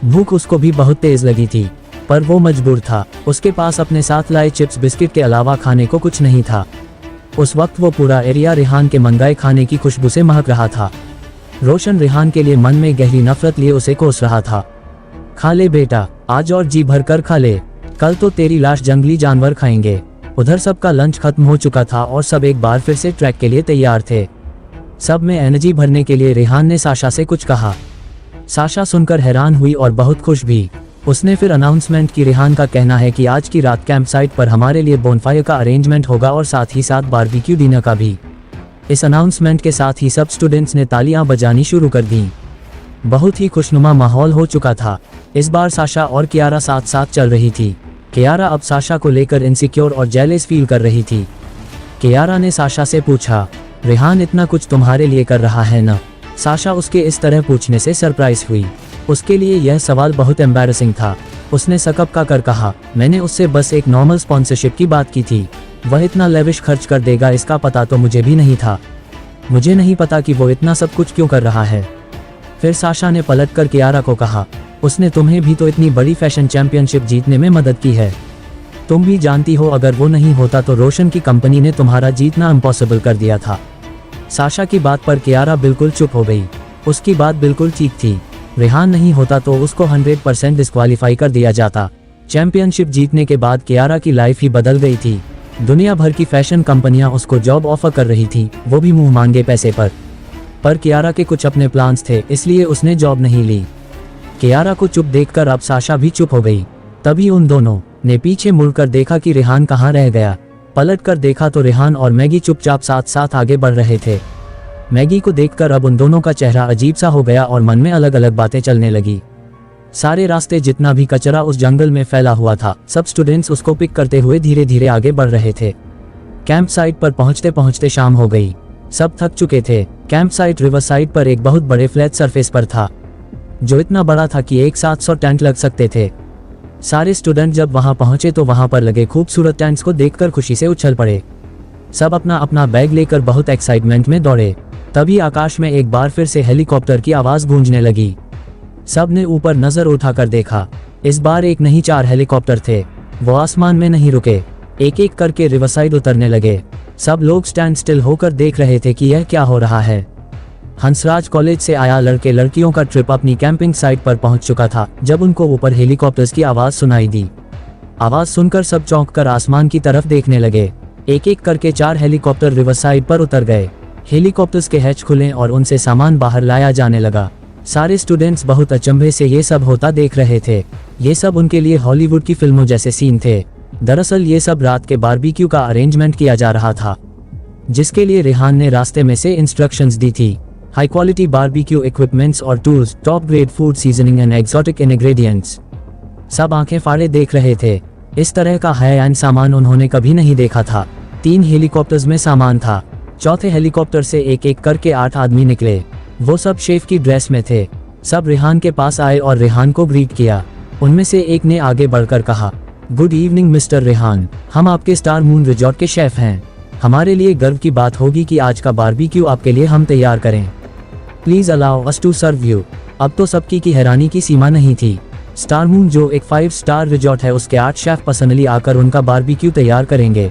भूख उसको भी बहुत तेज लगी थी, पर वो मजबूर था। उसके पास अपने साथ लाए चिप्स बिस्किट के अलावा खाने को कुछ नहीं था। उस वक्त वो पूरा एरिया रेहान के मंगाए खाने की खुशबू से महक रहा था। रोशन रेहान के लिए मन में गहरी नफरत लिए उसे कोस रहा था। खा ले बेटा, आज और जी भर कर खा ले, कल तो तेरी लाश जंगली जानवर खाएंगे। उधर सबका लंच खत्म हो चुका था और सब एक बार फिर से ट्रैक के लिए तैयार थे। सब में एनर्जी भरने के लिए रेहान ने साशा से कुछ कहा। साशा सुनकर हैरान हुई और बहुत खुश भी। उसने फिर अनाउंसमेंट की। रेहान का कहना है कि आज की रात कैंप साइट पर हमारे लिए बोनफायर का अरेंजमेंट होगा और साथ ही साथ बारबेक्यू डिनर का भी। इस अनाउंसमेंट के साथ ही सब स्टूडेंट्स ने तालियां बजानी शुरू कर दी। बहुत ही खुशनुमा माहौल हो चुका था। इस बार साशा और कियारा साथ साथ चल रही थी। कियारा अब साशा को लेकर इनसिक्योर और जेलस फील कर रही थी। कियारा ने साशा से पूछा, रेहान इतना कुछ तुम्हारे लिए कर रहा है ना? साशा उसके इस तरह पूछने से सरप्राइज हुई। उसके लिए यह सवाल बहुत एम्बैरेसिंग था। उसने सकपका कर कहा, मैंने उससे बस एक नॉर्मल स्पॉन्सरशिप की बात की थी। वह इतना लेविश खर्च कर देगा इसका पता तो मुझे भी नहीं था। मुझे नहीं पता कि वो इतना सब कुछ क्यों कर रहा है। फिर साशा ने पलटकर कियारा को कहा, उसने तुम्हें भी तो इतनी बड़ी फैशन चैंपियनशिप जीतने में मदद की है। तुम भी जानती हो अगर वो नहीं होता तो रोशन की कंपनी ने तुम्हारा जीतना इम्पॉसिबल कर दिया था। साशा की बात पर कियारा बिल्कुल चुप हो गई। उसकी बात बिल्कुल ठीक थी। रेहान नहीं होता तो उसको 100% डिस्क्वालीफाई कर दिया जाता। चैंपियनशिप जीतने के बाद कियारा की लाइफ ही बदल गई थी। दुनिया भर की फैशन कंपनियां उसको जॉब ऑफर कर रही थी, वो भी मुंह मांगे पैसे पर कियारा के कुछ अपने प्लान्स थे इसलिए उसने जॉब नहीं ली। कियारा को चुप देखकर अब साशा भी चुप हो गई। तभी उन दोनों ने पीछे मुड़कर देखा कि रेहान कहाँ रह गया। पलट कर देखा तो रेहान और मैगी चुपचाप साथ साथ आगे बढ़ रहे थे। मैगी को देखकर अब उन दोनों का चेहरा अजीब सा हो गया और मन में अलग अलग बातें चलने लगी। सारे रास्ते जितना भी कचरा उस जंगल में फैला हुआ था, सब स्टूडेंट्स उसको पिक करते हुए धीरे धीरे आगे बढ़ रहे थे। कैंप साइट पर पहुंचते पहुंचते शाम हो गई। सब थक चुके थे। कैंप साइट रिवर साइड पर एक बहुत बड़े फ्लैट सरफेस पर था, जो इतना बड़ा था कि एक साथ 100 टेंट लग सकते थे। सारे स्टूडेंट जब वहां पहुंचे तो वहां पर लगे खूबसूरत टेंट्स को देखकर खुशी से उछल पड़े। सब अपना अपना बैग लेकर बहुत एक्साइटमेंट में दौड़े। तभी आकाश में एक बार फिर से हेलीकॉप्टर की आवाज गूंजने लगी। सब ने ऊपर नजर उठाकर देखा। इस बार एक नहीं 4 हेलीकॉप्टर थे। वो आसमान में नहीं रुके, एक एक करके रिवरसाइड उतरने लगे। सब लोग स्टैंड स्टिल होकर देख रहे थे कि यह क्या हो रहा है। हंसराज कॉलेज से आया लड़के लड़कियों का ट्रिप अपनी कैंपिंग साइट पर पहुंच चुका था जब उनको ऊपर हेलीकॉप्टर्स की आवाज सुनाई दी। आवाज सुनकर सब चौंक कर आसमान की तरफ देखने लगे। एक एक करके 4 हेलीकॉप्टर रिवरसाइड पर उतर गए। हेलीकॉप्टर्स के हैच खुले और उनसे सामान बाहर लाया जाने लगा। सारे स्टूडेंट्स बहुत अचंभे से ये सब होता देख रहे थे। ये सब उनके लिए हॉलीवुड की फिल्मों जैसे सीन थे। दरअसल ये सब रात के बारबेक्यू का अरेंजमेंट किया जा रहा था, जिसके लिए रेहान ने रास्ते में से इंस्ट्रक्शंस दी थी। हाई क्वालिटी बारबेक्यू इक्विपमेंट्स और tools, top grade food seasoning and exotic ingredients. सब आंखें फाड़े देख रहे थे। इस तरह का हाई एंड सामान उन्होंने कभी नहीं देखा था। 3 हेलीकॉप्टर्स में सामान था। चौथे हेलीकॉप्टर से एक एक करके 8 आदमी निकले। वो सब शेफ की ड्रेस में थे। सब रेहान के पास आए और रेहान को ग्रीट किया। उनमें से एक ने आगे बढ़कर कहा, गुड इवनिंग मिस्टर रेहान, हम आपके स्टार मून रिजॉर्ट के शेफ हैं। हमारे लिए गर्व की बात होगी कि आज का बारबेक्यू आपके लिए हम तैयार करें। Please allow us to serve you. अब तो सबकी की हैरानी की सीमा नहीं थी। स्टार मून जो एक 5 स्टार रिजॉर्ट है, उसके 8 शेफ पर्सनली आकर उनका बारबेक्यू तैयार करेंगे।